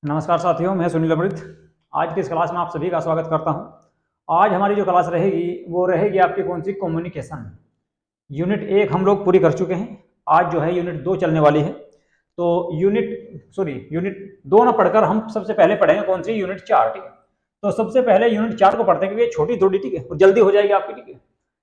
नमस्कार साथियों, मैं सुनील अमृत। आज की इस क्लास में आप सभी का स्वागत करता हूं। आज हमारी जो क्लास रहेगी वो रहेगी आपकी कौन सी, कम्युनिकेशन। यूनिट 1 हम लोग पूरी कर चुके हैं। आज जो है यूनिट 2 चलने वाली है। तो यूनिट 2 ना पढ़कर हम सबसे पहले पढ़ेंगे कौन सी, यूनिट 4। ठीक है, तो सबसे पहले यूनिट 4 को पढ़ते हैं क्योंकि ये छोटी थोड़ी, ठीक है, और जल्दी हो जाएगी आपकी। ठीक है,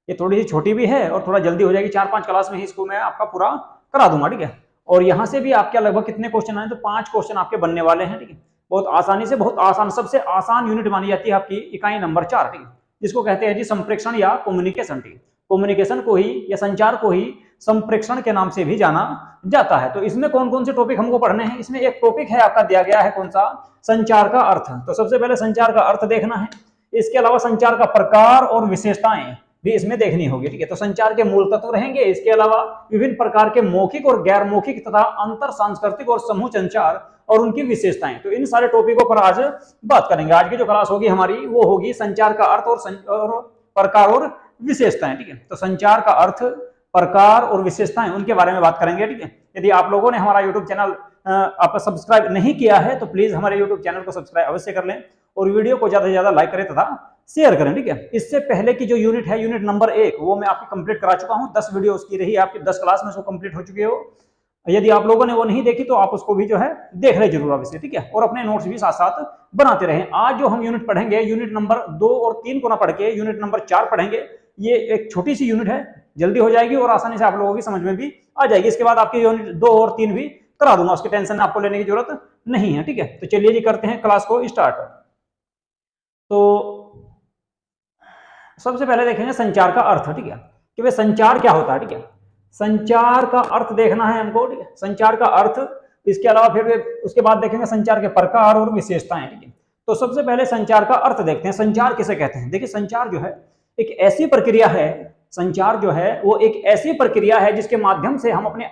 ये थोड़ी सी छोटी भी है और थोड़ा जल्दी हो जाएगी। 4-5 क्लास में ही इसको मैं आपका पूरा करा दूंगा। ठीक है, और यहाँ से भी आपके लगभग कितने क्वेश्चन आए, तो 5 क्वेश्चन आपके बनने वाले हैं। ठीक है, बहुत आसानी से, बहुत आसान, सबसे आसान यूनिट मानी जाती है आपकी इकाई नंबर 4। ठीक है, जिसको कहते हैं जी संप्रेषण या कम्युनिकेशन। ठीक है, कम्युनिकेशन को ही या संचार को ही संप्रेषण के नाम से भी जाना जाता है। तो इसमें कौन कौन से टॉपिक हमको पढ़ने हैं, इसमें एक टॉपिक है आपका दिया गया है कौन सा, संचार का अर्थ। तो सबसे पहले संचार का अर्थ देखना है। इसके अलावा संचार का प्रकार और विशेषताएं भी इसमें देखनी होगी। ठीक है, तो संचार के मूल तत्व रहेंगे। इसके अलावा विभिन्न प्रकार के मौखिक और गैर मौखिक तथा अंतर सांस्कृतिक और समूह संचार और उनकी विशेषताएं, तो इन सारे टॉपिकों पर आज बात करेंगे। आज की जो क्लास होगी हमारी वो होगी संचार का अर्थ और प्रकार और विशेषताएं। ठीक है, तो संचार का अर्थ, प्रकार और विशेषताएं, उनके बारे में बात करेंगे। ठीक है, यदि आप लोगों ने हमारा यूट्यूब चैनल आप सब्सक्राइब नहीं किया है तो प्लीज हमारे यूट्यूब चैनल को सब्सक्राइब अवश्य कर लें और वीडियो को ज्यादा से ज्यादा लाइक करें तथा शेयर करें। ठीक है, इससे पहले की जो यूनिट है, यूनिट नंबर 1, वो मैं आपकी कंप्लीट करा चुका हूं। 10 वीडियो उसकी रही आपकी, 10 क्लास में उसको कंप्लीट हो चुकी हो। यदि आप लोगों ने वो नहीं देखी तो आप उसको भी जो है देख ले जरूर अवश्य। ठीक है, और अपने नोट्स भी साथ साथ बनाते रहें। आज जो हम यूनिट पढ़ेंगे, यूनिट नंबर 2 और 3 को ना पढ़ के यूनिट नंबर 4 पढ़ेंगे। ये एक छोटी सी यूनिट है, जल्दी हो जाएगी और आसानी से आप लोगों की समझ में भी आ जाएगी। इसके बाद आपकी यूनिट 2 और 3 भी करा दूंगा, उसकी टेंशन आपको लेने की जरूरत नहीं है। ठीक है, तो चलिए जी करते हैं क्लास को स्टार्ट। तो सबसे पहले देखेंगे संचार का अर्थ। ठीक है, कि भाई संचार क्या होता है। ठीक है, संचार का अर्थ देखना है हमको। ठीक है, संचार का अर्थ, इसके अलावा फिर उसके बाद देखेंगे संचार के प्रकार और विशेषताएं। ठीक है, तो सबसे पहले संचार का अर्थ देखते हैं। संचार किसे कहते हैं? देखिए, संचार जो है एक ऐसी प्रक्रिया है, संचार जो है वो एक ऐसी प्रक्रिया है जिसके माध्यम से हम अपने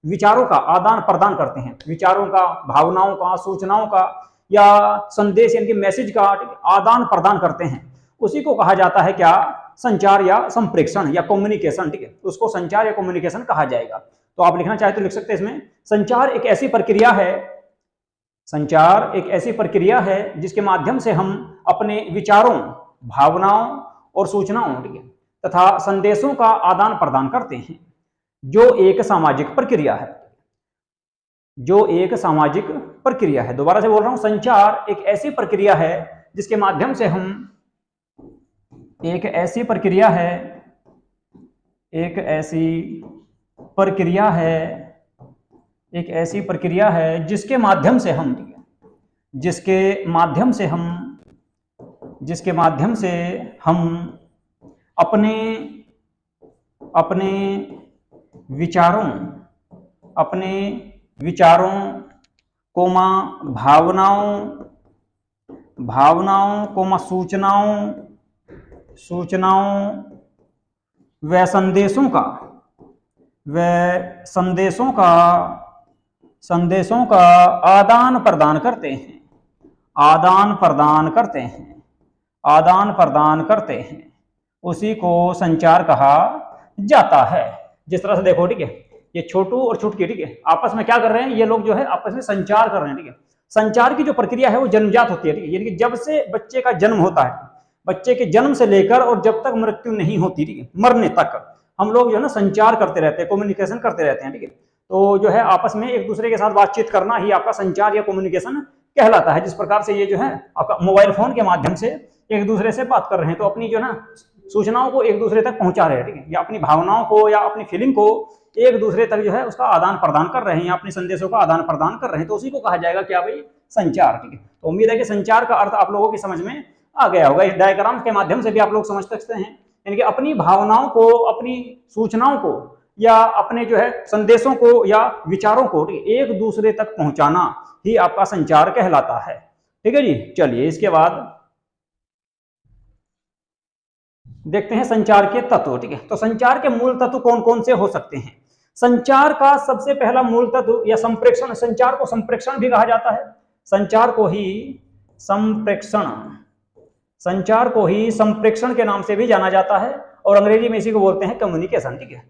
विचारों का आदान प्रदान करते हैं। विचारों का, भावनाओं का, सूचनाओं का या संदेश यानी कि मैसेज का आदान प्रदान करते हैं। उसी को कहा जाता है क्या, संचार या संप्रेषण या कम्युनिकेशन। ठीक है, उसको संचार या कम्युनिकेशन कहा जाएगा। तो आप लिखना चाहे तो लिख सकते हैं इसमें, संचार एक ऐसी प्रक्रिया है, संचार एक ऐसी प्रक्रिया है जिसके माध्यम से हम अपने विचारों, भावनाओं और सूचनाओं, ठीक है, तथा संदेशों का आदान प्रदान करते हैं। जो एक सामाजिक प्रक्रिया है, जो एक सामाजिक प्रक्रिया है। दोबारा से बोल रहा हूं, संचार एक ऐसी प्रक्रिया है जिसके माध्यम से हम, एक ऐसी प्रक्रिया है, एक ऐसी प्रक्रिया है, एक ऐसी प्रक्रिया है जिसके माध्यम से हम, ठीक है, जिसके माध्यम से हम अपने विचारों कोमा भावनाओं कोमा सूचनाओं व संदेशों का आदान प्रदान करते हैं। उसी को संचार कहा जाता है। जिस तरह से देखो, ठीक है, ये छोटू और छुटकी, ठीक है, आपस में क्या कर रहे हैं, ये लोग जो है आपस में संचार कर रहे हैं। ठीक है, संचार की जो प्रक्रिया है वो जन्मजात होती है। ठीक है, यानी कि जब से बच्चे का जन्म होता है, बच्चे के जन्म से लेकर और जब तक मृत्यु नहीं होती, ठीक है, मरने तक हम लोग जो है ना संचार करते रहते हैं, कम्युनिकेशन करते रहते हैं। ठीक है, तो जो है आपस में एक दूसरे के साथ बातचीत करना ही आपका संचार या कम्युनिकेशन कहलाता है। जिस प्रकार से ये जो है आपका मोबाइल फोन के माध्यम से एक दूसरे से बात कर रहे हैं, तो अपनी जो है ना सूचनाओं को एक दूसरे तक पहुंचा रहे हैं। ठीक है, या अपनी भावनाओं को या अपनी फीलिंग को एक दूसरे तक जो है उसका आदान प्रदान कर रहे हैं, या अपने संदेशों का आदान प्रदान कर रहे हैं। तो उसी को कहा जाएगा क्या भाई, संचार। ठीक है, तो उम्मीद है कि संचार का अर्थ आप लोगों की समझ में आ गया होगा। इस डायग्राम के माध्यम से भी आप लोग समझ सकते हैं, यानी कि अपनी भावनाओं को, अपनी सूचनाओं को या अपने जो है संदेशों को या विचारों को एक दूसरे तक पहुंचाना ही आपका संचार कहलाता है। ठीक है जी, चलिए इसके बाद देखते हैं संचार के तत्व। ठीक है, तो संचार के मूल तत्व कौन कौन से हो सकते हैं? संचार का सबसे पहला मूल तत्व या संप्रेषण, संचार को संप्रेषण भी कहा जाता है। संचार को ही संप्रेषण के नाम से भी जाना जाता है और अंग्रेजी में इसी को बोलते हैं कम्युनिकेशन। ठीक है,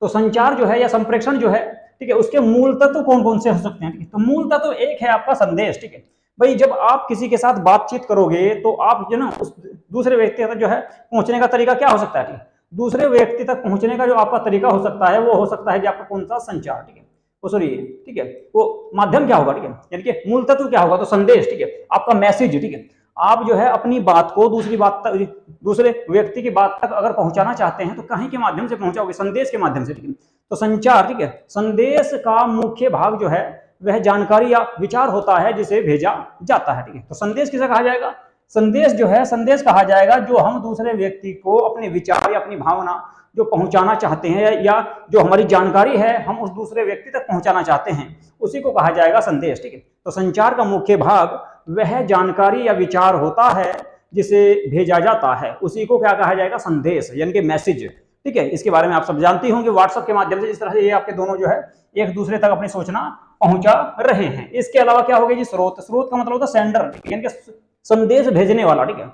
तो संचार जो है या संप्रेषण जो है, ठीक है, उसके मूल तत्व कौन कौन से हो सकते हैं? ठीक है, तो मूल तत्व एक है आपका संदेश। ठीक है, भाई जब आप किसी के साथ बातचीत करोगे तो आप जो ना उस दूसरे व्यक्ति तक जो है पहुंचने का तरीका क्या हो सकता है, ठीक है, दूसरे व्यक्ति तक पहुंचने का जो आपका तरीका हो सकता है वो हो सकता है कि आपका कौन सा संचार, ठीक है, वो सॉरी, ठीक है, वो माध्यम क्या होगा, ठीक है, यानी कि मूल तत्व क्या होगा, तो संदेश, ठीक है, आपका मैसेज, ठीक है, आप जो है अपनी बात को दूसरी बात तक, दूसरे व्यक्ति की बात तक अगर पहुंचाना चाहते हैं तो कहीं के माध्यम से पहुंचाओगे, संदेश के माध्यम से, ठीक है, तो संचार, ठीक है, संदेश का मुख्य भाग जो है वह जानकारी या विचार होता है जिसे भेजा जाता है, ठीक है, तो संदेश किसे कहा जाएगा, संदेश जो है, संदेश कहा जाएगा जो हम दूसरे व्यक्ति को अपने विचार या अपनी भावना जो पहुंचाना चाहते हैं या जो हमारी जानकारी है हम उस दूसरे व्यक्ति तक पहुंचाना चाहते हैं उसी को कहा जाएगा संदेश, ठीक है, तो संचार का मुख्य भाग वह जानकारी या विचार होता है जिसे भेजा जाता है, उसी को क्या कहा जाएगा, संदेश, यानी कि मैसेज, ठीक है। इसके बारे में आप सब जानते होंगे, व्हाट्सएप के माध्यम से इस तरह से ये आपके दोनों जो है एक दूसरे तक अपनी सूचना पहुंचा रहे हैं। इसके अलावा क्या हो गया जी, स्रोत, स्रोत का मतलब होता है सेंडर, यानी कि संदेश भेजने वाला, ठीक है,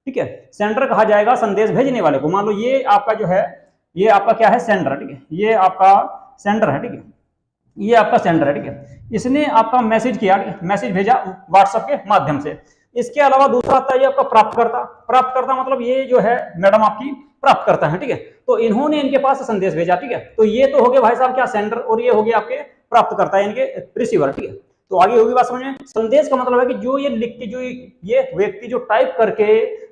ठीक है, सेंडर कहा जाएगा संदेश भेजने वाले को। मान लो ये आपका जो है, ये आपका क्या है, सेंडर, ठीक है, ये आपका सेंडर है, ठीक है, ये आपका सेंडर है, ठीक है, इसने आपका मैसेज किया, मैसेज भेजा व्हाट्सएप के माध्यम से। इसके अलावा दूसरा आता है ये आपका प्राप्तकर्ता, प्राप्तकर्ता मतलब ये जो है मैडम आपकी प्राप्त करता है, ठीक है, तो इन्होंने इनके पास संदेश भेजा, ठीक है, तो ये तो हो गए भाई साहब क्या, सेंडर, और ये हो गया आपके प्राप्तकर्ता यानी कि रिसीवर, ठीक है, तो आगे होगी बात समझ में। संदेश का मतलब है कि जो ये लिख के जो ये व्यक्ति जो टाइप करके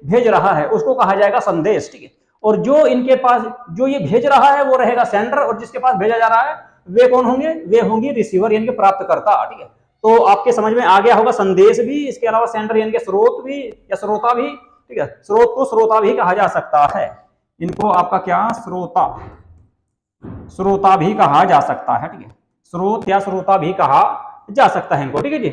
भेज रहा है उसको कहा जाएगा संदेश, ठीक है, और जो इनके पास जो ये भेज रहा है वो रहेगा सेंडर, और जिसके पास भेजा जा रहा है वे कौन होंगे, वे होंगे रिसीवर यानी कि प्राप्तकर्ता, ठीक है, तो आपके समझ में आ गया होगा संदेश भी, इसके अलावा सेंडर यानी कि स्रोत भी या श्रोता भी, ठीक है, स्रोत को श्रोता भी कहा जा सकता है, इनको आपका क्या, श्रोता, श्रोता भी कहा जा सकता है, ठीक है, स्रोत या श्रोता भी कहा जा सकता है इनको, ठीक है जी।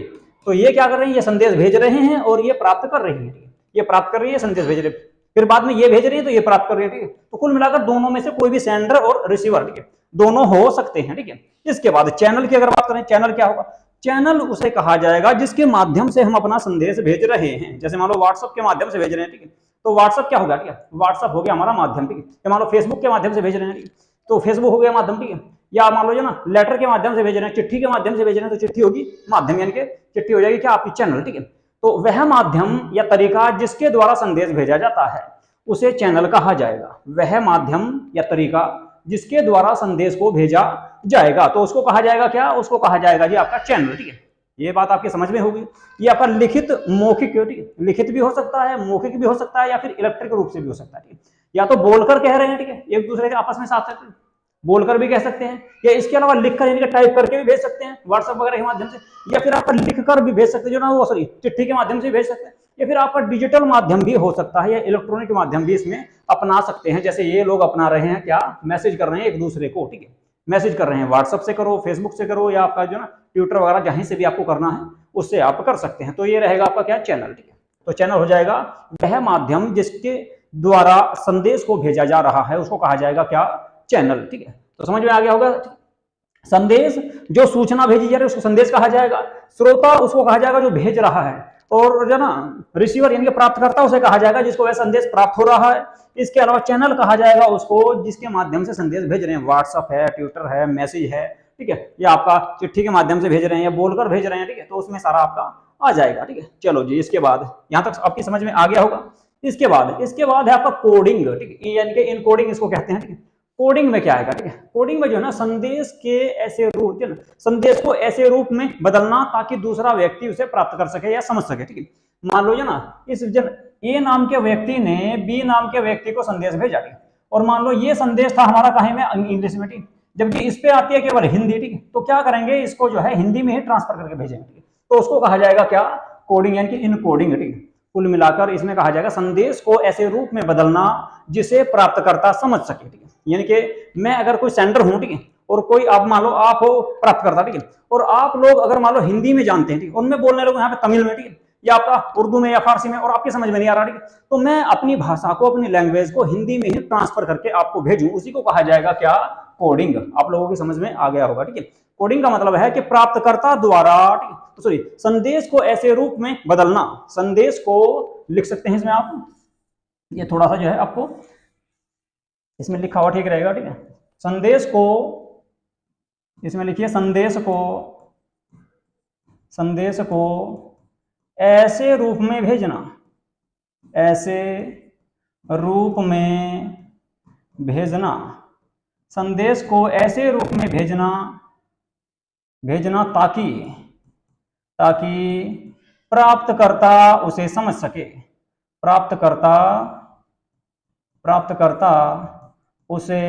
तो ये क्या कर रहे हैं, ये संदेश भेज रहे हैं और ये प्राप्त कर रही है, ये प्राप्त कर रही है, संदेश भेज रहे हैं, फिर बाद में ये भेज रही है तो ये प्राप्त कर रही है, ठीक है, तो कुल मिलाकर दोनों में से कोई भी सेंडर और रिसीवर, ठीक है, दोनों हो सकते हैं, ठीक है। इसके बाद चैनल की अगर बात करें, चैनल क्या होगा, चैनल उसे कहा जाएगा जिसके माध्यम से हम अपना संदेश भेज रहे हैं, जैसे मान लो व्हाट्सएप के माध्यम से भेज रहे हैं, ठीक है, तो व्हाट्सएप क्या होगा, ठीक है, व्हाट्सएप हो गया हमारा माध्यम, ठीक है, मान लो फेसबुक के माध्यम से भेज रहे हैं, ठीक है, तो फेसबुक हो गया माध्यम, ठीक है, या मान लो जो ना लेटर के माध्यम से भेज रहे हैं, चिट्ठी के माध्यम से भेज रहे हैं, तो चिट्ठी होगी माध्यम, यानी कि चिट्ठी हो जाएगी क्या, आपकी चैनल, ठीक है, तो वह माध्यम या तरीका जिसके द्वारा संदेश भेजा जाता है उसे चैनल कहा जाएगा, वह माध्यम या तरीका जिसके द्वारा संदेश को भेजा जाएगा तो उसको कहा जाएगा क्या, उसको कहा जाएगा जी आपका चैनल, ठीक है, ये बात आपके समझ में होगी। ये आपका लिखित मौखिक, ठीक है, लिखित भी हो सकता है, मौखिक भी हो सकता है, या फिर इलेक्ट्रिक रूप से भी हो सकता है, ठीक है, या तो बोलकर कह रहे हैं, ठीक है, एक दूसरे के आपस में साथ साथ बोलकर भी कह सकते हैं, या इसके अलावा लिखकर यानी कि टाइप करके भी भेज सकते हैं व्हाट्सएप वगैरह के माध्यम से, या फिर आपका लिखकर भी भेज सकते हैं, जो ना वो सॉरी चिट्ठी के माध्यम से भेज सकते हैं, या फिर आपका डिजिटल माध्यम भी हो सकता है या इलेक्ट्रॉनिक माध्यम भी इसमें अपना सकते हैं, जैसे ये लोग अपना रहे हैं क्या, मैसेज कर रहे हैं एक दूसरे को, ठीक है, मैसेज कर रहे हैं, व्हाट्सएप से करो, फेसबुक से करो, या आपका जो ना ट्विटर वगैरह जहीं से भी आपको करना है उससे आप कर सकते हैं, तो ये रहेगा आपका क्या, चैनल, ठीक है, तो चैनल हो जाएगा वह माध्यम जिसके द्वारा संदेश को भेजा जा रहा है उसको कहा जाएगा क्या, चैनल, ठीक है, तो समझ में आ गया होगा। संदेश जो सूचना भेजी जा रही है उसको संदेश कहा जाएगा, श्रोता उसको कहा जाएगा जो भेज रहा है, और जो ना रिसीवर यानी कि प्राप्तकर्ता उसे कहा जाएगा जिसको वह संदेश प्राप्त हो रहा है। इसके अलावा चैनल कहा जाएगा उसको जिसके माध्यम से संदेश भेज रहे हैं, व्हाट्सएप है, ट्विटर है, मैसेज है, ठीक है, या आपका चिट्ठी के माध्यम से भेज रहे हैं या बोलकर भेज रहे हैं, ठीक है, तो उसमें सारा आपका आ जाएगा, ठीक है। चलो जी, इसके बाद यहाँ तक आपकी समझ में आ गया होगा। इसके बाद है आपका कोडिंग, ठीक है, यानी कि इनकोडिंग इसको कहते हैं, ठीक है। कोडिंग में क्या आएगा, ठीक है, कोडिंग में जो है ना संदेश के ऐसे रूप, संदेश को ऐसे रूप में बदलना ताकि दूसरा व्यक्ति उसे प्राप्त कर सके या समझ सके, ठीक है। मान लो ना इस जब ए नाम के व्यक्ति ने बी नाम के व्यक्ति को संदेश भेजा, और मान लो ये संदेश था हमारा कहीं में इंग्लिश में, ठीक, जबकि इस पे आती है केवल हिंदी, ठीक है, तो क्या करेंगे, इसको जो है हिंदी में ही ट्रांसफर करके भेजेंगे, ठीक है, तो उसको कहा जाएगा क्या, कोडिंग यानी कि इनकोडिंग, ठीक है। कुल मिलाकर इसमें कहा जाएगा संदेश को ऐसे रूप में बदलना जिसे प्राप्तकर्ता समझ सके, ठीक है, यानी कि मैं अगर कोई सेंडर हूं, ठीक है, और कोई आप मान लो आप हो प्राप्तकर्ता, ठीक है, और आप लोग अगर मान लो हिंदी में जानते हैं, ठीक है, उनमें बोलने लोग यहाँ पे तमिल में, ठीक है, या आपका उर्दू में या फारसी में, और आपके समझ में नहीं आ रहा, ठीक है, तो मैं अपनी भाषा को, अपनी लैंग्वेज को हिंदी में ही ट्रांसफर करके आपको भेजूं, उसी को कहा जाएगा क्या, कोडिंग। आप लोगों की समझ में आ गया होगा, ठीक है। कोडिंग का मतलब है कि प्राप्तकर्ता द्वारा, ठीक है, सॉरी, संदेश को ऐसे रूप में बदलना, संदेश को लिख सकते हैं इसमें आप, ये थोड़ा सा जो है आपको इसमें लिखा हुआ ठीक रहेगा, ठीक है, संदेश को इसमें लिखिए, संदेश को ऐसे रूप में भेजना, ऐसे रूप में भेजना, संदेश को ऐसे रूप में भेजना ताकि प्राप्तकर्ता उसे समझ सके, प्राप्तकर्ता उसे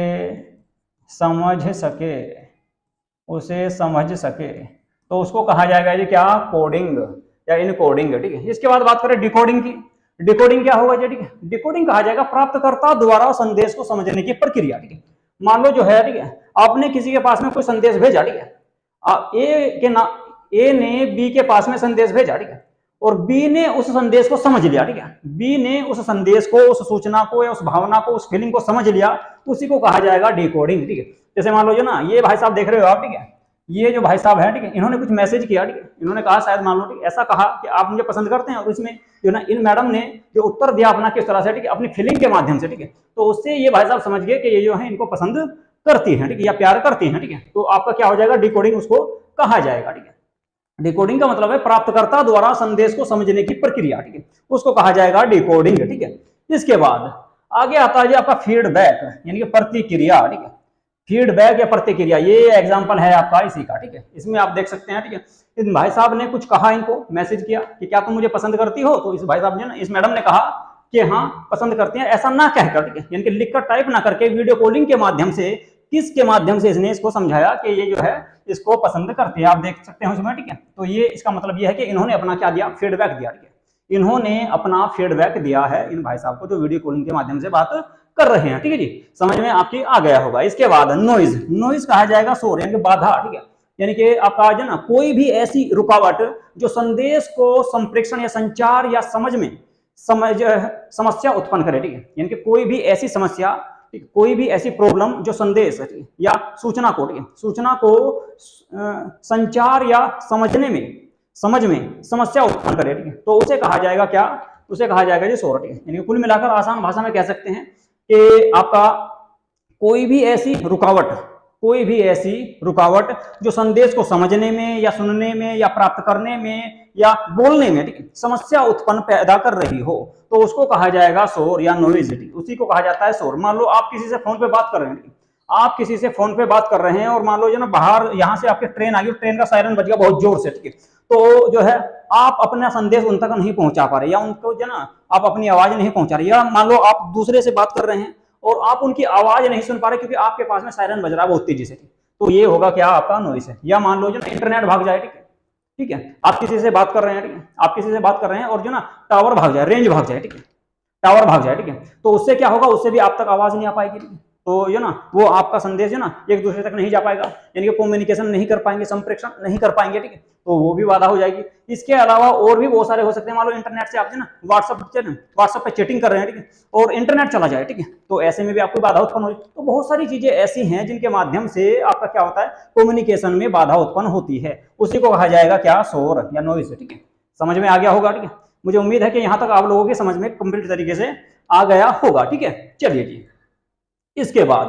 समझ सके, तो उसको कहा जाएगा ये क्या, कोडिंग या इनकोडिंग। ठीक है, इसके बाद बात करें डिकोडिंग की। डिकोडिंग क्या होगा जी, ठीक है, डिकोडिंग कहा जाएगा प्राप्तकर्ता द्वारा संदेश को समझने की प्रक्रिया। ठीक है, मान लो जो है, ठीक है, आपने किसी के पास में कोई संदेश भेजा, ठीक है, ए ने बी के पास में संदेश भेजा, ठीक है, और बी ने उस संदेश को समझ लिया। ठीक है, बी ने उस संदेश को, उस सूचना को या उस भावना को, उस फीलिंग को समझ लिया, उसी को कहा जाएगा डिकोडिंग। ठीक है, जैसे मान लो जो ना, ये भाई साहब देख रहे हो आप, ठीक है, ये जो भाई साहब है, ठीक है, इन्होंने कुछ मैसेज किया, ठीक है, इन्होंने कहा शायद मान लो, ठीक, ऐसा कहा कि आप मुझे पसंद करते हैं, और इसमें जो ना इन मैडम ने जो उत्तर दिया अपना किस तरह से, ठीक है, अपनी फीलिंग के माध्यम से, ठीक है, तो उससे ये भाई साहब समझ गए कि ये जो है इनको पसंद करती है, ठीक है, या प्यार करती है। ठीक है, तो आपका क्या हो जाएगा, डिकोडिंग उसको कहा जाएगा। ठीक है, डिकोडिंग का मतलब है प्राप्तकर्ता द्वारा संदेश को समझने की प्रक्रिया। ठीक है, उसको कहा जाएगा डिकोडिंग। ठीक है, इसके बाद आगे आता है आपका फीडबैक, यानी कि प्रतिक्रिया। ठीक है, फीडबैक या प्रतिक्रिया, ये एग्जांपल है आपका इसी का। ठीक है, इसमें आप देख सकते हैं, ठीक है, इस भाई साहब ने कुछ कहा, इनको मैसेज किया कि क्या तुम मुझे पसंद करती हो, तो इस भाई साहब ने, इस मैडम ने कहा कि हाँ पसंद करती हैं, ऐसा ना कहकर, ठीक है, यानी कि लिखकर टाइप ना करके वीडियो कॉलिंग के माध्यम से, किसके माध्यम से इसने इसको समझाया कि ये जो है इसको पसंद करती है, आप देख सकते हैं उसमें। ठीक है, तो ये इसका मतलब ये है कि इन्होंने अपना क्या दिया, फीडबैक दिया। ठीक है, इन्होंने अपना फीडबैक दिया है इन भाई साहब को, जो वीडियो कॉलिंग के माध्यम से बात कर रहे हैं। ठीक है जी, समझ में आपकी आ गया होगा। इसके बाद नॉइज, नॉइज कहा जाएगा शोर, यानी कि बाधा। ठीक है, यानी कि आपका जो ना कोई भी ऐसी रुकावट जो संदेश को संप्रेषण या संचार या समस्या उत्पन्न करे। ठीक है, यानी कि कोई भी ऐसी समस्या, कोई भी ऐसी प्रॉब्लम जो संदेश या सूचना को, ठीक है, सूचना को संचार या समझ में समस्या उत्पन्न करे। ठीक है, तो उसे कहा जाएगा क्या, उसे कहा जाएगा जी शोर। ठीक है, यानी कुल मिलाकर आसान भाषा में कह सकते हैं कि आपका कोई भी ऐसी रुकावट जो संदेश को समझने में या सुनने में या प्राप्त करने में या बोलने में, ठीक है, समस्या उत्पन्न पैदा कर रही हो, तो उसको कहा जाएगा शोर या नॉइज। उसी को कहा जाता है शोर। मान लो आप किसी से फोन पे बात कर रहे हैं, आप किसी से फोन पे बात कर रहे हैं, और मान लो जो ना बाहर यहाँ से आपकी ट्रेन आ गई, ट्रेन का सायरन बज गया बहुत जोर से। ठीक है, तो जो है आप अपना संदेश उन तक नहीं पहुंचा पा रहे, या उनको जो ना आप अपनी आवाज नहीं पहुंचा रहे, या मान लो आप दूसरे से बात कर रहे हैं और आप उनकी आवाज नहीं सुन पा रहे क्योंकि आपके पास में सायरन बज रहा है बहुत तेजी से, तो ये होगा क्या, आपका नॉइस है। या मान लो जो ना इंटरनेट भाग जाए, ठीक है, आप किसी से बात कर रहे हैं, ठीक है, आप किसी से बात कर रहे हैं और जो ना टावर भाग जाए, रेंज भाग जाए, ठीक है, टावर भाग जाए, ठीक है, तो उससे क्या होगा, उससे भी आप तक आवाज नहीं आ पाएगी। ठीक है, तो ये ना वो आपका संदेश है ना एक दूसरे तक नहीं जा पाएगा, यानी कि कम्युनिकेशन नहीं कर पाएंगे, संप्रेषण नहीं कर पाएंगे। ठीक है, तो वो भी बाधा हो जाएगी। इसके अलावा और भी बहुत सारे हो सकते हैं। मान लो इंटरनेट से आप जो ना व्हाट्सएप पे चैटिंग कर रहे हैं, ठीक है, और इंटरनेट चला जाए, ठीक है, तो ऐसे में भी आपको बाधा उत्पन्न हो। तो बहुत सारी चीजें ऐसी हैं जिनके माध्यम से आपका क्या होता है, कम्युनिकेशन में बाधा उत्पन्न होती है, उसी को कहा जाएगा क्या, शोर या नॉइज। ठीक है, समझ में आ गया होगा। ठीक है, मुझे उम्मीद है कि यहाँ तक आप लोगों की समझ में कंप्लीट तरीके से आ गया होगा। ठीक है, चलिए जी, इसके बाद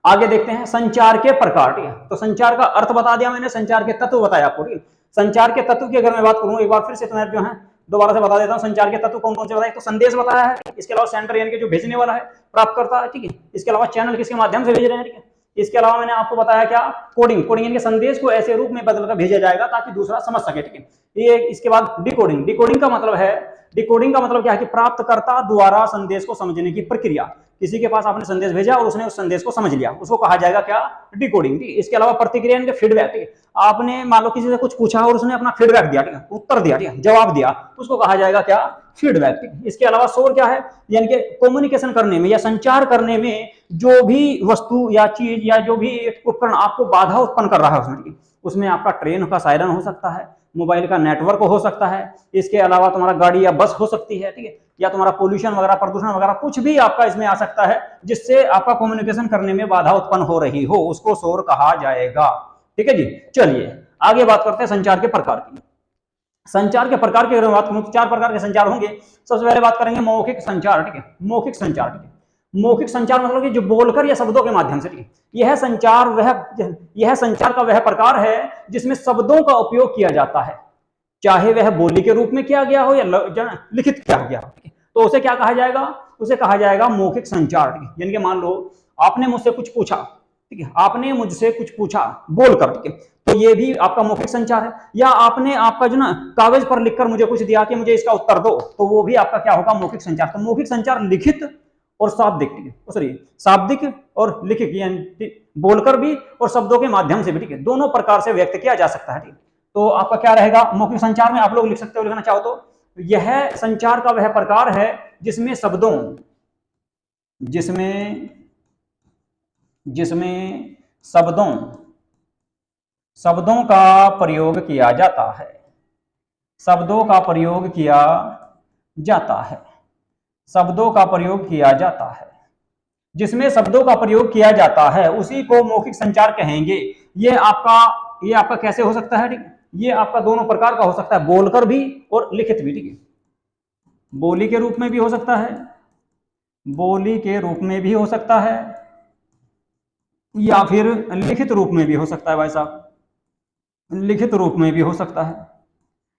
आगे देखते हैं संचार के प्रकार। ठीक है, तो संचार का अर्थ बता दिया मैंने, संचार के तत्व बताया आपको। ठीक है, संचार के तत्व की अगर मैं बात करूं एक बार फिर से, तो मैं जो है दोबारा से बता देता हूं। संचार के तत्व कौन कौन से बताए, तो संदेश बताया है, इसके अलावा सेंडर यानी कि जो भेजने वाला है, प्राप्तकर्ता है, ठीक है, इसके अलावा चैनल किसके माध्यम से भेज रहे हैं, ठीक है, इसके अलावा मैंने आपको बताया क्या, कोडिंग, कोडिंग यानी कि संदेश को ऐसे रूप में बदलकर भेजा जाएगा ताकि दूसरा समझ सके। ठीक है, ये इसके बाद डिकोडिंग, डिकोडिंग का मतलब है, डिकोडिंग का मतलब क्या है कि प्राप्तकर्ता द्वारा संदेश को समझने की प्रक्रिया। किसी के पास आपने संदेश भेजा और उसने उस संदेश को समझ लिया, उसको कहा जाएगा क्या, डिकोडिंग। इसके अलावा प्रतिक्रिया यानी कि फीडबैक। ठीक है, आपने मान लो किसी से कुछ पूछा और उसने अपना फीडबैक दिया, ठीक है, उत्तर दिया, ठीक है, जवाब दिया, उसको कहा जाएगा क्या, फीडबैक। ठीक है, इसके अलावा शोर क्या है, यानी कि कम्युनिकेशन करने में या संचार करने में जो भी वस्तु या चीज या जो भी उपकरण आपको बाधा उत्पन्न कर रहा है उसमें, ठीक है, उसमें आपका ट्रेन का सायरन हो सकता है, मोबाइल का नेटवर्क हो सकता है, इसके अलावा तुम्हारा गाड़ी या बस हो सकती है, ठीक है, या तुम्हारा पोल्यूशन वगैरह, प्रदूषण वगैरह कुछ भी आपका इसमें आ सकता है जिससे आपका कम्युनिकेशन करने में बाधा उत्पन्न हो रही हो, उसको शोर कहा जाएगा। ठीक है जी, चलिए आगे बात करते हैं संचार के प्रकार की। संचार के प्रकार की अगर बात करूं तो 4 प्रकार के संचार होंगे। सबसे पहले बात करेंगे मौखिक संचार। ठीक है, मौखिक संचार। ठीक है, मौखिक संचार मतलब कि जो बोलकर या शब्दों के माध्यम से, ठीक है, यह संचार का वह प्रकार है जिसमें शब्दों का उपयोग किया जाता है। चाहे वह बोली के रूप में किया गया हो या लिखित किया गया हो, तो उसे क्या कहा जाएगा, उसे कहा जाएगा मौखिक संचार। यानी कि मान लो आपने मुझसे कुछ पूछा, ठीक है, आपने मुझसे कुछ पूछा बोलकर, ठीक है, तो ये भी आपका मौखिक संचार है। या आपने आपका जो ना कागज पर लिखकर मुझे कुछ दिया कि मुझे इसका उत्तर दो, तो वो भी आपका क्या होगा, मौखिक संचार। तो मौखिक संचार लिखित और शाब्दिक, ठीक है, सॉरी शाब्दिक और लिखित, यानी बोलकर भी और शब्दों के माध्यम से भी, ठीक है, दोनों प्रकार से व्यक्त किया जा सकता है, ठीक है। तो आपका क्या रहेगा मौखिक संचार में, आप लोग लिख सकते हो, लिखना चाहो तो, यह संचार का वह प्रकार है जिसमें शब्दों का प्रयोग किया जाता है, शब्दों का प्रयोग किया जाता है, शब्दों का प्रयोग किया जाता है, जिसमें शब्दों का प्रयोग किया जाता है उसी को मौखिक संचार कहेंगे। ये आपका कैसे हो सकता है, ठीक है, ये आपका दोनों प्रकार का हो सकता है, बोलकर भी और लिखित भी, ठीक है, बोली के रूप में भी हो सकता है, बोली के रूप में भी हो सकता है, या फिर लिखित रूप में भी हो सकता है भाई साहब, लिखित रूप में भी हो सकता है।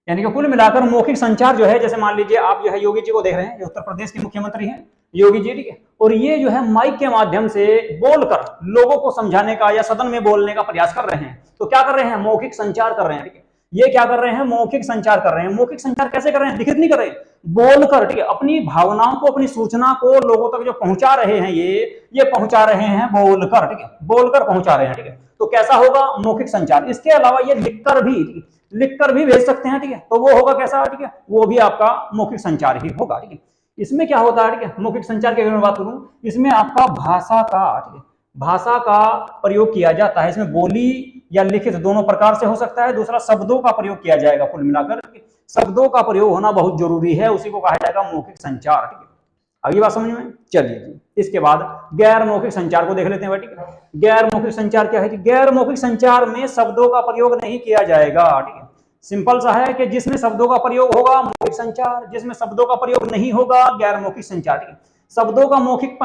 यानी कि कुल मिलाकर मौखिक संचार जो है, जैसे मान लीजिए आप जो है योगी जी को देख रहे हैं, ये उत्तर प्रदेश के मुख्यमंत्री हैं योगी जी, ठीक है, और ये जो है माइक के माध्यम से बोलकर लोगों को समझाने का या सदन में बोलने का प्रयास कर रहे हैं। तो क्या कर रहे हैं, मौखिक संचार कर रहे हैं, ठीक है, ये क्या कर रहे हैं, मौखिक संचार कर रहे हैं। मौखिक संचार कैसे कर रहे हैं, लिखित नहीं कर रहे, बोलकर, ठीक है, अपनी भावनाओं को, अपनी सूचना को लोगों तक जो पहुंचा रहे हैं, ये पहुंचा रहे हैं बोलकर, ठीक है, बोलकर पहुंचा रहे हैं, ठीक है। तो कैसा होगा, मौखिक संचार। इसके अलावा ये लिखकर भी भेज सकते हैं, ठीक है, तो वो होगा कैसा, ठीक है, वो भी आपका मौखिक संचार ही होगा, ठीक है। इसमें क्या होता है, ठीक है, मौखिक संचार के अगर मैं बात करूं, इसमें आपका भाषा का, ठीक है, भाषा का प्रयोग किया जाता है। इसमें बोली या लिखित दोनों प्रकार से हो सकता है। दूसरा, शब्दों का प्रयोग किया जाएगा। कुल मिलाकर शब्दों का प्रयोग होना बहुत जरूरी है, उसी को कहा जाएगा मौखिक संचार, ठीक है। अगली बात समझ में, चलिए जी। इसके बाद गैर मौखिक संचार को देख लेते हैं, ठीक है। गैर मौखिक संचार क्या है, गैर मौखिक संचार में शब्दों का प्रयोग नहीं किया जाएगा, ठीक है। सिंपल सा है कि जिसमें शब्दों का प्रयोग होगा मौखिक संचार, जिसमें शब्दों का प्रयोग नहीं होगा गैर मौखिक संचार, ठीक है। शब्दों का मौखिक,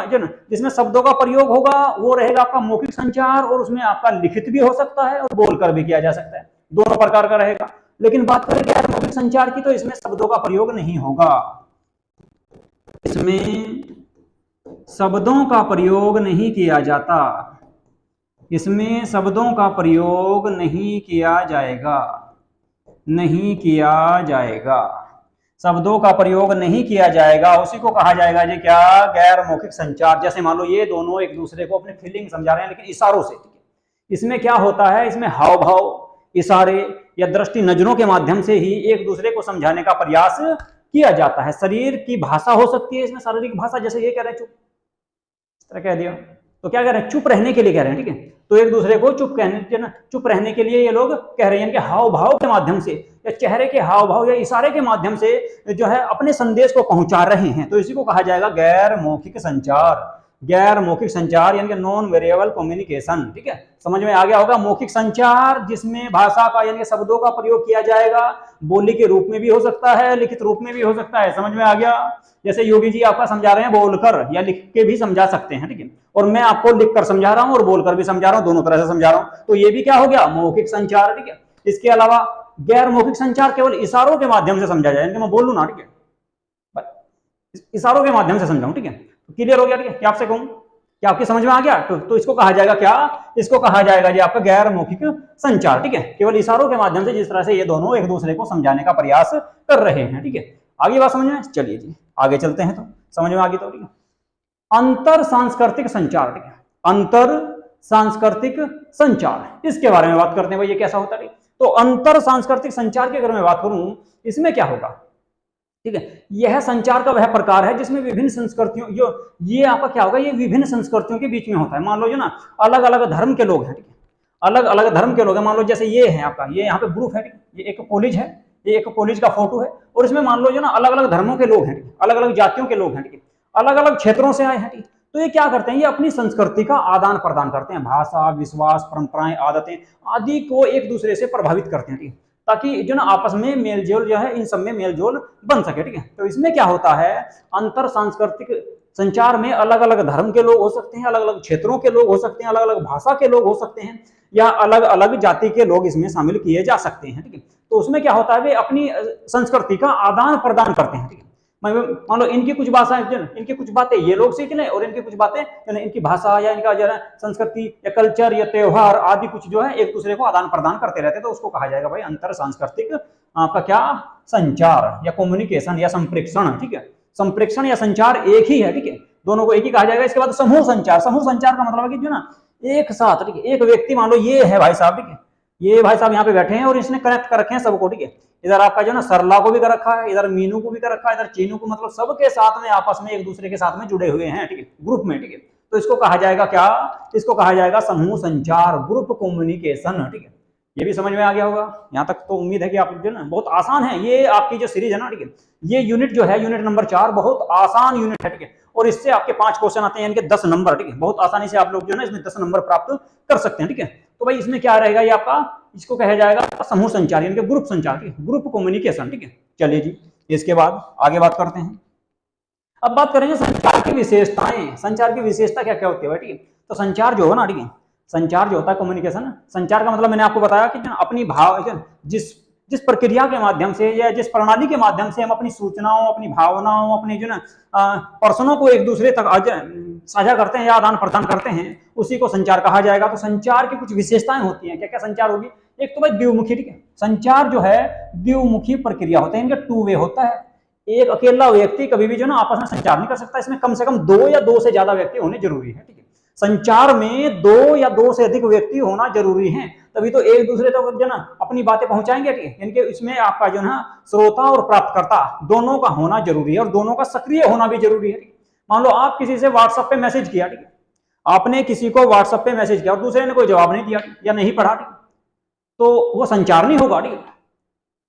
जिसमें शब्दों का प्रयोग होगा वो रहेगा आपका मौखिक संचार, और उसमें आपका लिखित भी हो सकता है और बोलकर भी किया जा सकता है, दोनों प्रकार का रहेगा। लेकिन बात करें गैर मौखिक संचार की, तो इसमें शब्दों का प्रयोग नहीं होगा, इसमें शब्दों का प्रयोग नहीं किया जाता, इसमें शब्दों का प्रयोग नहीं किया जाएगा, नहीं किया जाएगा, शब्दों का प्रयोग नहीं किया जाएगा, उसी को कहा जाएगा जी क्या, गैर मौखिक संचार। जैसे मान लो ये दोनों एक दूसरे को अपनी फीलिंग समझा रहे हैं, लेकिन इशारों से, ठीक है। इसमें क्या होता है, इसमें हाव भाव, इशारे या दृष्टि, नजरों के माध्यम से ही एक दूसरे को समझाने का प्रयास किया जाता है। शरीर की भाषा हो सकती है इसमें, शारीरिक भाषा, जैसे ये कह रहे हैं चुप, इस तरह कह दिया, तो क्या कह रहे हैं, चुप रहने के लिए कह रहे हैं, ठीक है। तो एक दूसरे को चुप रहने के लिए ये लोग कह रहे हैं कि हाव भाव के माध्यम से या चेहरे के हाव भाव या इशारे के माध्यम से जो है अपने संदेश को पहुंचा रहे हैं। तो इसी को कहा जाएगा गैर मौखिक संचार, गैर मौखिक संचार यानी कि नॉन वेरिएबल कम्युनिकेशन, ठीक है। समझ में आ गया होगा। मौखिक संचार जिसमें भाषा का यानी शब्दों का प्रयोग किया जाएगा, बोली के रूप में भी हो सकता है, लिखित रूप में भी हो सकता है। समझ में आ गया। जैसे योगी जी आपका समझा रहे हैं बोलकर या लिख के भी समझा सकते हैं, ठीक है, और मैं आपको लिखकर समझा रहा हूं और बोलकर भी समझा रहा हूं, दोनों तरह से समझा रहा हूं, तो ये भी क्या हो गया, मौखिक संचार, ठीक है। इसके अलावा गैर मौखिक संचार केवल इशारों के माध्यम से समझा जाए, मैं बोल लू ना, ठीक है, इशारों के माध्यम से समझाऊं, ठीक है, तो क्लियर हो गया, ठीक है। क्या आपसे कहूं, क्या आपकी समझ में आ गया? तो इसको कहा जाएगा क्या, इसको कहा जाएगा जी आपका गैर मौखिक संचार, ठीक है। केवल इशारों के माध्यम से जिस तरह से ये दोनों एक दूसरे को समझाने का प्रयास कर रहे हैं, ठीक है। आगे बात समझ में, चलिए जी आगे चलते हैं, तो समझ में आ गई तो, ठीक है। अंतर सांस्कृतिक संचार, ठीक है, अंतर सांस्कृतिक संचार, इसके बारे में बात करते हैं भाई, ये कैसा होता है। तो अंतर सांस्कृतिक संचार की अगर मैं बात करूं, इसमें क्या होगा, ठीक है, यह संचार का वह प्रकार है जिसमें विभिन्न संस्कृतियों, ये आपका क्या होगा, ये विभिन्न संस्कृतियों के बीच में होता है। मान लो जो ना अलग अलग धर्म के लोग हैं, ठीक है, अलग अलग धर्म के लोग हैं। मान लो जैसे ये है आपका, ये यहाँ पे ग्रुप है, ठीक है, ये एक कॉलेज है, ये एक कॉलेज का फोटो है, और इसमें मान लो जो ना अलग अलग धर्मों के लोग हैं, अलग अलग जातियों के लोग हैं, ठीक है, अलग अलग क्षेत्रों से आए हैं, ठीक है। तो ये क्या करते हैं, ये अपनी संस्कृति का आदान प्रदान करते हैं, भाषा, विश्वास, परंपराएं, आदतें आदि को एक दूसरे से प्रभावित करते हैं, ठीक है, ताकि जो ना आपस में मेलजोल जो है, इन सब में मेलजोल बन सके, ठीक है। तो इसमें क्या होता है, अंतर सांस्कृतिक संचार में अलग अलग धर्म के लोग हो सकते हैं, अलग अलग क्षेत्रों के लोग हो सकते हैं, अलग अलग भाषा के लोग हो सकते हैं, या अलग अलग जाति के लोग इसमें शामिल किए जा सकते हैं। ठीक है, तो उसमें क्या होता है, वे अपनी संस्कृति का आदान प्रदान करते हैं। ठीक है, मान लो इनकी कुछ भाषा, इनकी कुछ बातें ये लोग सीख लें, और इनकी कुछ बातें, इनकी भाषा या इनका जो है संस्कृति या कल्चर या त्योहार आदि कुछ जो है एक दूसरे को आदान प्रदान करते रहते हैं, तो उसको कहा जाएगा भाई अंतर सांस्कृतिक आपका क्या संचार या कम्युनिकेशन या संप्रेषण। ठीक है, संप्रेषण या संचार एक ही है। ठीक है, दोनों को एक ही कहा जाएगा। इसके बाद समूह संचार। समूह संचार का मतलब है कि जो ना एक साथ, ठीक है, एक व्यक्ति, मान लो ये है भाई साहब, ठीक है, ये भाई साहब यहाँ पे बैठे हैं और इसने कनेक्ट कर रखे हैं सबको। ठीक है, इधर आपका जो ना सरला को भी कर रखा है, इधर मीनू को भी कर रखा है, इधर चीनू को, मतलब सबके साथ में आपस में एक दूसरे के साथ में जुड़े हुए हैं। ठीक है, ग्रुप में। ठीक है, तो इसको कहा जाएगा क्या, इसको कहा जाएगा समूह संचार, ग्रुप कम्युनिकेशन। ठीक है, ये भी समझ में आ गया होगा। यहाँ तक तो उम्मीद है कि आप जो ना बहुत आसान है ये आपकी जो सीरीज है ना। ठीक है, ये यूनिट जो है यूनिट नंबर 4 बहुत आसान यूनिट है। ठीक है, और इससे आपके 5 क्वेश्चन आते हैं, इनके 10 नंबर। ठीक है, बहुत आसानी से आप लोग जो है ना इसमें 10 नंबर प्राप्त कर सकते हैं। ठीक है, तो भाई इसमें क्या रहेगा, ये आपका इसको कहा जाएगा समूह संचार, यानी कि ग्रुप संचार, ग्रुप कम्युनिकेशन। ठीक है, चलिए जी, इसके बाद आगे बात करते हैं। अब बात करेंगे संचार की विशेषताएं। संचार की विशेषता क्या क्या होती है। ठीक है, तो संचार जो है ना, ठीक है, संचार जो होता है कम्युनिकेशन, संचार का मतलब मैंने आपको बताया कि अपनी भाव, जिस प्रक्रिया के माध्यम से या जिस प्रणाली के माध्यम से हम अपनी सूचनाओं, अपनी भावनाओं, अपनी जो ना पर्सनों को एक दूसरे तक साझा करते हैं या आदान प्रदान करते हैं, उसी को संचार कहा जाएगा। तो संचार की कुछ विशेषताएं होती हैं। क्या क्या संचार होगी। एक तो भाई द्विमुखी। ठीक है, संचार जो है द्विमुखी प्रक्रिया होता है, इनका 2 वे होता है। एक अकेला व्यक्ति कभी भी जो ना आपस में संचार नहीं कर सकता, इसमें कम से कम 2 या 2 से ज्यादा व्यक्ति होने जरूरी है। ठीक है, संचार में 2 या 2 से अधिक व्यक्ति होना जरूरी है, तभी तो एक दूसरे तक जो ना अपनी बातें पहुंचाएंगे। ठीक है, यानी इसमें आपका जो ना श्रोता और प्राप्तकर्ता दोनों का होना जरूरी है, और दोनों का सक्रिय होना भी जरूरी है। मान लो आप किसी से व्हाट्सएप पे मैसेज किया, ठीक है, आपने किसी को व्हाट्सएप पे मैसेज किया और दूसरे ने कोई जवाब नहीं दिया या नहीं पढ़ा, ठीक, तो वो संचार नहीं होगा। ठीक है,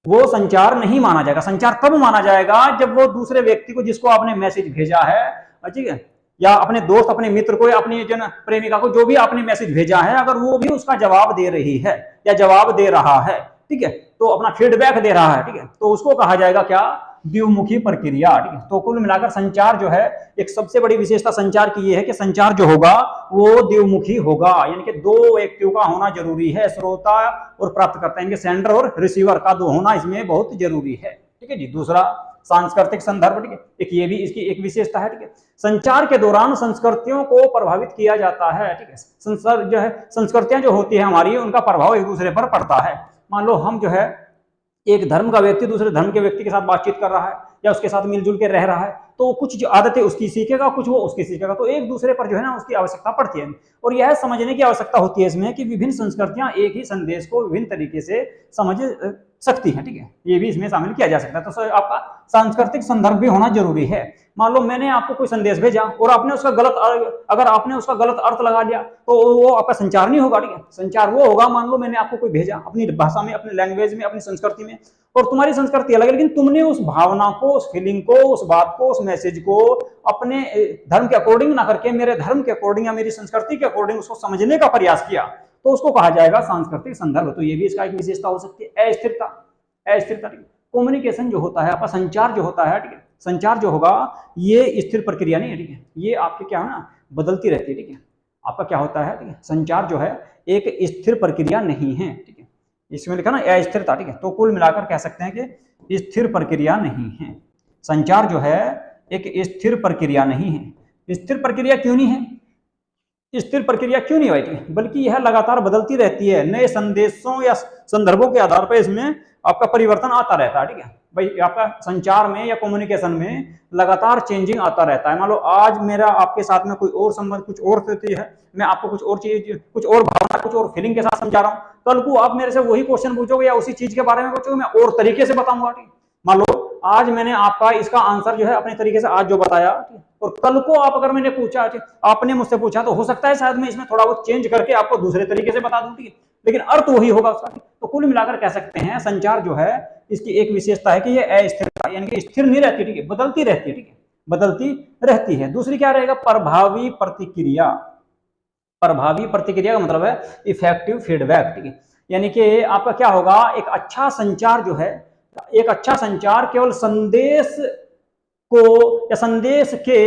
वो संचार नहीं माना जाएगा। संचार तब माना जाएगा जब वो दूसरे व्यक्ति को, जिसको आपने मैसेज भेजा है, ठीक है, या अपने दोस्त, अपने मित्र को, या अपनी जन प्रेमिका को, जो भी आपने मैसेज भेजा है, अगर वो भी उसका जवाब दे रही है या जवाब दे रहा है, ठीक है, तो अपना फीडबैक दे रहा है, ठीक है, तो उसको कहा जाएगा क्या, द्विमुखी प्रक्रिया। ठीक है, तो कुल मिलाकर संचार जो है, एक सबसे बड़ी विशेषता संचार की ये है कि संचार जो होगा वो द्विमुखी होगा, यानी कि 2 व्यक्तियों का होना जरूरी है, श्रोता और प्राप्तकर्ता, यानी कि सेंडर और रिसीवर का 2 होना इसमें बहुत जरूरी है। ठीक है जी। दूसरा सांस्कृतिक संदर्भ। ठीक है, एक ये भी इसकी एक विशेषता है। ठीक है, संचार के दौरान संस्कृतियों को प्रभावित किया जाता है। ठीक है, संसार जो है, संस्कृतियां जो होती है हमारी, उनका प्रभाव एक दूसरे पर पड़ता है। मान लो हम जो है एक धर्म का व्यक्ति दूसरे धर्म के व्यक्ति के साथ बातचीत कर रहा है या उसके साथ मिलजुल के रह रहा है, तो कुछ जो आदतें उसकी सीखेगा, कुछ वो उसकी सीखेगा, तो एक दूसरे पर जो है ना उसकी आवश्यकता पड़ती है। और यह समझने की आवश्यकता होती है इसमें कि विभिन्न संस्कृतियां एक ही संदेश को विभिन्न तरीके से समझ सकती हैं। ठीक है, ये भी इसमें शामिल किया जा सकता है। तो आपका सांस्कृतिक संदर्भ भी होना जरूरी है। मान लो मैंने आपको कोई संदेश भेजा और आपने उसका अगर आपने उसका गलत अर्थ लगा लिया तो वो आपका संचार नहीं होगा। ठीक है, संचार वो होगा, मान लो मैंने आपको कोई भेजा अपनी भाषा में, अपनी लैंग्वेज में, अपनी संस्कृति में, और तुम्हारी संस्कृति अलग है, लेकिन तुमने उस भावना को, उस फीलिंग को, उस बात को, उस मैसेज को अपने धर्म के अकॉर्डिंग ना करके मेरे धर्म के अकॉर्डिंग या मेरी संस्कृति के अकॉर्डिंग उसको समझने का प्रयास किया, तो उसको कहा जाएगा सांस्कृतिक संदर्भ। तो ये भी इसका एक विशेषता हो सकती है। अस्थिरता। अस्थिरता कम्युनिकेशन जो होता है आपका, संचार जो होता है, ठीक है, संचार जो होगा ये स्थिर प्रक्रिया नहीं है। ठीक है, ये आपके क्या है ना, बदलती रहती है। ठीक है, आपका क्या होता है, ठीक है, संचार जो है एक स्थिर प्रक्रिया नहीं है। ठीक है, इसमें लिखा ना अस्थिरता। ठीक है, तो कुल मिलाकर कह सकते हैं कि स्थिर प्रक्रिया नहीं है। संचार जो है एक स्थिर प्रक्रिया नहीं है। स्थिर प्रक्रिया क्यों नहीं है? स्थिर प्रक्रिया क्यों नहीं होती, बल्कि यह लगातार बदलती रहती है। नए संदेशों या संदर्भों के आधार पर इसमें आपका परिवर्तन आता रहता है। ठीक है भाई, आपका संचार में या कम्युनिकेशन में लगातार चेंजिंग आता रहता है। मान लो आज मेरा आपके साथ में कोई और संबंध, कुछ और स्थिति है, मैं आपको कुछ और चीज, कुछ और भावना, कुछ और फीलिंग के साथ समझा रहा हूँ, कल को आप मेरे से वही क्वेश्चन पूछोगे या उसी चीज के बारे में पूछोगे, मैं और तरीके से बताऊंगा। ठीक, मान लो आज मैंने आपका इसका आंसर जो है अपने तरीके से आज जो बताया, और कल को आप अगर मैंने पूछा, आपने मुझसे पूछा, तो हो सकता है शायद मैं इसमें थोड़ा बहुत चेंज करके आपको दूसरे तरीके से बता दूं, ठीक है, लेकिन अर्थ वही होगा उसका। तो कुल मिलाकर कह सकते हैं संचार जो है इसकी एक विशेषता है कि ये अस्थिरता, यानी कि स्थिर नहीं रहती, ठीक है, बदलती रहती है। ठीक है, बदलती रहती है। दूसरी क्या रहेगा, प्रभावी प्रतिक्रिया। प्रभावी प्रतिक्रिया का मतलब है इफेक्टिव फीडबैक। ठीक है, यानी कि आपका क्या होगा, एक अच्छा संचार जो है, एक अच्छा संचार केवल संदेश को या संदेश के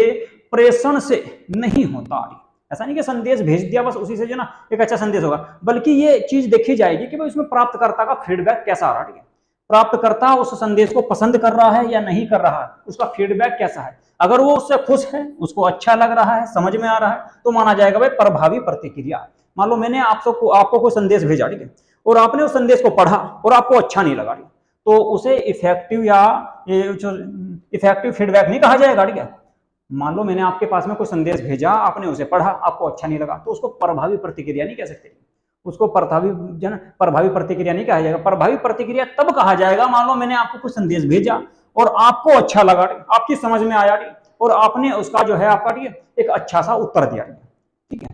प्रेषण से नहीं होता। ऐसा नहीं कि संदेश भेज दिया बस उसी से जो ना एक अच्छा संदेश होगा, बल्कि ये चीज देखी जाएगी कि भाई उसमें प्राप्तकर्ता का फीडबैक कैसा आ रहा है। ठीक है, प्राप्तकर्ता उस संदेश को पसंद कर रहा है या नहीं कर रहा है, उसका फीडबैक कैसा है। अगर वो उससे खुश है, उसको अच्छा लग रहा है, समझ में आ रहा है, तो माना जाएगा भाई प्रभावी प्रतिक्रिया। मान लो मैंने आपको कोई संदेश भेजा, ठीक है, और आपने उस संदेश को पढ़ा और आपको अच्छा नहीं लगा, तो उसे इफेक्टिव या इफेक्टिव फीडबैक नहीं कहा जाएगा। ठीक है, मान लो मैंने आपके पास में कोई संदेश भेजा, आपने उसे पढ़ा, आपको अच्छा नहीं लगा, तो उसको प्रभावी प्रतिक्रिया नहीं कह सकते, उसको प्रभावी प्रतिक्रिया नहीं कहा जाएगा। प्रभावी प्रतिक्रिया तब कहा जाएगा मान लो मैंने आपको कुछ संदेश भेजा और आपको अच्छा लगा, आपकी समझ में आया, और आपने उसका जो है आपका एक अच्छा सा उत्तर दिया। ठीक है,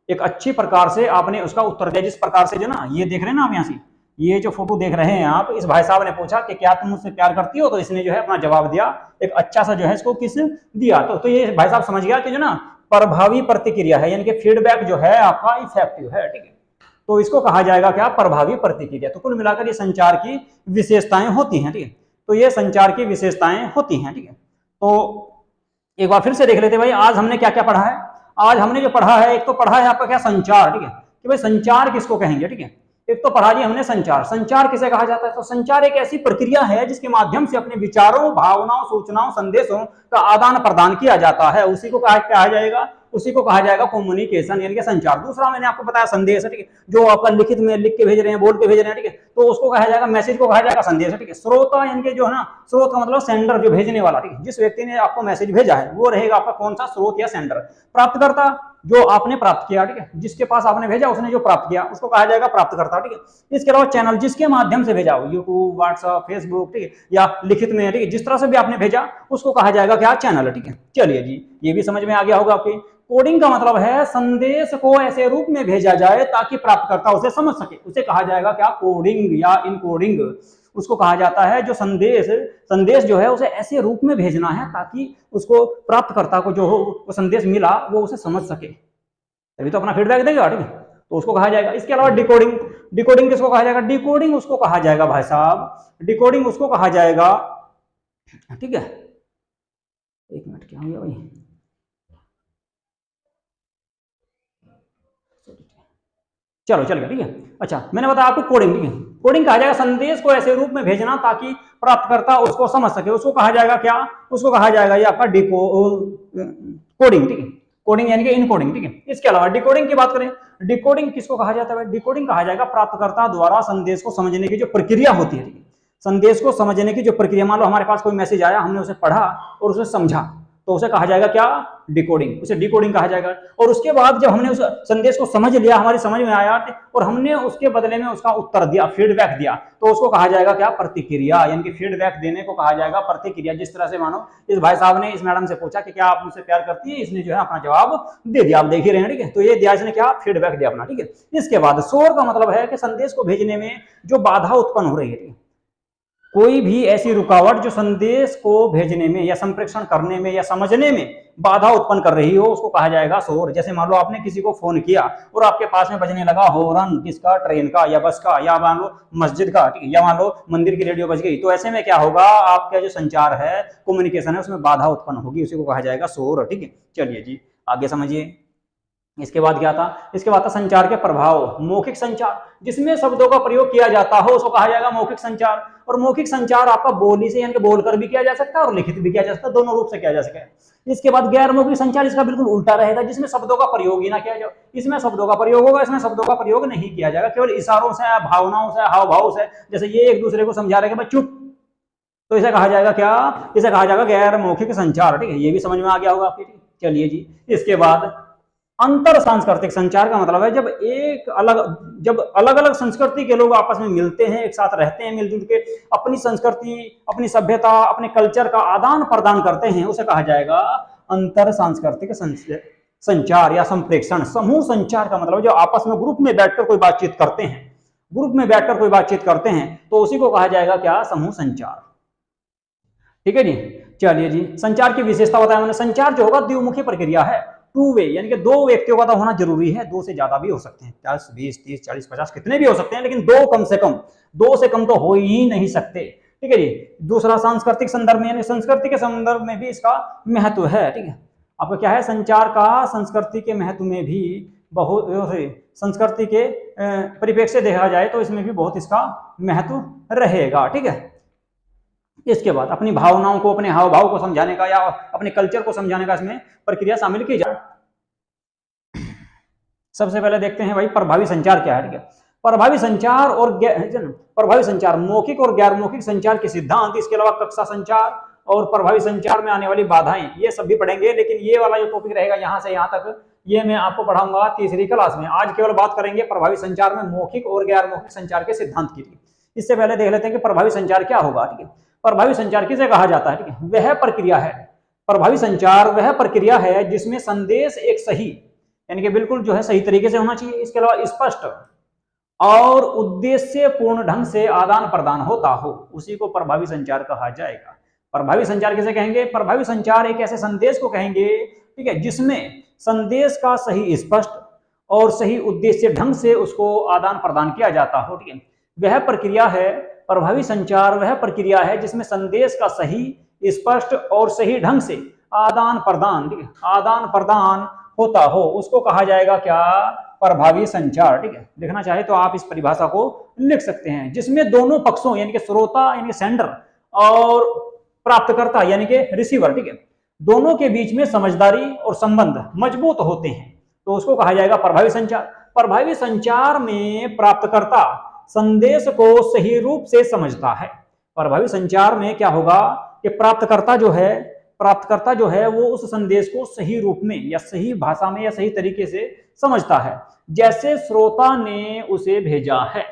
एक अच्छी प्रकार से आपने उसका उत्तर दिया, जिस प्रकार से जो ना ये देख रहे हैं ना आप यहाँ से, ये जो फोटो देख रहे हैं आप, इस भाई साहब ने पूछा कि क्या तुम मुझसे प्यार करती हो, तो इसने जो है अपना जवाब दिया, एक अच्छा सा जो है इसको किस दिया, तो ये भाई साहब समझ गया कि जो ना प्रभावी प्रतिक्रिया है, यानी कि फीडबैक जो है आपका इफेक्टिव है। ठीक है, तो इसको कहा जाएगा क्या, प्रभावी प्रतिक्रिया। तो कुल मिलाकर ये संचार की विशेषताएं होती हैं। ठीक है, तो ये संचार की विशेषताएं होती हैं। ठीक है, तो एक बार फिर से देख लेते हैं भाई, आज हमने क्या क्या पढ़ा है। आज हमने जो पढ़ा है, एक तो पढ़ा है आपका क्या, संचार। ठीक है, कि भाई संचार किसको कहेंगे। ठीक है, एक तो पढ़ा जी हमने संचार। संचार किसे कहा जाता है, तो संचार एक ऐसी प्रक्रिया है जिसके माध्यम से अपने विचारों, भावनाओं, सूचनाओं, संदेशों का आदान प्रदान किया जाता है, उसी को कहा जाएगा कम्युनिकेशन, यानी कि संचार। दूसरा मैंने आपको बताया संदेश। ठीक है, जो आपका लिखित में लिख के भेज रहे हैं, बोल के भेज रहे हैं, ठीक है, तो उसको कहा जाएगा, मैसेज को कहा जाएगा संदेश। ठीक है, श्रोता यानी कि जो है ना, स्रोत का मतलब सेंडर, जो भेजने वाला। ठीक है, जिस व्यक्ति ने आपको मैसेज भेजा है वो रहेगा आपका कौन सा, स्रोत या सेंडर। प्राप्तकर्ता, जो आपने प्राप्त किया, ठीक है, जिसके पास आपने भेजा उसने जो प्राप्त किया उसको कहा जाएगा प्राप्तकर्ता। ठीक है, इसके अलावा चैनल, जिसके माध्यम से भेजा हो, यूट्यूब, व्हाट्सएप, फेसबुक, ठीक है, या लिखित में, ठीक है, जिस तरह से भी आपने भेजा उसको कहा जाएगा क्या, चैनल। ठीक है, चलिए जी, ये भी समझ में आ गया होगा आपके। कोडिंग का मतलब है संदेश को ऐसे रूप में भेजा जाए ताकि प्राप्तकर्ता उसे समझ सके, उसे कहा जाएगा क्या, कोडिंग या इनकोडिंग। उसको कहा जाता है जो संदेश जो है उसे ऐसे रूप में भेजना है ताकि उसको प्राप्तकर्ता को जो हो वो संदेश मिला वो उसे समझ सके, तभी तो अपना फीडबैक देगा। ठीक है, तो उसको कहा जाएगा। इसके अलावा डिकोडिंग किसको कहा जाएगा, डिकोडिंग उसको कहा जाएगा भाई साहब, डिकोडिंग उसको कहा जाएगा। ठीक है, एक मिनट, क्या हो गया भाई, चलो चल गया। ठीक है, अच्छा मैंने बताया आपको कोडिंग। ठीक है, कोडिंग कहा जाएगा संदेश को ऐसे रूप में भेजना ताकि प्राप्तकर्ता उसको समझ सके, उसको कहा जाएगा क्या, उसको कहा जाएगा ये आपका कोडिंग। ठीक है, कोडिंग यानी कि इनकोडिंग। ठीक है, इसके अलावा डिकोडिंग की बात करें, डिकोडिंग किसको कहा जाता है, डिकोडिंग कहा जाएगा प्राप्तकर्ता द्वारा संदेश को समझने की जो प्रक्रिया होती है। ठीक है, संदेश को समझने की जो प्रक्रिया, मान लो हमारे पास कोई मैसेज आया, हमने उसे पढ़ा और उसे समझा, तो उसे कहा जाएगा क्या, डिकोडिंग, उसे डिकोडिंग कहा जाएगा। और उसके बाद जब हमने उस संदेश को समझ लिया, हमारी समझ में आया और हमने उसके बदले में उसका उत्तर दिया, फीडबैक दिया, तो उसको कहा जाएगा क्या, प्रतिक्रिया, यानी कि फीडबैक देने को कहा जाएगा प्रतिक्रिया। जिस तरह से मानो इस भाई साहब ने इस मैडम से पूछा कि क्या आप मुझसे प्यार करती है, इसने जो है अपना जवाब दे दिया, आप देख ही रहे हैं। ठीक है, तो ये दिया, इसने क्या, फीडबैक दिया अपना। ठीक है, इसके बाद शोर का मतलब है कि संदेश को भेजने में जो बाधा उत्पन्न हो रही है, कोई भी ऐसी रुकावट जो संदेश को भेजने में या संप्रेषण करने में या समझने में बाधा उत्पन्न कर रही हो, उसको कहा जाएगा शोर। जैसे मान लो आपने किसी को फोन किया और आपके पास में बजने लगा हॉर्न, किसका, ट्रेन का या बस का, या मान लो मस्जिद का, या मान लो मंदिर की रेडियो बज गई, तो ऐसे में क्या होगा, आपका जो संचार है, कम्युनिकेशन है, उसमें बाधा उत्पन्न होगी, उसी को कहा जाएगा शोर। ठीक है, चलिए जी आगे समझिए। इसके बाद क्या था, इसके बाद था संचार के प्रभाव। मौखिक संचार, जिसमें शब्दों का प्रयोग किया जाता हो, उसको कहा जाएगा मौखिक संचार। और मौखिक संचार आपका बोली से यानी कि बोलकर भी किया जा सकता है और लिखित भी किया जा सकता है, दोनों रूप से किया जा सकता है। इसके बाद गैर मौखिक संचार, इसका बिल्कुल उल्टा रहेगा, जिसमें शब्दों का प्रयोग ही ना किया जाए। इसमें शब्दों का प्रयोग होगा, इसमें शब्दों का प्रयोग नहीं किया जाएगा, केवल इशारों से, भावनाओं से, हाव भाव से। जैसे ये एक दूसरे को समझा रहे हैं चुप, तो इसे कहा जाएगा क्या, इसे कहा जाएगा गैर मौखिक संचार। ठीक है, ये भी समझ में आ गया होगा आपके। चलिए जी, इसके बाद अंतर सांस्कृतिक संचार का मतलब है जब अलग अलग संस्कृति के लोग आपस में मिलते हैं, एक साथ रहते हैं, मिलजुल के अपनी संस्कृति, अपनी सभ्यता, अपने कल्चर का आदान प्रदान करते हैं, उसे कहा जाएगा अंतर सांस्कृतिक संचार या संप्रेषण। समूह संचार का मतलब जो आपस में ग्रुप में बैठकर कोई बातचीत करते हैं, तो उसी को कहा जाएगा क्या, समूह संचार। ठीक है जी, चलिए जी, संचार की विशेषता बताया मैंने। संचार जो होगा द्विमुखी प्रक्रिया है, टू वे, यानी कि दो व्यक्तियों का तो होना जरूरी है, दो से ज्यादा भी हो सकते हैं, 10, 20, 30, 40, 50 कितने भी हो सकते हैं, लेकिन दो कम से कम, दो से कम तो हो ही नहीं सकते। ठीक है जी। दूसरा सांस्कृतिक संदर्भ में, यानी संस्कृति के संदर्भ में भी इसका महत्व है। ठीक है, आपका क्या है, संचार का संस्कृति के महत्व में भी बहुत, संस्कृति के परिप्रेक्ष्य से देखा जाए तो इसमें भी बहुत इसका महत्व रहेगा। ठीक है, इसके बाद अपनी भावनाओं को, अपने हाव भाव को समझाने का या अपने कल्चर को समझाने का इसमें प्रक्रिया शामिल की जाए। सबसे पहले देखते हैं भाई प्रभावी संचार क्या है। ठीक है, प्रभावी संचार और प्रभावी संचार, मौखिक और गैर मौखिक संचार के सिद्धांत, इसके अलावा कक्षा संचार और प्रभावी संचार में आने वाली बाधाएं, ये सब भी पढ़ेंगे। लेकिन ये वाला जो टॉपिक रहेगा यहाँ से यहाँ तक, ये मैं आपको पढ़ाऊंगा तीसरी क्लास में। आज केवल बात करेंगे प्रभावी संचार में मौखिक और गैर मौखिक संचार के सिद्धांत की। इससे पहले देख लेते हैं कि प्रभावी संचार क्या होगा। ठीक है, प्रभावी संचार किसे कहा जाता है। ठीक है, वह प्रक्रिया है, प्रभावी संचार वह प्रक्रिया है जिसमें संदेश एक सही, यानी कि बिल्कुल जो है सही तरीके से होना चाहिए, इसके अलावा स्पष्ट और उद्देश्य पूर्ण ढंग से आदान प्रदान होता हो, उसी को प्रभावी संचार कहा जाएगा। प्रभावी संचार किसे कहेंगे, प्रभावी संचार एक ऐसे संदेश को कहेंगे, ठीक है, जिसमें संदेश का सही, स्पष्ट और सही उद्देश्य ढंग से उसको आदान प्रदान किया जाता हो। ठीक है, वह प्रक्रिया है, प्रभावी संचार वह प्रक्रिया है जिसमें संदेश का सही, स्पष्ट और सही ढंग से आदान प्रदान, ठीक है, आदान प्रदान होता हो, उसको कहा जाएगा क्या, प्रभावी संचार। ठीक है, देखना चाहे तो आप इस परिभाषा को लिख सकते हैं, जिसमें दोनों पक्षों यानी कि श्रोता यानी कि सेंडर और प्राप्तकर्ता यानी कि रिसीवर, ठीक है, दोनों के बीच में समझदारी और संबंध मजबूत होते हैं, तो उसको कहा जाएगा प्रभावी संचार। प्रभावी संचार में प्राप्तकर्ता संदेश को सही रूप से समझता है। प्रभावी संचार में क्या होगा कि प्राप्तकर्ता जो है वो उस संदेश को सही रूप में या सही भाषा में या सही तरीके से समझता है, जैसे श्रोता ने उसे भेजा है।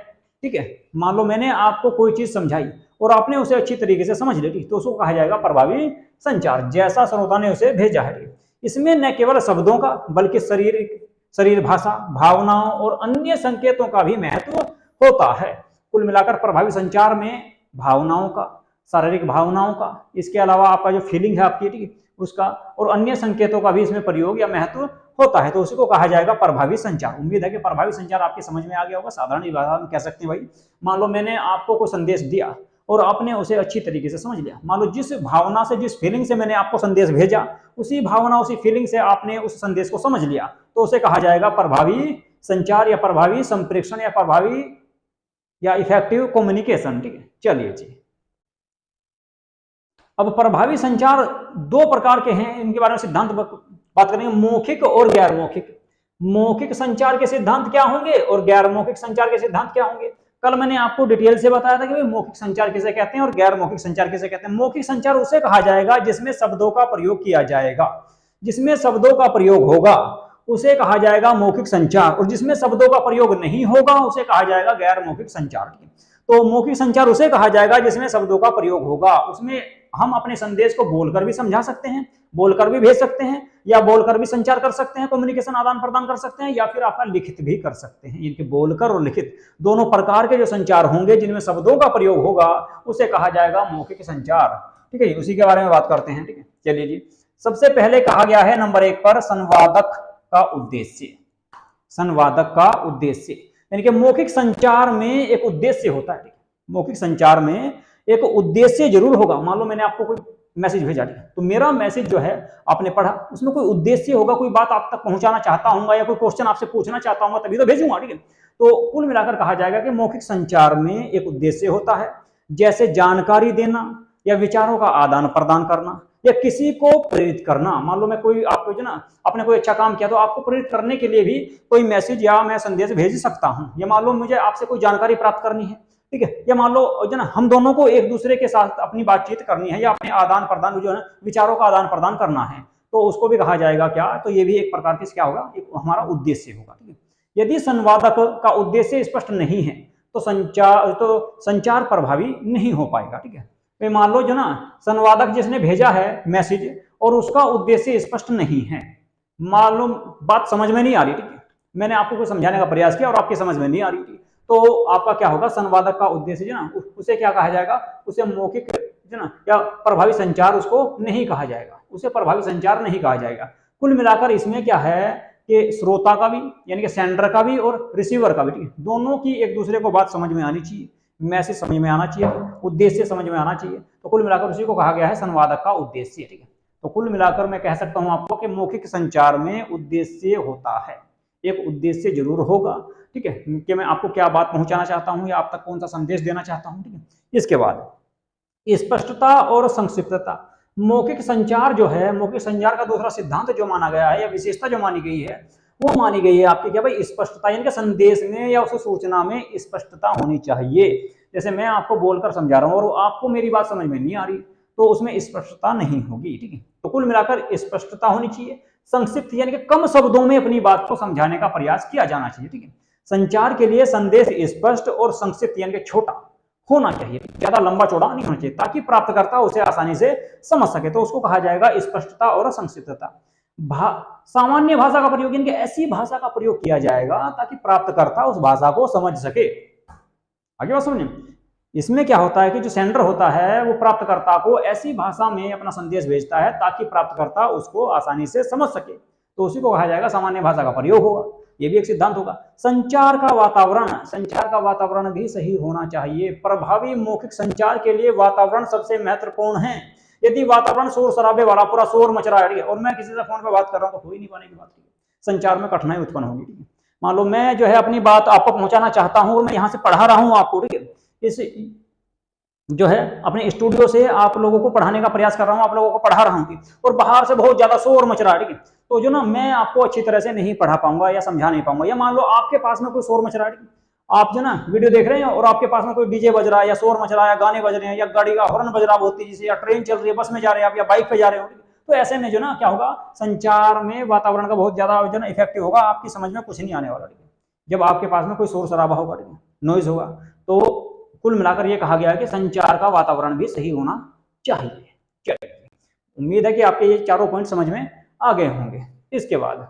ठीक है, मान लो मैंने आपको कोई चीज समझाई और आपने उसे अच्छी तरीके से समझ ली, तो उसको कहा जाएगा प्रभावी संचार, जैसा श्रोता ने उसे भेजा है। इसमें न केवल शब्दों का बल्कि शरीर भाषा, भावनाओं और अन्य संकेतों का भी महत्व होता है। कुल मिलाकर प्रभावी संचार में भावनाओं का, शारीरिक भावनाओं का, इसके अलावा आपका जो फीलिंग है आपकी उसका, और अन्य संकेतों का भी इसमें प्रयोग या महत्व होता है, तो उसी को कहा जाएगा प्रभावी संचार। उम्मीद है कि प्रभावी संचार आपके समझ में आ गया होगा। साधारण भाषा में कह सकते हैं भाई, मान लो मैंने आपको कोई संदेश दिया और आपने उसे अच्छी तरीके से समझ लिया। मान लो जिस भावना से, जिस फीलिंग से मैंने आपको संदेश भेजा, उसी भावना, उसी फीलिंग से आपने उस संदेश को समझ लिया, तो उसे कहा जाएगा प्रभावी संचार या प्रभावी संप्रेषण या प्रभावी या इफेक्टिव कम्युनिकेशन। ठीक है, चलिए जी, अब प्रभावी संचार दो प्रकार के हैं, इनके बारे में सिद्धांत बात करेंगे, मौखिक और गैर मौखिक। मौखिक संचार के सिद्धांत क्या होंगे और गैर मौखिक संचार के सिद्धांत क्या होंगे। कल मैंने आपको डिटेल से बताया था कि मौखिक संचार किसे कहते हैं और गैर मौखिक संचार किसे कहते हैं। मौखिक संचार उसे कहा जाएगा जिसमें शब्दों का प्रयोग किया जाएगा, जिसमें शब्दों का प्रयोग होगा उसे कहा जाएगा मौखिक संचार, और जिसमें शब्दों का प्रयोग नहीं होगा उसे कहा जाएगा गैर मौखिक संचार। तो मौखिक संचार उसे कहा जाएगा जिसमें शब्दों का प्रयोग होगा, उसमें हम अपने संदेश को बोलकर भी समझा सकते हैं, बोलकर भी भेज सकते हैं, या बोलकर भी संचार कर सकते हैं, कम्युनिकेशन आदान प्रदान कर सकते हैं, या फिर आपका लिखित भी कर सकते हैं। इनके बोलकर और लिखित दोनों प्रकार के जो संचार होंगे जिनमें शब्दों का प्रयोग होगा उसे कहा जाएगा मौखिक संचार। ठीक है, उसी के बारे में बात करते हैं। ठीक है, चलिए जी, सबसे पहले कहा गया है नंबर 1 पर संवादक का उद्देश्य। संवादक का उद्देश्य यानी कि मौखिक संचार में एक उद्देश्य होता है। मौखिक संचार में एक उद्देश्य जरूर होगा। मान लो मैंने आपको कोई मैसेज भेजा, तो मेरा मैसेज जो है आपने पढ़ा, उसमें कोई उद्देश्य होगा, कोई बात आप तक पहुंचाना चाहता हूँ या कोई क्वेश्चन आपसे पूछना चाहता हूँ, तभी तो भेजूंगा। ठीक है, तो कुल मिलाकर कहा जाएगा कि मौखिक संचार में एक उद्देश्य होता है, जैसे जानकारी देना या विचारों का आदान प्रदान करना या किसी को प्रेरित करना। मान लो मैं कोई आपको जो ना आपने कोई अच्छा काम किया, तो आपको प्रेरित करने के लिए भी कोई मैसेज या मैं संदेश भेज सकता हूँ। या मान लो मुझे आपसे कोई जानकारी प्राप्त करनी है, ठीक है, या मान लो जो ना हम दोनों को एक दूसरे के साथ अपनी बातचीत करनी है या अपने आदान प्रदान जो है विचारों का आदान प्रदान करना है, तो उसको भी कहा जाएगा क्या, तो ये भी एक प्रकार की क्या होगा, एक हमारा उद्देश्य होगा। ठीक है, यदि संवादक का उद्देश्य स्पष्ट नहीं है तो संचार प्रभावी नहीं हो पाएगा। ठीक है, तो मान लो जो ना संवादक जिसने भेजा है मैसेज और उसका उद्देश्य स्पष्ट नहीं है, मान लो बात समझ में नहीं आ रही, ठीक है, मैंने आपको कुछ समझाने का प्रयास किया और आपकी समझ में नहीं आ रही थी, तो आपका क्या होगा, संवादक का उद्देश्य जो ना उसे क्या कहा जाएगा, उसे मौखिक जो ना या प्रभावी संचार उसको नहीं कहा जाएगा, उसे प्रभावी संचार नहीं कहा जाएगा। कुल मिलाकर इसमें क्या है कि श्रोता का भी यानी कि सेंडर का भी और रिसीवर का भी, ठीक है, दोनों की एक दूसरे को बात समझ में आनी चाहिए, मैसेज समझ में आना चाहिए, उद्देश्य समझ में आना चाहिए, तो कुल मिलाकर उसी को कहा गया है संवादक का उद्देश्य। ठीक है, तो कुल मिलाकर मैं कह सकता हूं आपको कि मौखिक संचार में उद्देश्य होता है, एक उद्देश्य जरूर होगा, ठीक है, कि मैं आपको क्या बात पहुंचाना चाहता हूं या आप तक कौन सा संदेश देना चाहता हूं, ठीक है। इसके बाद स्पष्टता और संक्षिप्तता। मौखिक संचार जो है, मौखिक संचार का दूसरा सिद्धांत जो माना गया है या विशेषता जो मानी गई है, वो मानी गई है आपकी क्या भाई, स्पष्टता, यानी कि संदेश में या उस सूचना में स्पष्टता होनी चाहिए। जैसे मैं आपको बोलकर समझा रहा हूं और आपको मेरी बात समझ में नहीं आ रही, तो उसमें स्पष्टता नहीं होगी, ठीक है। तो कुल मिलाकर स्पष्टता होनी चाहिए, संक्षिप्त यानी कि कम शब्दों में अपनी बात को समझाने का प्रयास किया जाना चाहिए, ठीक है। संचार के लिए संदेश स्पष्ट और संक्षिप्त यानी कि छोटा होना चाहिए, ज्यादा लंबा चौड़ा नहीं होना चाहिए, ताकि प्राप्तकर्ता उसे आसानी से समझ सके। तो उसको कहा जाएगा स्पष्टता और संक्षिप्तता। सामान्य भाषा का प्रयोग, यानी कि ऐसी भाषा का प्रयोग किया जाएगा ताकि प्राप्तकर्ता उस भाषा को समझ सके। आगे बात समझिए, इसमें क्या होता है कि जो सेंडर होता है वो प्राप्तकर्ता को ऐसी भाषा में अपना संदेश भेजता है ताकि प्राप्तकर्ता उसको आसानी से समझ सके, तो उसी को कहा जाएगा सामान्य भाषा का प्रयोग होगा। ये भी एक सिद्धांत होगा। संचार का वातावरण, संचार का वातावरण भी सही होना चाहिए। प्रभावी मौखिक संचार के लिए वातावरण सबसे महत्वपूर्ण है। यदि वातावरण शोर शराबे वाला, पूरा शोर मच रहा है और मैं किसी से फोन पे बात कर रहा हूँ तो हो ही नहीं पाने की बात, संचार में कठिनाई उत्पन्न होगी। मान लो मैं जो है अपनी बात आपको पहुंचाना चाहता हूं और मैं यहाँ से पढ़ा रहा हूँ आपको, ठीक है, इस जो है अपने स्टूडियो से आप लोगों को पढ़ाने का प्रयास कर रहा हूँ, आप लोगों को पढ़ा रहा हूँ और बाहर से बहुत ज्यादा शोर मच रहा है, ठीक है, तो जो ना मैं आपको अच्छी तरह से नहीं पढ़ा पाऊंगा या समझा नहीं पाऊंगा। या मान लो आपके पास में कोई शोर मच रहा है, आप जो ना वीडियो देख रहे हैं और आपके पास में कोई डीजे बज रहा है या शोर मच रहा है या गाने बज रहे हैं या गाड़ी का हॉर्न बज रहा बहुत तेजी से, या ट्रेन चल रही है, बस में जा रहे हैं आप या बाइक पे जा रहे हो, तो ऐसे में जो ना क्या होगा, संचार में वातावरण का बहुत ज्यादा जो ना इफेक्टिव होगा, आपकी समझ में कुछ नहीं आने वाला, ठीक है, जब आपके पास में कोई शोर शराबा होगा, ठीक है, नॉइज होगा। तो कुल मिलाकर ये कहा गया है कि संचार का वातावरण भी सही होना चाहिए। चलिए, उम्मीद है कि आपके ये चारों पॉइंट समझ में आ गए होंगे। इसके बाद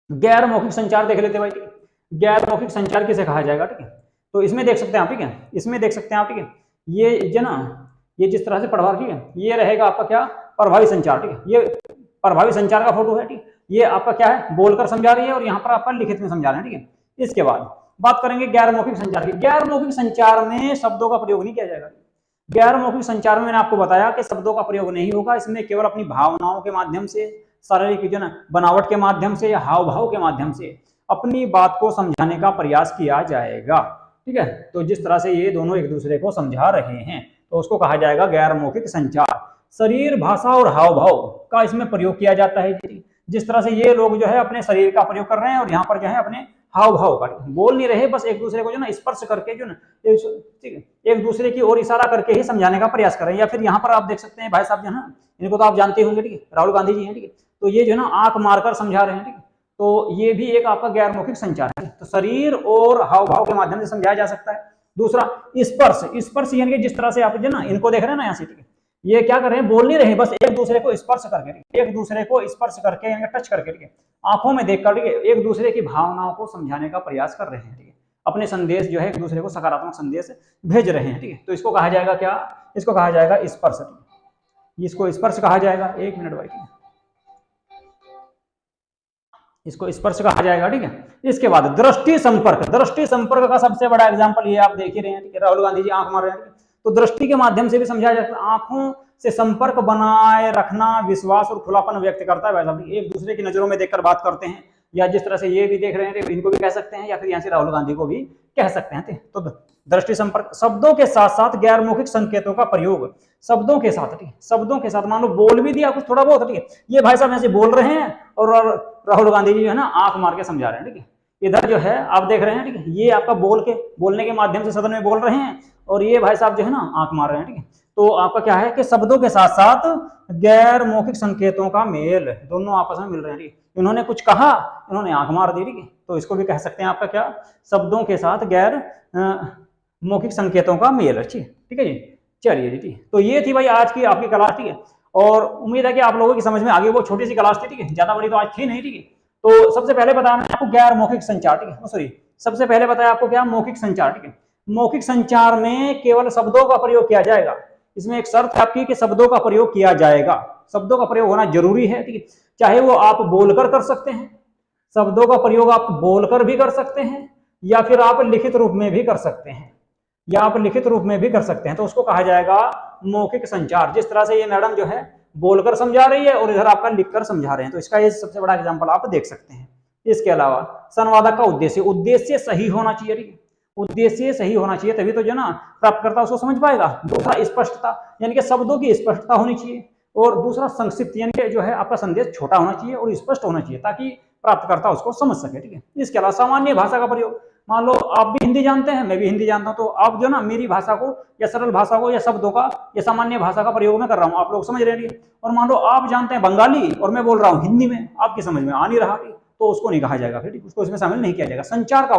गैर मौखिक संचार देख लेते भाई, ठीक है। गैर मौखिक संचार किसे कहा जाएगा, ठीक है, तो इसमें देख सकते हैं आप, ठीक है, इसमें देख सकते हैं आप, ठीक है, ये जो ना ये जिस तरह से पढ़वा, ठीक है, ये रहेगा आपका क्या, प्रभावी संचार, ठीक है, ये प्रभावी संचार का फोटो है, ठीक, ये आपका क्या है, बोलकर समझा रही है और यहाँ पर आपका लिखित में समझा रहे हैं, ठीक है। इसके बाद बात करेंगे गैर मौखिक संचार की। गैर मौखिक संचार में शब्दों का प्रयोग नहीं किया जाएगा। गैर मौखिक संचार में मैंने आपको बताया कि शब्दों का प्रयोग नहीं होगा, इसमें केवल अपनी भावनाओं के माध्यम से, शारीरिक जो ना बनावट के माध्यम से या हाव भाव के माध्यम से अपनी बात को समझाने का प्रयास किया जाएगा, ठीक है। तो जिस तरह से ये दोनों एक दूसरे को समझा रहे हैं तो उसको कहा जाएगा गैर मौखिक संचार। शरीर भाषा और हाव भाव का इसमें प्रयोग किया जाता है। जिस तरह से ये लोग जो है अपने शरीर का प्रयोग कर रहे हैं और यहाँ पर जो है अपने हाव भाव का, बोल नहीं रहे, बस एक दूसरे को जो ना स्पर्श करके जो ना एक दूसरे की ओर इशारा करके ही समझाने का प्रयास कर रहे हैं। या फिर यहाँ पर आप देख सकते हैं भाई साहब जो है ना, इनको तो आप जानते होंगे, ठीक है, राहुल गांधी जी हैं, ठीक है, तो ये जो है ना आंख मारकर समझा रहे हैं, ठीक है, तो ये भी एक आपका गैर मौखिक संचार है। तो शरीर और हाव भाव के माध्यम से समझाया जा सकता है। दूसरा स्पर्श, स्पर्श यानी कि जिस तरह से आप जो ना इनको देख रहे हैं ना यहाँ से, ठीक है, ये क्या कर रहे हैं, बोल नहीं रहे, बस एक दूसरे को स्पर्श करके, एक दूसरे को स्पर्श करके यानी टच करके, ठीक है, आंखों में देखकर, ठीक है, एक दूसरे की भावनाओं को समझाने का प्रयास कर रहे हैं, ठीक है, अपने संदेश जो है एक दूसरे को सकारात्मक संदेश भेज रहे हैं, ठीक है। तो इसको कहा जाएगा क्या, इसको कहा जाएगा स्पर्श, इसको स्पर्श कहा जाएगा। एक मिनट भाई, इसको स्पर्श कहा जाएगा, ठीक है। इसके बाद दृष्टि संपर्क, दृष्टि संपर्क का सबसे बड़ा एग्जांपल ये आप देख ही रहे हैं, ठीक है, राहुल गांधी जी आंख मार रहे हैं, तो दृष्टि के माध्यम से भी समझाया जाता है। आंखों से संपर्क बनाए रखना विश्वास और खुलापन व्यक्त करता है। वैसा एक दूसरे की नजरों में देखकर बात करते हैं, या जिस तरह से ये भी देख रहे हैं इनको भी कह सकते हैं, या फिर यहाँ से राहुल गांधी को भी कह सकते हैं। तो दृष्टि संपर्क। शब्दों के साथ साथ गैर मौखिक संकेतों का प्रयोग, शब्दों के साथ, ठीक, शब्दों के साथ, मान लो बोल भी दिया कुछ थोड़ा बहुत, ठीक है, ये भाई साहब ऐसे बोल रहे हैं और राहुल गांधी जी जो है ना आंख मार के समझा रहे हैं, ठीक है। इधर जो है आप देख रहे हैं, ठीक है, ये आपका बोलने के माध्यम से सदन में बोल रहे हैं और ये भाई साहब जो है ना आंख मार रहे हैं, ठीक है। तो आपका क्या है कि शब्दों के साथ साथ गैर मौखिक संकेतों का मेल, दोनों आपस में मिल रहे हैं, ठीक है। इन्होंने कुछ कहा, इन्होंने आंख मार दी, ठीक है, तो इसको भी कह सकते हैं आपका क्या, शब्दों के साथ गैर मौखिक संकेतों का मेल। ठीक है जी, चलिए जी, ठीक। तो ये थी भाई आज की आपकी क्लास, ठीक है, और उम्मीद है कि आप लोगों की समझ में आ गई। वो छोटी सी क्लास थी, ठीक है, ज्यादा बड़ी तो आज थी नहीं, ठीक है। तो सबसे पहले बताया मैंने आपको गैर मौखिक संचार, ठीक है, सॉरी, सबसे पहले बताया आपको क्या, मौखिक संचार, ठीक है। मौखिक संचार में केवल शब्दों का प्रयोग किया जाएगा। इसमें एक शर्त है आपकी कि शब्दों का प्रयोग किया जाएगा, शब्दों का प्रयोग होना जरूरी है, ठीक है। चाहे वो आप बोलकर कर सकते हैं, शब्दों का प्रयोग आप बोलकर भी कर सकते हैं, या फिर आप लिखित रूप में भी कर सकते हैं, तो उसको कहा जाएगा मौखिक संचार। जिस तरह से ये मैडम जो है बोलकर समझा रही है और इधर आपका लिखकर समझा रहे हैं। तो इसका ये सबसे बड़ा एग्जाम्पल आप देख सकते हैं। इसके अलावा संवादक का उद्देश्य सही होना चाहिए, ठीक है, उद्देश्य सही होना चाहिए, तभी तो जो ना प्राप्तकर्ता उसको समझ पाएगा। दूसरा स्पष्टता, यानी कि शब्दों की स्पष्टता होनी चाहिए। और दूसरा संक्षिप्त, यानी कि जो है आपका संदेश छोटा होना चाहिए और स्पष्ट होना चाहिए ताकि प्राप्तकर्ता उसको समझ सके, ठीक है। इसके अलावा सामान्य भाषा का प्रयोग, मान लो आप भी हिंदी जानते हैं, मैं भी हिंदी जानता हूं, तो आप जो ना मेरी भाषा को या सरल भाषा को या शब्दों का या सामान्य भाषा का प्रयोग मैं कर रहा हूं, आप लोग समझ रहे हैं। और मान लो आप जानते हैं बंगाली और मैं बोल रहा हूं हिंदी में, आपकी समझ में आ नहीं रहा, तो उसको नहीं कहा जाएगा, फिर उसको इसमें शामिल नहीं किया जाएगा। संचार का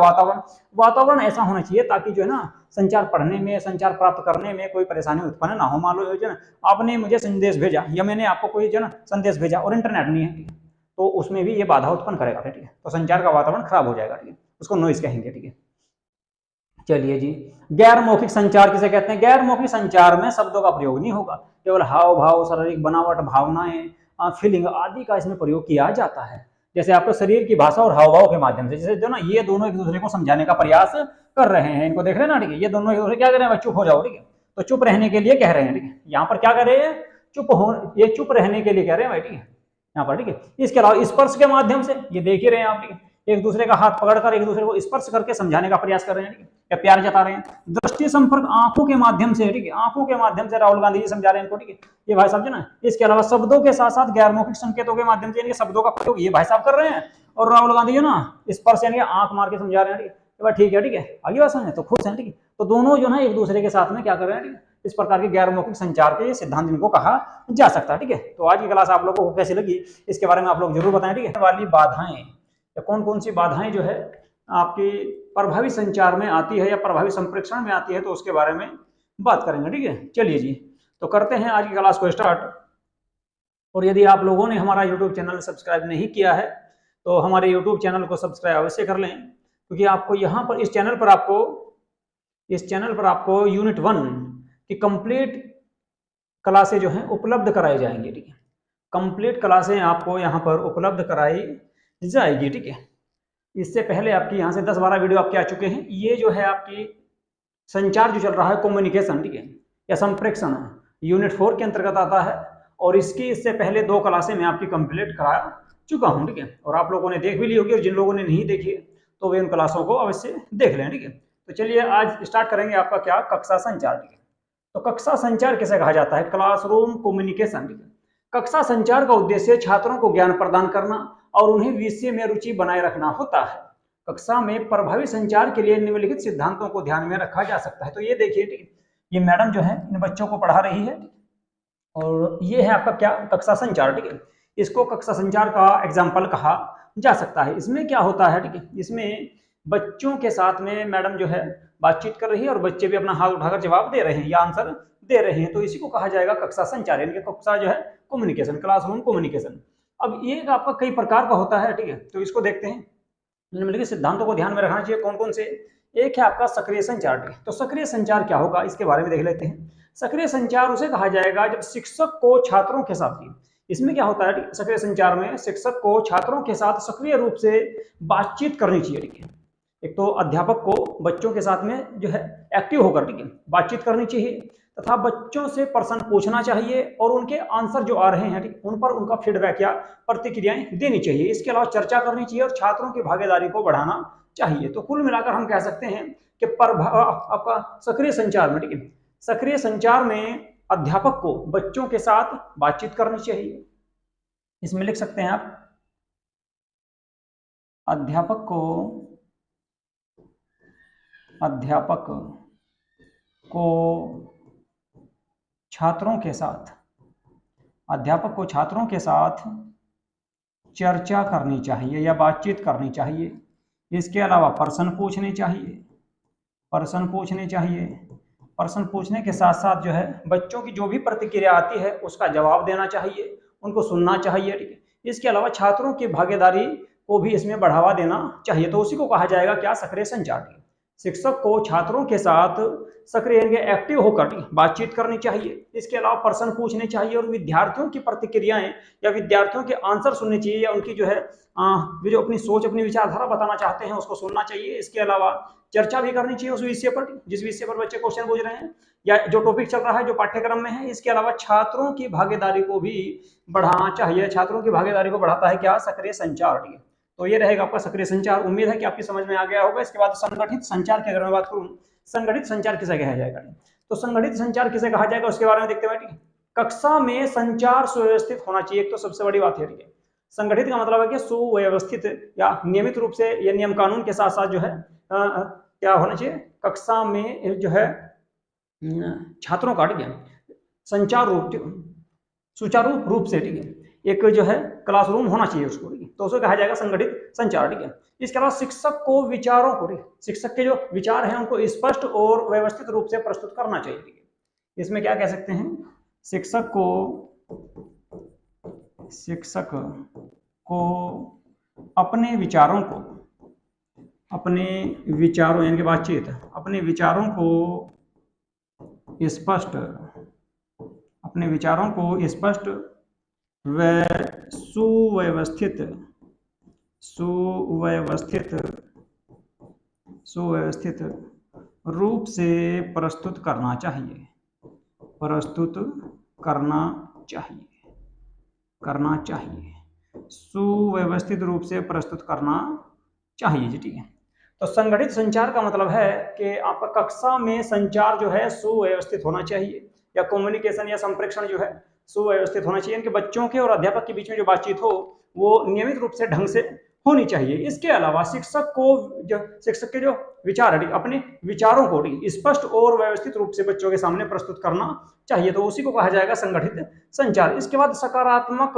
वातावरण ऐसा होना चाहिए ताकि जो है ना संचार पढ़ने में, संचार प्राप्त करने में कोई परेशानी उत्पन्न ना हो। मान लो जो है आपने मुझे संदेश भेजा या मैंने आपको कोई जो ना संदेश भेजा और इंटरनेट नहीं है, ठीक है, तो उसमें भी ये बाधा उत्पन्न करेगा, ठीक है। तो संचार का वातावरण खराब हो जाएगा, ठीक है, उसको नॉइज कहेंगे, ठीक है। चलिए जी, गैर मौखिक संचार किसे कहते हैं? गैर मौखिक संचार में शब्दों का प्रयोग नहीं होगा, केवल हाव भाव, शारीरिक बनावट, भावनाएं, फीलिंग आदि का इसमें प्रयोग किया जाता है। जैसे आपको शरीर की भाषा और हाव भाव के माध्यम से, जैसे जो ना ये दोनों एक दूसरे को समझाने का प्रयास कर रहे हैं, इनको देख रहे हैं ना, ठीक है, ये दोनों एक दूसरे क्या कर रहे हैं, चुप हो जाओ, ठीक है, तो चुप रहने के लिए कह रहे हैं, ठीक है, यहाँ पर क्या कर रहे हैं, ये चुप रहने के लिए कह रहे हैं भाई, ठीक है, यहाँ पर, ठीक है। इसके अलावा स्पर्श के माध्यम से, ये देख ही रहे हैं आप, ठीक है, एक दूसरे का हाथ पकड़कर एक दूसरे को स्पर्श करके समझाने का प्रयास कर रहे हैं, ठीक है, या प्यार जता रहे हैं। दृष्टि संपर्क आंखों के माध्यम से, ठीक है, आंखों के माध्यम से राहुल गांधी जी समझा रहे हैं इनको, ठीक है, ये भाई साहब जो ना। इसके अलावा शब्दों के साथ साथ गैर मौखिक संकेतों के माध्यम से, यानी शब्दों का प्रयोग ये भाई साहब कर रहे हैं और राहुल गांधी जी ना स्पर्श यानी आंख मार के समझा रहे हैं, ठीक है, ठीक है, आगे बात समझे तो खुश हैं, ठीक है। तो दोनों जो है एक दूसरे के साथ में क्या कर रहे हैं, ठीक है, इस प्रकार के गैर मौखिक संचार के सिद्धांत इनको कहा जा सकता है, ठीक है। तो आज की क्लास आप लोगों को कैसी लगी इसके बारे में आप लोग जरूर बताएं, ठीक है। वाली बाधाएं या कौन कौन सी बाधाएं जो है आपकी प्रभावी संचार में आती है या प्रभावी संप्रेषण में आती है, तो उसके बारे में बात करेंगे, ठीक है। चलिए जी, तो करते हैं आज की क्लास को स्टार्ट। और यदि आप लोगों ने हमारा यूट्यूब चैनल सब्सक्राइब नहीं किया है तो हमारे यूट्यूब चैनल को सब्सक्राइब अवश्य कर लें, क्योंकि आपको यहाँ पर इस चैनल पर आपको यूनिट 1 की कंप्लीट क्लासें जो हैं उपलब्ध कराई जाएंगी, ठीक है। कंप्लीट क्लासें आपको यहाँ पर उपलब्ध कराई जाएगी, ठीक है। इससे पहले आपकी यहाँ से 10-12 वीडियो आपके आ चुके हैं। ये जो है आपकी संचार जो चल रहा है, कम्युनिकेशन, ठीक है, या संप्रेषण, यूनिट 4 के अंतर्गत आता है। और इससे पहले 2 क्लासें मैं आपकी कंप्लीट करा चुका हूँ, ठीक है, और आप लोगों ने देख भी ली होगी, और जिन लोगों ने नहीं देखी तो वे उन क्लासों को अवश्य देख लें, ठीक है। तो चलिए आज स्टार्ट करेंगे आपका क्या, कक्षा संचार, ठीक है। तो कक्षा संचार किसे कहा जाता है? क्लासरूम कम्युनिकेशन, ठीक है। कक्षा संचार का उद्देश्य छात्रों को ज्ञान प्रदान करना और उन्हें विषय में रुचि बनाए रखना होता है। कक्षा में प्रभावी संचार के लिए निम्नलिखित सिद्धांतों को ध्यान में रखा जा सकता है। तो ये देखिए, ठीक है, ये मैडम जो है इन बच्चों को पढ़ा रही है और ये है आपका क्या, कक्षा संचार, ठीक है। इसको कक्षा संचार का एग्जाम्पल कहा जा सकता है। इसमें क्या होता है, ठीक है, इसमें बच्चों के साथ में मैडम जो है बातचीत कर रही है और बच्चे भी अपना हाथ उठाकर जवाब दे रहे हैं या आंसर दे रहे हैं, तो इसी को कहा जाएगा कक्षा संचार, यानी कि कक्षा जो है कम्युनिकेशन, क्लासरूम कम्युनिकेशन। अब ये आपका कई प्रकार का होता है, ठीक है, तो इसको देखते हैं। निम्नलिखित सिद्धांतों को ध्यान में रखना चाहिए, कौन कौन से। एक है आपका सक्रिय संचार, ठीक है। तो सक्रिय संचार क्या होगा इसके बारे में देख लेते हैं। सक्रिय संचार उसे कहा जाएगा जब शिक्षक को छात्रों के साथ, इसमें क्या होता है, सक्रिय संचार में शिक्षक को छात्रों के साथ सक्रिय रूप से बातचीत करनी चाहिए, ठीक है। एक तो अध्यापक को बच्चों के साथ में जो है एक्टिव होकर, ठीक है, बातचीत करनी चाहिए तथा बच्चों से प्रश्न पूछना चाहिए और उनके आंसर जो आ रहे हैं, ठीक, उन पर उनका फीडबैक या प्रतिक्रियाएं देनी चाहिए। इसके अलावा चर्चा करनी चाहिए और छात्रों की भागीदारी को बढ़ाना चाहिए। तो कुल मिलाकर हम कह सकते हैं कि आपका सक्रिय संचार में, ठीक है, सक्रिय संचार में अध्यापक को बच्चों के साथ बातचीत करनी चाहिए। इसमें लिख सकते हैं आप, अध्यापक को छात्रों के साथ चर्चा करनी चाहिए या बातचीत करनी चाहिए। इसके अलावा प्रश्न पूछने चाहिए। प्रश्न पूछने के साथ साथ जो है बच्चों की जो भी प्रतिक्रिया आती है उसका जवाब देना चाहिए, उनको सुनना चाहिए, ठीक है। इसके अलावा छात्रों की भागीदारी को भी इसमें बढ़ावा देना चाहिए। तो उसी को कहा जाएगा क्या, सक्रिय संचार। शिक्षक को छात्रों के साथ सक्रिय एक्टिव होकर बातचीत करनी चाहिए। इसके अलावा प्रश्न पूछने चाहिए और विद्यार्थियों की प्रतिक्रियाएं या विद्यार्थियों के आंसर सुनने चाहिए, या उनकी जो है वे जो अपनी सोच अपनी विचारधारा बताना चाहते हैं उसको सुनना चाहिए। इसके अलावा चर्चा भी करनी चाहिए उस विषय पर जिस विषय पर बच्चे क्वेश्चन पूछ रहे हैं या जो टॉपिक चल रहा है जो पाठ्यक्रम में है। इसके अलावा छात्रों की भागीदारी को भी बढ़ाना चाहिए। छात्रों की भागीदारी को बढ़ाता है क्या? सक्रिय संचार। तो ये रहेगा आपका सक्रिय संचार। उम्मीद है कि आपकी समझ में आ गया होगा। इसके बाद संगठित संचार की अगर मैं बात करूं, संगठित संचार किसे कहा जाएगा? तो संगठित संचार किसे कहा जाएगा उसके बारे में देखते हैं। कक्षा में संचार सुव्यवस्थित होना चाहिए, एक तो सबसे बड़ी बात है। संगठित का मतलब है कि सुव्यवस्थित या नियमित रूप से या नियम कानून के साथ साथ जो है क्या होना चाहिए? कक्षा में जो है छात्रों का संचार रूप सुचारू रूप से एक जो है क्लासरूम होना चाहिए उसको, तो उसको कहा जाएगा संगठित संचार। इसके अलावा शिक्षक को विचारों को शिक्षक के जो विचार हैं उनको स्पष्ट और व्यवस्थित रूप से प्रस्तुत करना चाहिए। इसमें क्या कह सकते हैं? शिक्षक को अपने विचारों यानी कि बातचीत अपने विचारों को स्पष्ट व सुव्यवस्थित रूप से प्रस्तुत करना चाहिए। सुव्यवस्थित रूप से प्रस्तुत करना चाहिए जी। ठीक है, तो संगठित संचार का मतलब है कि आपका कक्षा में संचार जो है सुव्यवस्थित होना चाहिए, या कम्युनिकेशन या संप्रेषण जो है सुव्यवस्थित होना चाहिए। कि बच्चों के और अध्यापक के बीच में जो बातचीत हो वो नियमित रूप से ढंग से होनी चाहिए। इसके अलावा शिक्षक के जो विचार है अपने विचारों को स्पष्ट और व्यवस्थित रूप से बच्चों के सामने प्रस्तुत करना चाहिए, तो उसी को कहा जाएगा संगठित संचार। इसके बाद सकारात्मक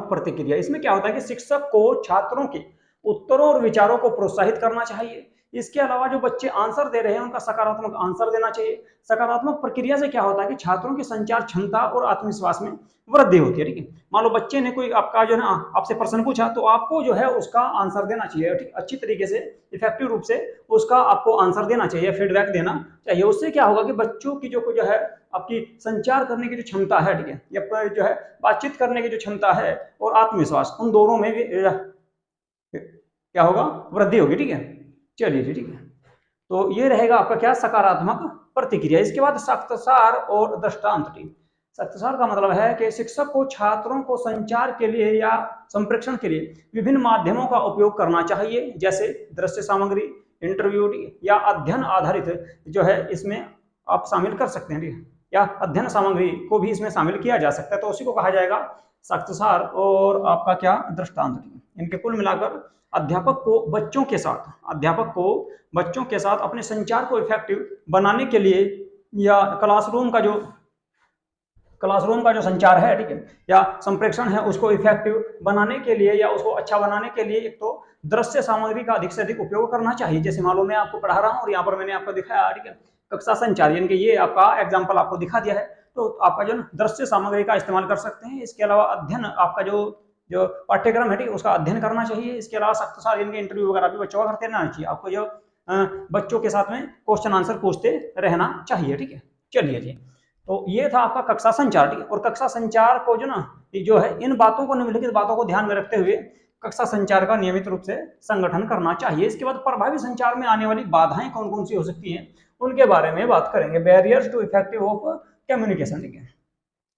प्रतिक्रिया। इसमें क्या होता है कि शिक्षक को छात्रों के उत्तरों और विचारों को प्रोत्साहित करना चाहिए। इसके अलावा जो बच्चे आंसर दे रहे हैं उनका सकारात्मक आंसर देना चाहिए। सकारात्मक प्रक्रिया से क्या होता है कि छात्रों की संचार क्षमता और आत्मविश्वास में वृद्धि होती है। ठीक है, मान लो बच्चे ने कोई आपका जो है आपसे प्रश्न पूछा, तो आपको जो है उसका आंसर देना चाहिए। ठीक, अच्छी तरीके से इफेक्टिव रूप से उसका आपको आंसर देना चाहिए, फीडबैक देना चाहिए। उससे क्या होगा कि बच्चों की जो है आपकी संचार करने की जो क्षमता है, ठीक है, या जो है बातचीत करने की जो क्षमता है और आत्मविश्वास, उन दोनों में भी क्या होगा? वृद्धि होगी। ठीक है, चलिए ठीक है, तो ये रहेगा आपका क्या? सकारात्मक प्रतिक्रिया। इसके बाद सख्तसार और दृष्टांत। सख्तसार का मतलब है कि शिक्षक को छात्रों को संचार के लिए या संप्रेषण के लिए विभिन्न माध्यमों का उपयोग करना चाहिए, जैसे दृश्य सामग्री, इंटरव्यू या अध्ययन आधारित जो है इसमें आप शामिल कर सकते हैं, या अध्ययन सामग्री को भी इसमें शामिल किया जा सकता है, तो उसी को कहा जाएगा सख्तसार और आपका क्या? दृष्टांत। इनके कुल मिलाकर अध्यापक को बच्चों के साथ अपने संचार को इफेक्टिव बनाने के लिए, या क्लासरूम का जो संचार है, ठीक है, या संप्रेषण है, उसको इफेक्टिव बनाने के लिए या उसको अच्छा बनाने के लिए एक तो दृश्य सामग्री का अधिक से अधिक उपयोग करना चाहिए। जैसे मान लो मैं आपको पढ़ा रहा हूँ और यहाँ पर मैंने आपको दिखाया, ठीक है, कक्षा संचार, यानी कि ये आपका एग्जाम्पल आपको दिखा दिया है, तो आपका जो दृश्य सामग्री का इस्तेमाल कर सकते हैं। इसके अलावा अध्ययन, आपका जो पाठ्यक्रम है, ठीक, उसका अध्ययन करना चाहिए। इसके अलावा सख्तसार यानी कि इंटरव्यू वगैरह भी बच्चों का करते रहना चाहिए। आपको जो बच्चों के साथ में क्वेश्चन आंसर पूछते रहना चाहिए। ठीक है, चलिए जी, तो ये था आपका कक्षा संचार। ठीक है, और कक्षा संचार को जो है इन बातों को, निम्नलिखित बातों को ध्यान में रखते हुए कक्षा संचार का नियमित रूप से संगठन करना चाहिए। इसके बाद प्रभावी संचार में आने वाली बाधाएं कौन कौन सी हो सकती हैं उनके बारे में बात करेंगे। Barriers to effective of communication. ठीक है,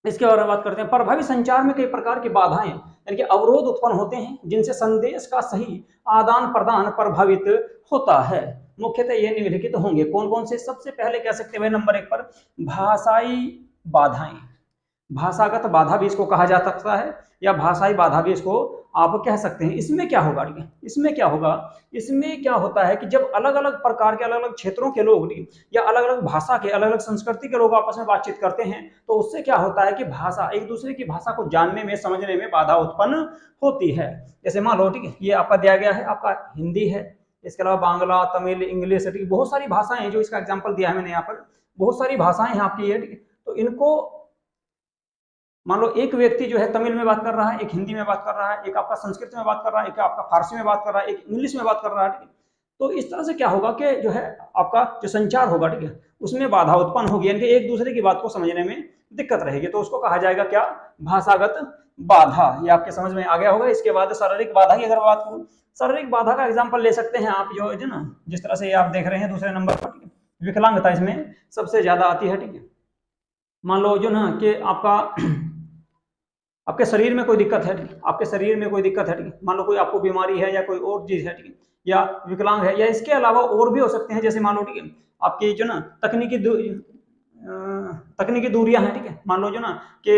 इसके बारे में बात करते हैं। प्रभावी संचार में कई प्रकार की बाधाएं यानी कि अवरोध उत्पन्न होते हैं जिनसे संदेश का सही आदान प्रदान प्रभावित होता है। मुख्यतः ये निम्नलिखित होंगे। कौन कौन से? सबसे पहले कह सकते हैं नंबर 1 पर भाषाई बाधाएं। भाषागत बाधा भी इसको कहा जा सकता है, या भाषाई बाधा भी इसको आप कह सकते हैं। इसमें क्या होगा? इसमें क्या होता है कि जब अलग अलग प्रकार के अलग अलग क्षेत्रों के लोग या अलग अलग भाषा के अलग अलग संस्कृति के लोग आपस में बातचीत करते हैं, तो उससे क्या होता है कि भाषा, एक दूसरे की भाषा को जानने में, समझने में बाधा उत्पन्न होती है। जैसे मान लो, ठीक है, ये आपका दिया गया है, आपका हिंदी है, इसके अलावा बांग्ला, तमिल, इंग्लिश, बहुत सारी भाषाएं हैं जो इसका एग्जाम्पल दिया है मैंने यहाँ पर, बहुत सारी भाषाएं हैं आपकी ये, तो इनको मान लो एक व्यक्ति जो है तमिल में बात कर रहा है, एक हिंदी में बात कर रहा है, एक आपका संस्कृत में बात कर रहा है, एक आपका फारसी में बात कर रहा है, एक इंग्लिश में बात कर रहा है, ठीक है। तो इस तरह से क्या होगा कि जो है आपका जो संचार होगा, ठीक है, उसमें बाधा उत्पन्न होगी, यानी कि एक दूसरे की बात को समझने में दिक्कत रहेगी। तो उसको कहा जाएगा क्या? भाषागत बाधा। ये आपके समझ में आ गया होगा। इसके बाद शारीरिक बाधा की अगर बात करूं, शारीरिक बाधा का एग्जाम्पल ले सकते हैं आप, जो ना जिस तरह से आप देख रहे हैं दूसरे नंबर पर, ठीक है, विकलांगता इसमें सबसे ज्यादा आती है, ठीक है। मान लो जो ना कि आपके शरीर में कोई दिक्कत है, ठीक है, आपके शरीर में कोई दिक्कत है, ठीक है, मान लो कोई आपको बीमारी है या कोई और चीज है, ठीक है, या विकलांग है, या इसके अलावा और भी हो सकते हैं, जैसे मान लो, ठीक है, आपकी जो ना तकनीकी दूरियां हैं, ठीक है, मान लो जो ना कि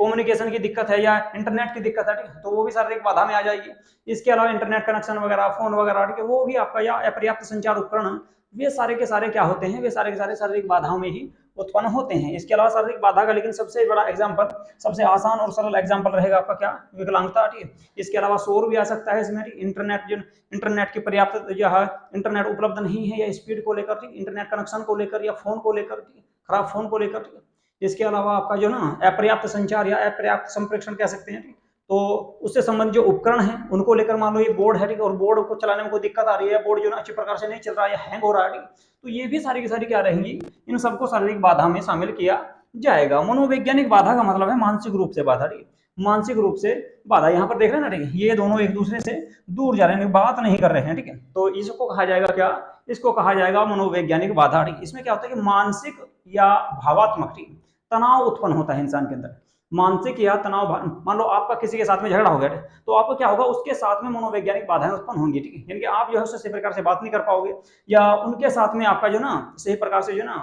कम्युनिकेशन की दिक्कत है या इंटरनेट की दिक्कत है, ठीक है, तो वो भी शारीरिक बाधा में आ जाएगी। इसके अलावा इंटरनेट कनेक्शन वगैरह, फोन वगैरह, ठीक है, वो भी आपका, या अपर्याप्त संचार उपकरण, वे सारे के सारे क्या होते हैं? वे सारे के सारे शारीरिक बाधाओं में ही उत्पन्न होते हैं। इसके अलावा शारीरिक बाधा का लेकिन सबसे बड़ा एग्जाम्पल, सबसे आसान और सरल एग्जाम्पल रहेगा आपका क्या? विकलांगता, ठीक है। इसके अलावा शोर भी आ सकता है इसमें, इंटरनेट की पर्याप्त जो है इंटरनेट उपलब्ध नहीं है, या स्पीड को लेकर, ठीक, इंटरनेट कनेक्शन को लेकर, या फोन को लेकर, खराब फोन को लेकर, ठीक है। इसके अलावा आपका जो ना अपर्याप्त संचार या अपर्याप्त संप्रेषण कह सकते हैं, ठीक, तो उससे संबंधित जो उपकरण हैं उनको लेकर, मान लो ये बोर्ड है, ठीक है, और बोर्ड को चलाने में कोई दिक्कत आ रही है, बोर्ड जो ना अच्छी प्रकार से नहीं चल रहा है या हैंग हो रहा है, ठीक, तो ये भी सारी की सारी क्या रहेंगी? इन सबको शारीरिक बाधा में शामिल किया जाएगा। मनोवैज्ञानिक बाधा का मतलब है मानसिक रूप से बाधा, ठीक, मानसिक रूप से बाधा। यहाँ पर देख रहे हैं ना, ठीक है, ये दोनों एक दूसरे से दूर जा रहे हैं, बात नहीं कर रहे हैं, ठीक है, तो इसको कहा जाएगा क्या? इसको कहा जाएगा मनोवैज्ञानिक बाधा, ठीक। इसमें क्या होता है कि मानसिक या भावात्मक, ठीक, तनाव उत्पन्न होता है इंसान के अंदर, मानसिक या तनाव। मान लो आपका किसी के साथ में झगड़ा हो गया, तो आपको क्या होगा? उसके साथ में मनोवैज्ञानिक बाधाएं उत्पन्न होंगी, ठीक है, यानी कि आप जो है उससे सही प्रकार से बात नहीं कर पाओगे, या उनके साथ में आपका जो ना सही प्रकार से जो ना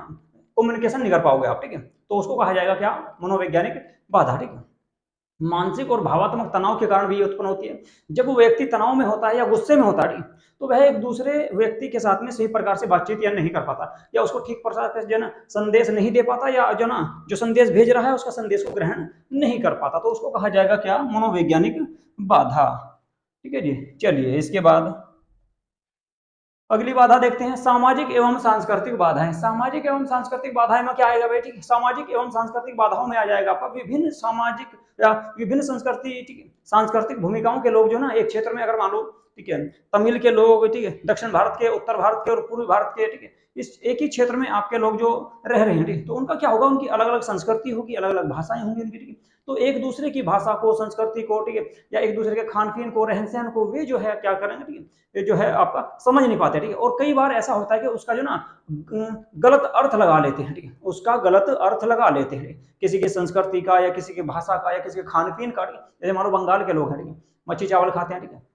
कम्युनिकेशन नहीं कर पाओगे आप, ठीक है, तो उसको कहा जाएगा क्या? मनोवैज्ञानिक बाधा, ठीक है। मानसिक और भावात्मक तनाव के कारण भी ये उत्पन्न होती है। जब वो व्यक्ति तनाव में होता है या गुस्से में होता है, ठीक, तो वह एक दूसरे व्यक्ति के साथ में सही प्रकार से बातचीत या नहीं कर पाता, या उसको ठीक प्रकार से जो ना संदेश नहीं दे पाता, या जो ना जो संदेश भेज रहा है उसका संदेश को ग्रहण नहीं कर पाता, तो उसको कहा जाएगा क्या? मनोवैज्ञानिक बाधा, ठीक है जी। चलिए इसके बाद अगली बाधा देखते हैं, सामाजिक एवं सांस्कृतिक बाधाएं। सामाजिक एवं सांस्कृतिक बाधाएं में क्या आएगा बेटी? सामाजिक एवं सांस्कृतिक बाधाओं में आ जाएगा आपका विभिन्न सामाजिक या विभिन्न संस्कृति, ठीक है, सांस्कृतिक भूमिकाओं के लोग जो ना एक क्षेत्र में, अगर मान लो, ठीक है, तमिल के लोग, ठीक है, दक्षिण भारत के, उत्तर भारत के और पूर्वी भारत के, ठीक है, इस एक ही क्षेत्र में आपके लोग जो रह रहे हैं, ठीक, तो उनका क्या होगा? उनकी अलग अलग संस्कृति होगी, अलग अलग भाषाएं होंगी उनकी, ठीक, तो एक दूसरे की भाषा को, संस्कृति को, ठीक है, या एक दूसरे के खान पीन को, रहन सहन को, वे जो है क्या करेंगे, ठीक है, ये जो है आपका समझ नहीं पाते, ठीक है, और कई बार ऐसा होता है कि उसका जो ना गलत अर्थ लगा लेते हैं, ठीक है, उसका गलत अर्थ लगा लेते हैं, किसी की संस्कृति का या किसी की भाषा का या किसी के खान पीन का, जैसे मान लो बंगाल के लोग हैं, ठीक है, मच्छी चावल खाते हैं, ठीक है,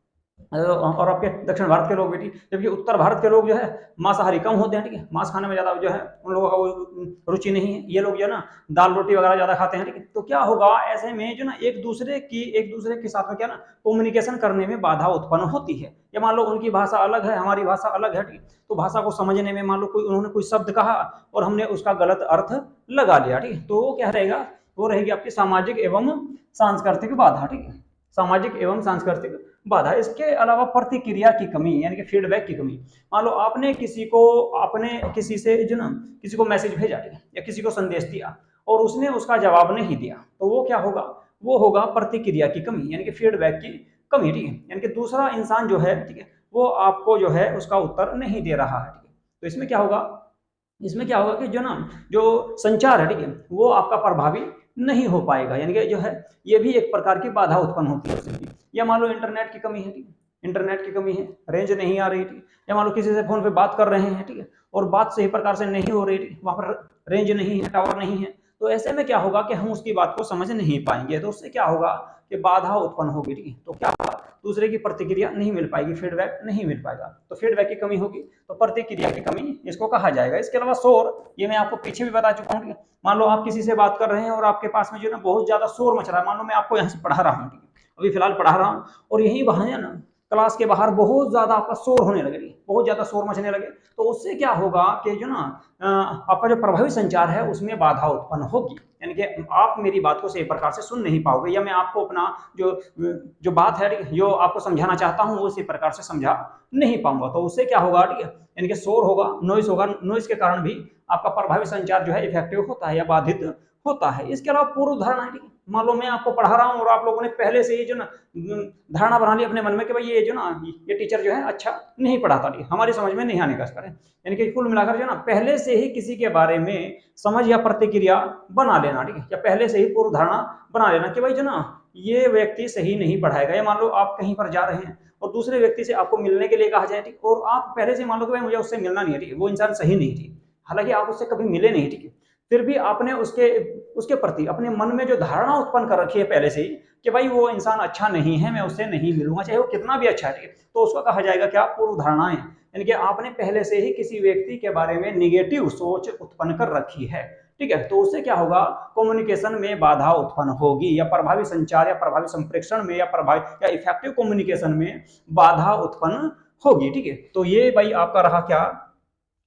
और आपके दक्षिण भारत के लोग बेटी, जबकि उत्तर भारत के लोग जो है मांसाहारी कम होते हैं, ठीक है, मांस खाने में ज्यादा जो है उन लोगों का वो रुचि नहीं है, ये लोग जो है ना दाल रोटी वगैरह ज्यादा खाते हैं, ठीक है, तो क्या होगा ऐसे में जो ना एक दूसरे के साथ में क्या ना कम्युनिकेशन करने में बाधा उत्पन्न होती है। या मान लो उनकी भाषा अलग है, हमारी भाषा अलग है, ठीक, तो भाषा को समझने में मान लो उन्होंने कोई शब्द कहा और हमने उसका गलत अर्थ लगा लिया, ठीक, तो वो क्या रहेगा? वो रहेगी आपकी सामाजिक एवं सांस्कृतिक बाधा, ठीक है, सामाजिक एवं सांस्कृतिक बाधा। इसके अलावा प्रतिक्रिया की कमी, यानी कि फीडबैक की कमी। मान लो आपने किसी से जो ना किसी को मैसेज भेजा या किसी को संदेश दिया और उसने उसका जवाब नहीं दिया, तो वो क्या होगा? वो होगा प्रतिक्रिया की कमी, यानी कि फीडबैक की कमी, ठीक है, यानी कि दूसरा इंसान जो है, ठीक है, वो आपको जो है उसका उत्तर नहीं दे रहा है, ठीक है, तो इसमें क्या होगा? कि जो ना जो संचार है, ठीक है, वो आपका प्रभावी नहीं हो पाएगा, यानी कि जो है ये भी एक प्रकार की बाधा उत्पन्न होती है। या मान लो इंटरनेट की कमी है, ठीक है, इंटरनेट की कमी है, रेंज नहीं आ रही, ठीक, या मान लो किसी से फोन पे बात कर रहे हैं, ठीक है, और बात सही प्रकार से नहीं हो रही, ठीक, वहां पर रेंज नहीं है, टावर नहीं है, तो ऐसे में क्या होगा कि हम उसकी बात को समझ नहीं पाएंगे, तो उससे क्या होगा कि बाधा उत्पन्न होगी, ठीक है, तो क्या होगा? दूसरे की प्रतिक्रिया नहीं मिल पाएगी, फीडबैक नहीं मिल पाएगा, तो फीडबैक की कमी होगी, तो प्रतिक्रिया की कमी इसको कहा जाएगा। इसके अलावा शोर, ये मैं आपको पीछे भी बता चुका हूँ, मान लो आप किसी से बात कर रहे हैं और आपके पास में जो ना बहुत ज्यादा शोर मच रहा है, मान लो मैं आपको यहाँ से पढ़ा रहा हूँ, अभी फिलहाल पढ़ा रहा हूँ, और यही वहां है ना क्लास के बाहर बहुत ज्यादा आपका शोर होने लगे, बहुत ज्यादा शोर मचने लगे, तो उससे क्या होगा कि जो ना आपका जो प्रभावी संचार है उसमें बाधा उत्पन्न होगी, यानी कि आप मेरी बात को सही प्रकार से सुन नहीं पाओगे, या मैं आपको अपना जो बात है जो आपको समझाना चाहता हूँ वो इसी प्रकार से समझा नहीं पाऊंगा, तो उससे क्या होगा, ठीक है, यानी कि शोर होगा, नॉइस होगा, नॉइस के कारण भी आपका प्रभावी संचार जो है इफेक्टिव होता है या बाधित होता है। इसके अलावा पूर्व धारणा, ठीक है, मान लो मैं आपको पढ़ा रहा हूँ और आप लोगों ने पहले से ही जो ना धारणा बना ली अपने मन में कि भाई ये जो ना ये टीचर जो है अच्छा नहीं पढ़ाता, हमारी समझ में नहीं आने का इसका, यानी कि कुल मिलाकर जो ना पहले से ही किसी के बारे में समझ या प्रतिक्रिया बना लेना, ठीक है, या पहले से ही पूर्व धारणा बना लेना कि भाई जो ना ये व्यक्ति सही नहीं पढ़ाएगा। या मान लो आप कहीं पर जा रहे हैं और दूसरे व्यक्ति से आपको मिलने के लिए कहा जाए, ठीक, और आप पहले से मान लो कि भाई मुझे उससे मिलना नहीं है, ठीक है, वो इंसान सही नहीं थी, हालांकि आप उससे कभी मिले नहीं, ठीक है, फिर भी आपने उसके प्रति अपने मन में जो धारणा उत्पन्न कर रखी है पहले से ही कि भाई वो इंसान अच्छा नहीं है, मैं उससे नहीं मिलूंगा चाहे वो कितना भी अच्छा है, ठीक है, तो उसको कहा जाएगा क्या, पूर्व धारणाएं, यानी कि आपने पहले से ही किसी व्यक्ति के बारे में निगेटिव सोच उत्पन्न कर रखी है, ठीक है, तो उससे क्या होगा, कम्युनिकेशन में बाधा उत्पन्न होगी, या प्रभावी संचार या प्रभावी संप्रेषण में या प्रभावी या इफेक्टिव कम्युनिकेशन में बाधा उत्पन्न होगी, ठीक है। तो ये भाई आपका रहा क्या,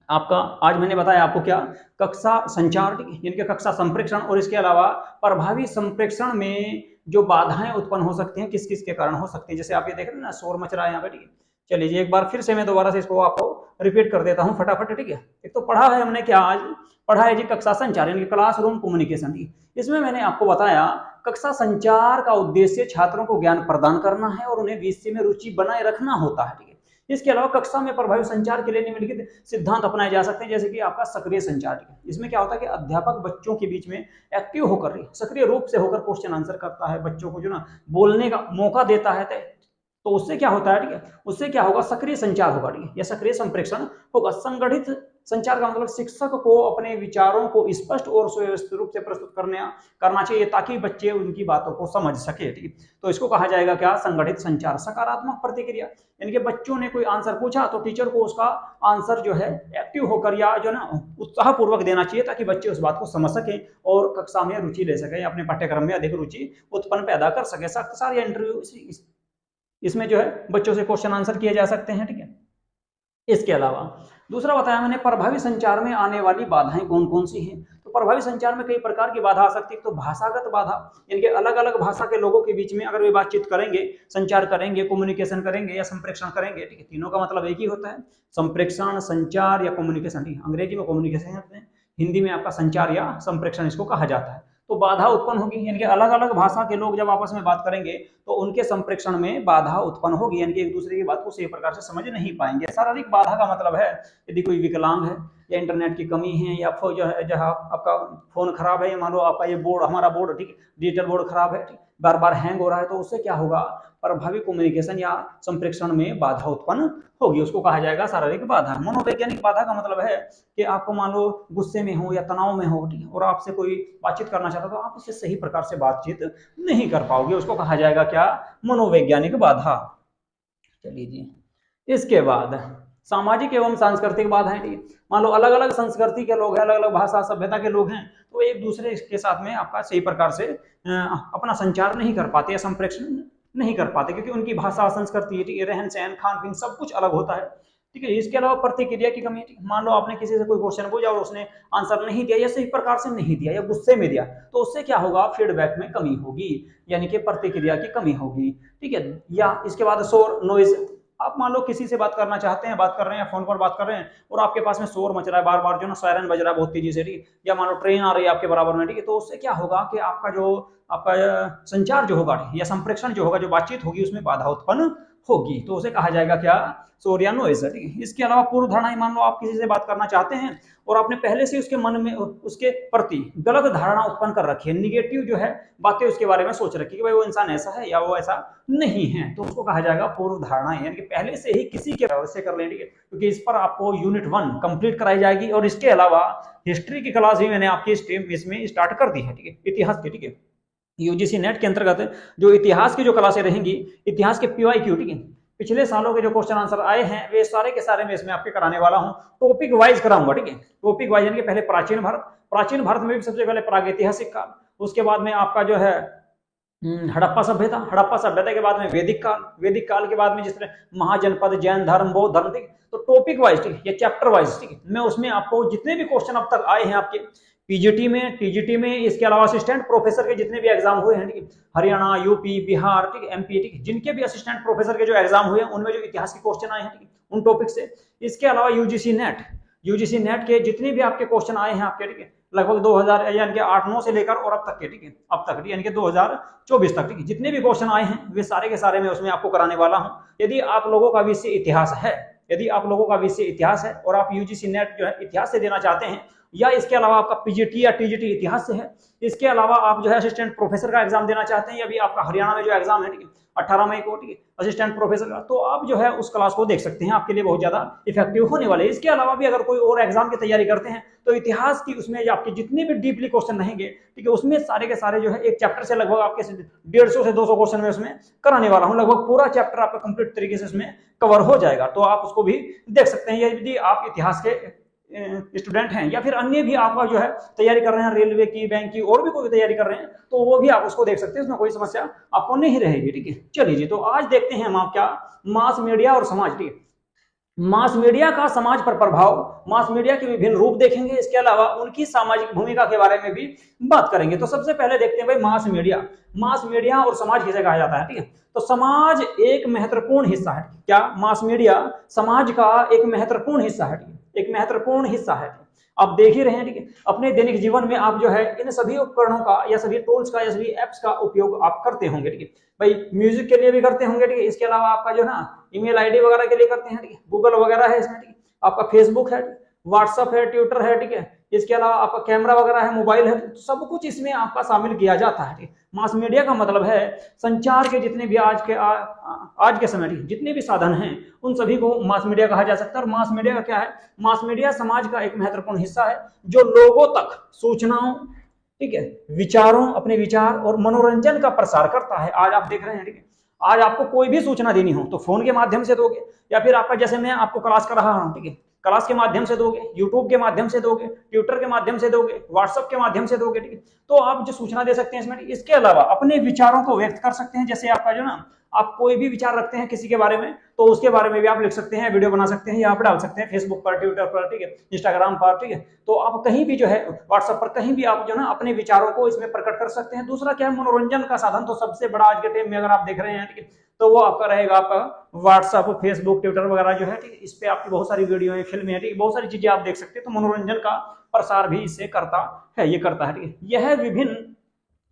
आपका आज मैंने बताया आपको क्या, कक्षा संचार, ठीक है, यानी कि कक्षा संप्रेषण, और इसके अलावा प्रभावी संप्रेषण में जो बाधाएं उत्पन्न हो सकती हैं किस किस के कारण हो सकती है, जैसे आप ये देख रहे हैं ना शोर मच रहा है यहाँ पे, ठीक है, चलिए जी एक बार फिर से मैं दोबारा से इसको आपको रिपीट कर देता हूँ फटाफट, ठीक है। एक तो पढ़ा है हमने क्या, आज पढ़ा है जी कक्षा संचार यानी कि क्लासरूम कम्युनिकेशन, इसमें मैंने आपको बताया कक्षा संचार का उद्देश्य छात्रों को ज्ञान प्रदान करना है और उन्हें विषय में रुचि बनाए रखना होता है, ठीक है। इसके अलावा कक्षा में प्रभावी संचार के लिए निम्नलिखित सिद्धांत अपनाए जा सकते हैं, जैसे कि आपका सक्रिय संचार, ठीक है, इसमें क्या होता है कि अध्यापक बच्चों के बीच में एक्टिव होकर सक्रिय रूप से होकर क्वेश्चन आंसर करता है, बच्चों को जो ना बोलने का मौका देता है, तो उससे क्या होता है, ठीक है, उससे क्या होगा, सक्रिय संचार होगा, ठीक है, या सक्रिय संप्रेषण होगा। संगठित संचार का मतलब शिक्षक को अपने विचारों को स्पष्ट और सुव्यवस्थित रूप से प्रस्तुत करना चाहिए ताकि बच्चे उनकी बातों को समझ सके, ठीक है, तो इसको कहा जाएगा क्या, संगठित संचार। सकारात्मक प्रतिक्रिया, यानी कि बच्चों ने कोई आंसर पूछा तो टीचर को उसका आंसर जो है एक्टिव होकर या जो ना उत्साहपूर्वक देना चाहिए ताकि बच्चे उस बात को समझ सके और कक्षा में रुचि ले सके, अपने पाठ्यक्रम में अधिक रुचि उत्पन्न पैदा कर सके। सख्त या इंटरव्यू, इसमें जो है बच्चों से क्वेश्चन आंसर किए जा सकते हैं, ठीक है। इसके अलावा दूसरा बताया मैंने, प्रभावी संचार में आने वाली बाधाएं कौन कौन सी हैं, तो प्रभावी संचार में कई प्रकार की बाधा आ सकती है। तो भाषागत बाधा, यानी कि अलग अलग भाषा के लोगों के बीच में अगर वे बातचीत करेंगे, संचार करेंगे, कम्युनिकेशन करेंगे या संप्रेषण करेंगे, ठीक है, तीनों का मतलब एक ही होता है, संप्रेषण, संचार या कम्युनिकेशन, ठीक है, अंग्रेजी में कम्युनिकेशन होते हैं, हिंदी में आपका संचार या संप्रेषण इसको कहा जाता है। तो बाधा उत्पन्न होगी, यानी कि अलग अलग भाषा के लोग जब आपस में बात करेंगे तो उनके संप्रेषण में बाधा उत्पन्न होगी, यानी कि एक दूसरे की बात को सही प्रकार से समझ नहीं पाएंगे। शारीरिक बाधा का मतलब है यदि कोई विकलांग है या इंटरनेट की कमी है या जो है जहाँ आपका फोन खराब है, मान लो आपका ये बोर्ड, हमारा बोर्ड, ठीक, डिजिटल बोर्ड खराब है, ठीक, बार बार हैंग हो रहा है, तो उससे क्या होगा, प्रभावी कम्युनिकेशन या संप्रेषण में बाधा उत्पन्न होगी, उसको कहा जाएगा शारीरिक बाधा। मनोवैज्ञानिक बाधा का मतलब है कि आपको मान लो गुस्से में हो या तनाव में हो, ठीक है, और आपसे कोई बातचीत करना चाहता है तो आप उससे सही प्रकार से बातचीत नहीं कर पाओगे, उसको कहा जाएगा क्या, मनोवैज्ञानिक बाधा। चलिए जी, इसके बाद सामाजिक एवं सांस्कृतिक बाधाएं, ठीक है, मान लो अलग अलग संस्कृति के लोग हैं, अलग अलग भाषा सभ्यता के लोग हैं, तो एक दूसरे के साथ में आपका सही प्रकार से अपना संचार नहीं कर पाते या संप्रेषण नहीं कर पाते, क्योंकि उनकी भाषा, संस्कृति, रहन सहन, खान पीन सब कुछ अलग होता है, ठीक है। इसके अलावा प्रतिक्रिया की कमी, मान लो आपने किसी से कोई क्वेश्चन पूछा और उसने आंसर नहीं दिया या सही प्रकार से नहीं दिया या गुस्से में दिया, तो उससे क्या होगा, फीडबैक में कमी होगी, यानी कि प्रतिक्रिया की कमी होगी, ठीक है। या इसके बाद शोर, नॉइज, आप मान लो किसी से बात करना चाहते हैं, बात कर रहे हैं, फोन पर बात कर रहे हैं और आपके पास में शोर मच रहा है, बार बार जो ना सायरन बज रहा है बहुत तेजी से, ठीक, या मान लो ट्रेन आ रही है आपके बराबर में, ठीक है, तो उससे क्या होगा कि आपका संचार जो होगा या संप्रेषण जो होगा, जो बातचीत होगी, उसमें बाधा उत्पन्न होगी, तो उसे कहा जाएगा क्या, शोर या नॉइज, ठीक है। इसके अलावा पूर्व धारणा, मान लो आप किसी से बात करना चाहते हैं और आपने पहले से उसके मन में उसके प्रति गलत धारणा उत्पन्न कर रखी है, निगेटिव जो है बातें उसके बारे में सोच रखी है कि भाई वो इंसान ऐसा है या वो ऐसा नहीं है, तो उसको कहा जाएगा पूर्व धारणा, यानी कि पहले से ही किसी के वजह कर लेंगे, क्योंकि इस पर आपको यूनिट 1 कंप्लीट कराई जाएगी। और इसके अलावा हिस्ट्री की क्लास भी मैंने आपकी इसमें स्टार्ट कर दी है, ठीक है, इतिहास की, ठीक है, यूजीसी नेट के अंतर्गत जो इतिहास की जो क्लासें रहेंगी, इतिहास के PYQ, ठीक है, पिछले सालों के जो क्वेश्चन आंसर आए हैं वे सारे के सारे मैं इसमें आपके कराने वाला हूं, टॉपिक वाइज कराऊंगा, ठीक है, टॉपिक वाइज, यानी कि पहले प्राचीन भारत में भी सबसे पहले प्रागैतिहासिक काल, उसके बाद में आपका जो है हड़प्पा सभ्यता के बाद में वैदिक काल के बाद में जिस तरह महाजनपद, जैन धर्म, बौद्ध धर्म, ठीक, तो टॉपिक वाइज, ठीक है, या चैप्टर वाइज, ठीक है, मैं उसमें आपको जितने भी क्वेश्चन अब तक आए हैं आपके पीजीटी में, टीजीटी में, इसके अलावा असिस्टेंट प्रोफेसर के जितने भी एग्जाम हुए हैं, ठीक है, हरियाणा, यूपी, बिहार, ठीक है, MP, ठीक है, जिनके भी असिस्टेंट प्रोफेसर के जो एग्जाम हुए हैं उनमें जो इतिहास के क्वेश्चन आए हैं, ठीक है, उन टॉपिक से। इसके अलावा यूजीसी नेट के जितने भी आपके क्वेश्चन आए हैं आपके, ठीक है, लगभग 2000 यानी कि 8-9 से लेकर और अब तक के, ठीक है, अब तक यानी कि 2024 तक, ठीक है, जितने भी क्वेश्चन आए हैं वे सारे के सारे मैं उसमें आपको कराने वाला हूं। यदि आप लोगों का विषय इतिहास है, यदि आप लोगों का विषय इतिहास है और आप यूजीसी नेट जो है इतिहास से देना चाहते हैं, या इसके अलावा आपका पीजीटी या टीजीटी इतिहास से है, इसके अलावा आप जो है असिस्टेंट प्रोफेसर का एग्जाम देना चाहते हैं, या अभी आपका हरियाणा में जो एग्जाम है, ठीक है, 18 मई को, ठीक है, असिस्टेंट प्रोफेसर का, तो आप जो है उस क्लास को देख सकते हैं, आपके लिए बहुत ज्यादा इफेक्टिव होने वाले। इसके अलावा भी अगर कोई और एग्जाम की तैयारी करते हैं तो इतिहास की उसमें आपके जितने भी डीपली क्वेश्चन रहेंगे, ठीक है, उसमें सारे के सारे जो है एक चैप्टर से लगभग आपके 150 से 200 क्वेश्चन में उसमें कराने वाला हूं। लगभग पूरा चैप्टर आपका कंप्लीट तरीके से उसमें कवर हो जाएगा, तो आप उसको भी देख सकते हैं। यदि आप इतिहास के स्टूडेंट हैं या फिर अन्य भी आपका जो है तैयारी कर रहे हैं, रेलवे की, बैंक की, और भी कोई तैयारी कर रहे हैं, तो वो भी आप उसको देख सकते हैं, उसमें कोई समस्या आपको नहीं रहेगी, ठीक है। चलिए जी, तो आज देखते हैं हम आप क्या मास मीडिया और समाज, ठीक है, मास मीडिया का समाज पर प्रभाव, मास मीडिया के विभिन्न रूप देखेंगे, इसके अलावा उनकी सामाजिक भूमिका के बारे में भी बात करेंगे। तो सबसे पहले देखते हैं भाई मास मीडिया, मास मीडिया और समाज किसे कहा जाता है, ठीक है। तो समाज एक महत्वपूर्ण हिस्सा है, क्या मास मीडिया समाज का एक महत्वपूर्ण हिस्सा है, ठीक है, एक महत्वपूर्ण हिस्सा है। आप देख ही रहे हैं, ठीक है, अपने दैनिक जीवन में आप जो है इन सभी उपकरणों का या सभी टूल्स का या सभी एप्स का उपयोग आप करते होंगे, ठीक है भाई, म्यूजिक के लिए भी करते होंगे, ठीक है, इसके अलावा आपका जो ना ईमेल आईडी वगैरह के लिए करते हैं, ठीक है, गूगल वगैरह है इसमें, ठीक है, आपका फेसबुक है, व्हाट्सअप है, ट्विटर है, ठीक है, इसके अलावा आपका कैमरा वगैरह है, मोबाइल है, तो सब कुछ इसमें आपका शामिल किया जाता है, ठीक है। मास मीडिया का मतलब है संचार के जितने भी आज के समय जितने भी साधन हैं उन सभी को मास मीडिया कहा जा सकता है। और मास मीडिया का क्या है, मास मीडिया समाज का एक महत्वपूर्ण हिस्सा है जो लोगों तक सूचनाओं, ठीक है, विचारों, अपने विचार और मनोरंजन का प्रसार करता है। आज आप देख रहे हैं, ठीक है, आज आपको कोई भी सूचना देनी हो तो फोन के माध्यम से दोगे, या फिर आपका जैसे मैं आपको क्लास कर रहा हूं, ठीक है, क्लास के माध्यम से दोगे, यूट्यूब के माध्यम से दोगे, ट्विटर के माध्यम से दोगे, व्हाट्सएप के माध्यम से दोगे, ठीक है, तो आप जो सूचना दे सकते हैं इसमें। इसके अलावा अपने विचारों को व्यक्त कर सकते हैं, जैसे आपका जो ना आप कोई भी विचार रखते हैं किसी के बारे में, तो उसके बारे में भी आप लिख सकते हैं, वीडियो बना सकते हैं, यहाँ पर डाल सकते हैं, फेसबुक पर, ट्विटर पर, ठीक है, इंस्टाग्राम पर, ठीक है, तो आप कहीं भी जो है व्हाट्सएप पर कहीं भी आप जो ना अपने विचारों को इसमें प्रकट कर सकते हैं। दूसरा क्या है, मनोरंजन का साधन तो सबसे बड़ा आज के टाइम में अगर आप देख रहे हैं, ठीक है, तो वो आपका रहेगा आपका व्हाट्सएप, फेसबुक, ट्विटर वगैरह जो है, ठीक है, इस पे आपकी बहुत सारी वीडियो है, फिल्में है, ठीक है, बहुत सारी चीजें आप देख सकते हैं। तो मनोरंजन का प्रसार भी इससे करता है, ये करता है, ठीक है। यह विभिन्न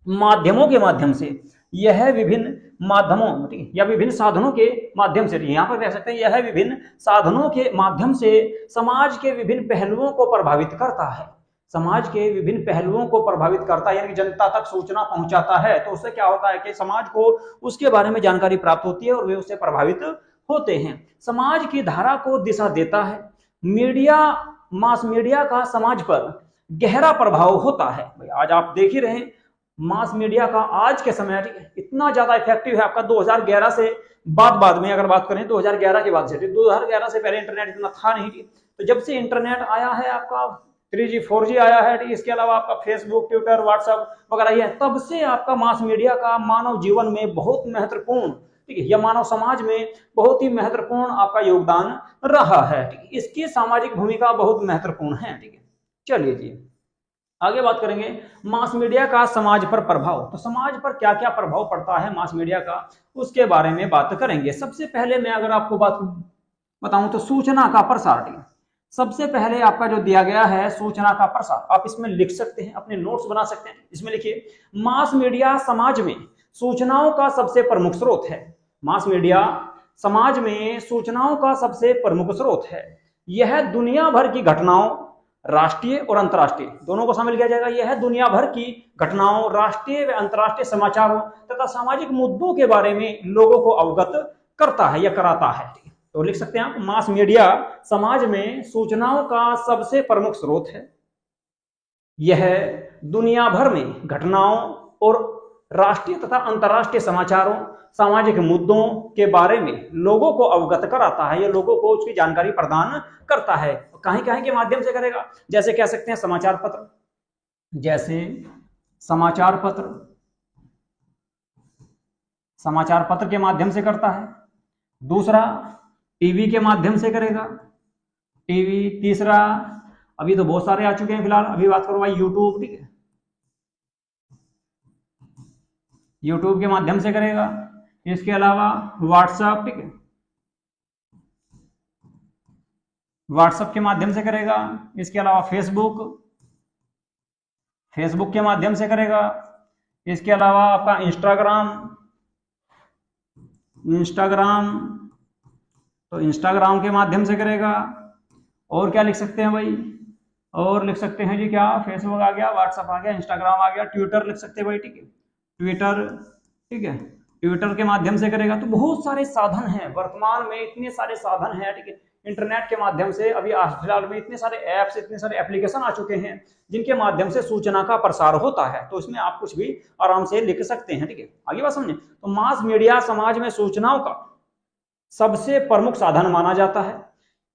माध्यमों के माध्यम से, यह विभिन्न माध्यमों, ठीक है, या विभिन्न साधनों के माध्यम से, यहाँ पर कह सकते हैं यह विभिन्न साधनों के माध्यम से समाज के विभिन्न पहलुओं को प्रभावित करता है, समाज के विभिन्न पहलुओं को प्रभावित करता है, यानी जनता तक सूचना पहुंचाता है। तो उससे क्या होता है कि समाज को उसके बारे में जानकारी प्राप्त होती है और वे उससे प्रभावित होते हैं, समाज की धारा को दिशा देता है। मीडिया, मास मीडिया का समाज पर गहरा प्रभाव होता है। भाई आज आप देख ही रहे हैं मास मीडिया का आज के समय, ठीक है, इतना ज्यादा इफेक्टिव है आपका 2011 से बाद में अगर बात करें 2011 के बाद से, 2011 से पहले इंटरनेट इतना था नहीं, तो जब से इंटरनेट आया है आपका 3G 4G आया है, इसके अलावा आपका फेसबुक, ट्विटर, व्हाट्सएप वगैरह है, तब से आपका मास मीडिया का मानव जीवन में बहुत महत्वपूर्ण, ठीक है, या मानव समाज में बहुत ही महत्वपूर्ण आपका योगदान रहा है, ठीक है, इसकी सामाजिक भूमिका बहुत महत्वपूर्ण है, ठीक है। चलिए जी आगे बात करेंगे मास मीडिया का समाज पर प्रभाव। तो समाज पर क्या क्या प्रभाव पड़ता है मास मीडिया का, उसके बारे में बात करेंगे। सबसे पहले मैं अगर आपको बात बताऊं तो सूचना का प्रसार, ठीक है, सबसे पहले आपका जो दिया गया है सूचना का प्रसार, आप इसमें लिख सकते हैं, अपने नोट्स बना सकते हैं, इसमें लिखिए मास मीडिया समाज में सूचनाओं का सबसे प्रमुख स्रोत है। मास मीडिया समाज में सूचनाओं का सबसे प्रमुख स्रोत है। यह दुनिया भर की घटनाओं, राष्ट्रीय और अंतर्राष्ट्रीय दोनों को शामिल किया जाएगा, यह दुनिया भर की घटनाओं, राष्ट्रीय व अंतर्राष्ट्रीय समाचारों तथा सामाजिक मुद्दों के बारे में लोगों को अवगत करता है या कराता है। तो लिख सकते हैं आप मास मीडिया समाज में सूचनाओं का सबसे प्रमुख स्रोत है। यह दुनिया भर में घटनाओं और राष्ट्रीय तथा अंतर्राष्ट्रीय समाचारों, सामाजिक मुद्दों के बारे में लोगों को अवगत कराता है या लोगों को उसकी जानकारी प्रदान करता है। कहीं कहीं के माध्यम से करेगा, जैसे कह सकते हैं समाचार पत्र, जैसे समाचार पत्र के माध्यम से करता है। दूसरा टीवी के माध्यम से करेगा, टीवी। तीसरा अभी तो बहुत सारे आ चुके हैं फिलहाल, अभी बात करो भाई यूट्यूब, ठीक है, यूट्यूब के माध्यम से करेगा। इसके अलावा व्हाट्सएप, ठीक है, व्हाट्सएप के माध्यम से करेगा, इसके अलावा फेसबुक के माध्यम से करेगा, इसके अलावा आपका इंस्टाग्राम तो इंस्टाग्राम के माध्यम से करेगा। और क्या लिख सकते हैं भाई, और लिख सकते हैं जी क्या, फेसबुक आ गया, व्हाट्सएप आ गया, इंस्टाग्राम आ गया, ट्विटर लिख सकते हैं भाई, ठीक है, ट्विटर, ठीक है, ट्विटर के माध्यम से करेगा। तो बहुत सारे साधन हैं, वर्तमान में इतने सारे साधन हैं, ठीक है। इंटरनेट के माध्यम से अभी फिलहाल में इतने सारे ऐप्स, इतने सारे एप्लीकेशन आ चुके हैं जिनके माध्यम से सूचना का प्रसार होता है। तो इसमें आप कुछ भी आराम से लिख सकते हैं, ठीक है। आगे बात समझे, तो मास मीडिया समाज में सूचनाओं का सबसे प्रमुख साधन माना जाता है।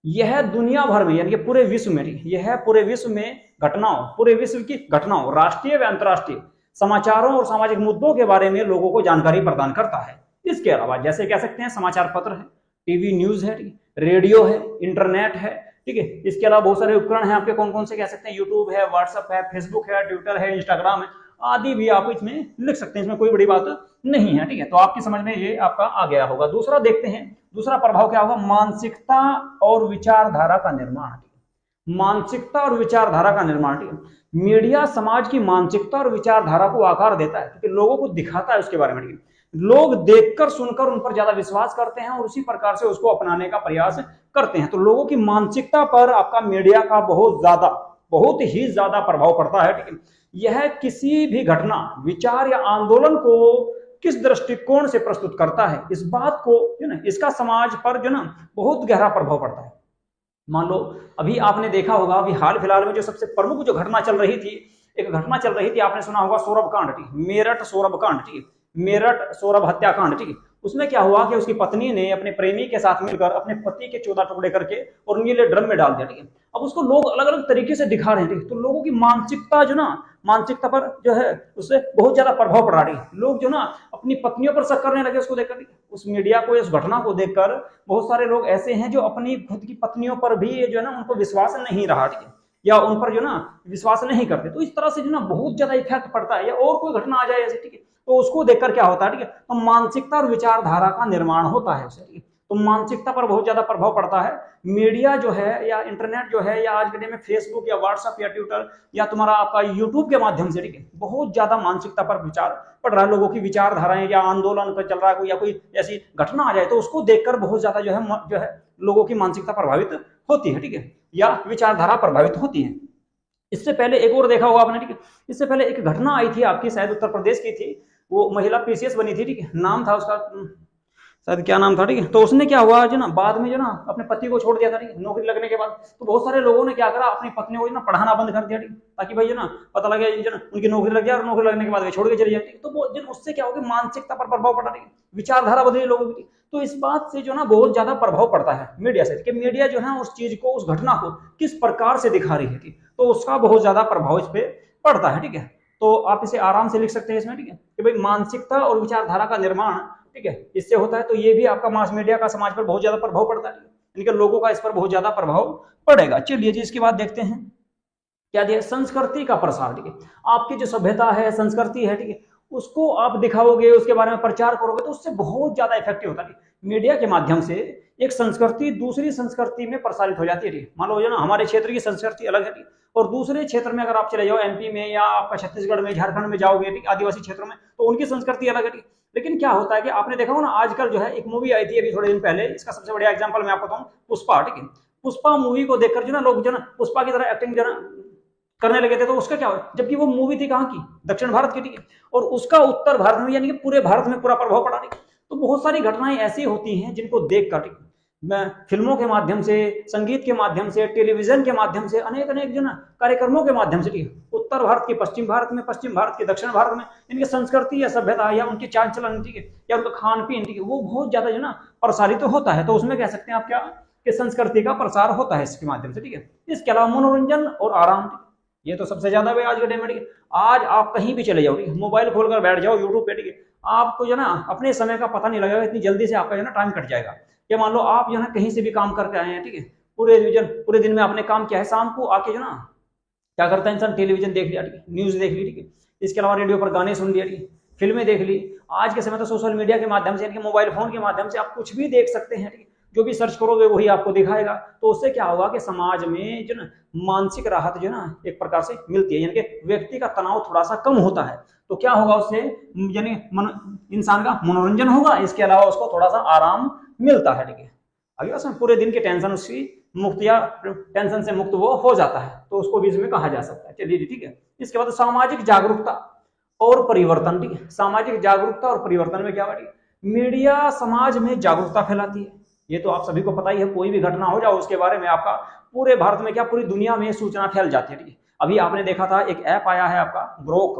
यह दुनिया भर में, यानी कि पूरे विश्व में, यह पूरे विश्व में घटनाओं, पूरे विश्व की घटनाओं, राष्ट्रीय व अंतर्राष्ट्रीय समाचारों और सामाजिक मुद्दों के बारे में लोगों को जानकारी प्रदान करता है। इसके अलावा जैसे कह सकते हैं समाचार पत्र है, टीवी न्यूज है, रेडियो है, इंटरनेट है, ठीक है। इसके अलावा बहुत सारे उपकरण हैं आपके, कौन कौन से कह सकते हैं, यूट्यूब है, व्हाट्सएप है, फेसबुक है, ट्विटर है, इंस्टाग्राम है, आदि भी आप इसमें लिख सकते हैं, इसमें कोई बड़ी बात नहीं है, ठीक है। तो आपकी समझ में ये आपका आ गया होगा। दूसरा देखते हैं, दूसरा प्रभाव क्या होगा, मानसिकता और विचारधारा का निर्माण, मानसिकता और विचारधारा का निर्माण, ठीक है। मीडिया समाज की मानसिकता और विचारधारा को आकार देता है, क्योंकि लोगों को दिखाता है उसके बारे में, ठीक है। लोग देखकर सुनकर उन पर ज्यादा विश्वास करते हैं और उसी प्रकार से उसको अपनाने का प्रयास करते हैं। तो लोगों की मानसिकता पर आपका मीडिया का बहुत ही ज्यादा प्रभाव पड़ता है, ठीक है। यह किसी भी घटना, विचार या आंदोलन को किस दृष्टिकोण से प्रस्तुत करता है, इस बात को जो ना, इसका समाज पर जो ना बहुत गहरा प्रभाव पड़ता है। मान लो अभी आपने देखा होगा, अभी हाल फिलहाल में जो सबसे प्रमुख जो घटना चल रही थी, एक घटना चल रही थी, आपने सुना होगा सौरभ कांड, ठीक, मेरठ सौरभ कांड, ठीक है, मेरठ सौरभ हत्याकांड, ठीक है। उसमें क्या हुआ कि उसकी पत्नी ने अपने प्रेमी के साथ मिलकर अपने पति के 14 टुकड़े करके और नीले ड्रम में डाल दिया, ठीक है। अब उसको लोग अलग अलग तरीके से दिखा रहे हैं, ठीक। तो लोगों की मानसिकता जो ना, मानसिकता पर जो है उससे बहुत ज्यादा प्रभाव पड़ रही है। लोग जो ना अपनी पत्नियों पर शक करने लगे उसको देखकर, उस मीडिया को, इस घटना को देखकर बहुत सारे लोग ऐसे हैं जो अपनी खुद की पत्नियों पर भी जो है ना उनको विश्वास नहीं रहा, ठीक है, या उन पर जो ना विश्वास नहीं करते। तो इस तरह से जो ना बहुत ज्यादा इफेक्ट पड़ता है। या और कोई घटना आ जाए ऐसे, ठीक है, तो उसको देखकर क्या होता है, ठीक है, तो मानसिकता और विचारधारा का निर्माण होता है उससे, ठीक है। तो मानसिकता पर बहुत ज्यादा प्रभाव पड़ता है। मीडिया जो है या इंटरनेट जो है, या आज के टाइम में फेसबुक या व्हाट्सएप या ट्विटर या तुम्हारा आपका यूट्यूब के माध्यम से, ठीक है, बहुत ज्यादा मानसिकता पर विचार पड़ रहा है। लोगों की विचारधाराएं या आंदोलन चल रहा है या कोई ऐसी घटना आ जाए तो उसको देखकर बहुत ज्यादा जो है लोगों की मानसिकता प्रभावित होती है, ठीक है, या विचारधारा प्रभावित होती है। इससे पहले एक और देखा होगा आपने, ठीक है, इससे पहले एक घटना आई थी आपकी, शायद उत्तर प्रदेश की थी, वो महिला पीसीएस बनी थी, ठीक है, नाम था उसका शायद क्या नाम था, ठीक है। तो उसने क्या हुआ जो ना बाद में जो ना अपने पति को छोड़ दिया था, ठीक है, नौकरी लगने के बाद। तो बहुत सारे लोगों ने क्या करा, अपनी पत्नी को ना पढ़ाना बंद कर दिया, ठीक, ताकि भाई जो ना पता लगे जो ना उनकी नौकरी लग जाए और नौकरी लगने के बाद वे छोड़ के चले जाए। तो वो उससे क्या होगा, मानसिकता पर प्रभाव पड़ा, ठीक, विचारधारा बदली लोगों की। तो इस बात से जो ना बहुत ज्यादा प्रभाव पड़ता है मीडिया से, कि मीडिया जो है उस चीज को, उस घटना को किस प्रकार से दिखा रही है, ठीक, तो उसका बहुत ज्यादा प्रभाव इस पे पड़ता है, ठीक है। तो आप इसे आराम से लिख सकते हैं इसमें, ठीक है, कि भाई मानसिकता और विचारधारा का निर्माण, ठीक है, इससे होता है। तो ये भी आपका मास मीडिया का समाज पर बहुत ज्यादा प्रभाव पड़ता है, यानी कि लोगों का इस पर बहुत ज्यादा प्रभाव पड़ेगा। चलिए जी, इसके बाद देखते हैं क्या दिया, संस्कृति का प्रसार, ठीक है। आपकी जो सभ्यता है, संस्कृति है, ठीक है, उसको आप दिखाओगे, उसके बारे में प्रचार करोगे, तो उससे बहुत ज्यादा इफेक्टिव होता है। मीडिया के माध्यम से एक संस्कृति दूसरी संस्कृति में प्रसारित हो जाती है। मान लो जो ना हमारे क्षेत्र की संस्कृति अलग है, और दूसरे क्षेत्र में अगर आप चले जाओ, एमपी में या आपका छत्तीसगढ़ में, झारखंड में जाओगे, ठीक, आदिवासी क्षेत्रों में, तो उनकी संस्कृति अलग है। लेकिन क्या होता है कि आपने देखा हो ना, आजकल जो है एक मूवी आई थी अभी थोड़े दिन पहले, इसका सबसे बढ़िया एग्जांपल मैं आपको बताऊं, पुष्पा, ठीक है। पुष्पा मूवी को देखकर जो ना लोग जो ना पुष्पा की तरह एक्टिंग जो ना करने लगे थे। तो उसका क्या हुआ, जबकि वो मूवी थी कहाँ की, दक्षिण भारत की, ठीक है, और उसका उत्तर भारत में, यानी कि पूरे भारत में पूरा प्रभाव पड़ा, ठीक। तो बहुत सारी घटनाएं ऐसी होती हैं जिनको देखकर, ठीक, मैं फिल्मों के माध्यम से, संगीत के माध्यम से, टेलीविजन के माध्यम से, अनेक जो ना कार्यक्रमों के माध्यम से, ठीक, उत्तर भारत की पश्चिम भारत में, पश्चिम भारत के दक्षिण भारत में, इनकी संस्कृति या सभ्यता या उनकी चाल चलन, ठीक है, या उनका खान पीन, ठीक है, वो बहुत ज्यादा जो ना प्रसारित तो होता है। तो उसमें कह सकते हैं आप क्या, कि संस्कृति का प्रसार होता है इसके माध्यम से, ठीक है। इसके अलावा मनोरंजन और आराम, ये तो सबसे ज्यादा भाई आज के टाइम में, आज आप कहीं भी चले जाओ, ठीक है, मोबाइल खोलकर बैठ जाओ यूट्यूब पे, ठीक है, आपको जो ना अपने समय का पता नहीं लगेगा, इतनी जल्दी से आपका जो ना टाइम कट जाएगा। या मान लो आप जो है कहीं से भी काम करके आए हैं, ठीक है, पूरे दिन में आपने काम किया है, शाम को आके जो ना क्या करता है इंसान, टेलीविजन देख लिया, ठीक है, न्यूज देख ली, ठीक है, इसके अलावा रेडियो पर गाने सुन लिया, ठीक है, फिल्में देख ली। आज के समय तो सोशल मीडिया के माध्यम से, यानी कि मोबाइल फोन के माध्यम से आप कुछ भी देख सकते हैं, ठीक है। जो भी सर्च करोगे वही आपको दिखाएगा। तो उससे क्या होगा कि समाज में जो ना मानसिक राहत जो ना एक प्रकार से मिलती है, यानी कि व्यक्ति का तनाव थोड़ा सा कम होता है। तो क्या होगा उससे, यानी इंसान का मनोरंजन होगा, इसके अलावा उसको थोड़ा सा आराम मिलता है। ठीक है, अभी उसमें पूरे दिन की टेंशन उसकी मुक्त या टेंशन से मुक्त वो हो जाता है, तो उसको भी इसमें कहा जा सकता है। चलिए जी, ठीक है। इसके बाद सामाजिक जागरूकता और परिवर्तन। ठीक है, सामाजिक जागरूकता और परिवर्तन में क्या बात है, मीडिया समाज में जागरूकता फैलाती है। ये तो आप सभी को पता ही है, कोई भी घटना हो जाए उसके बारे में आपका पूरे भारत में क्या पूरी दुनिया में सूचना फैल जाती है। ठीक है, अभी आपने देखा था एक ऐप आया है आपका ग्रोक,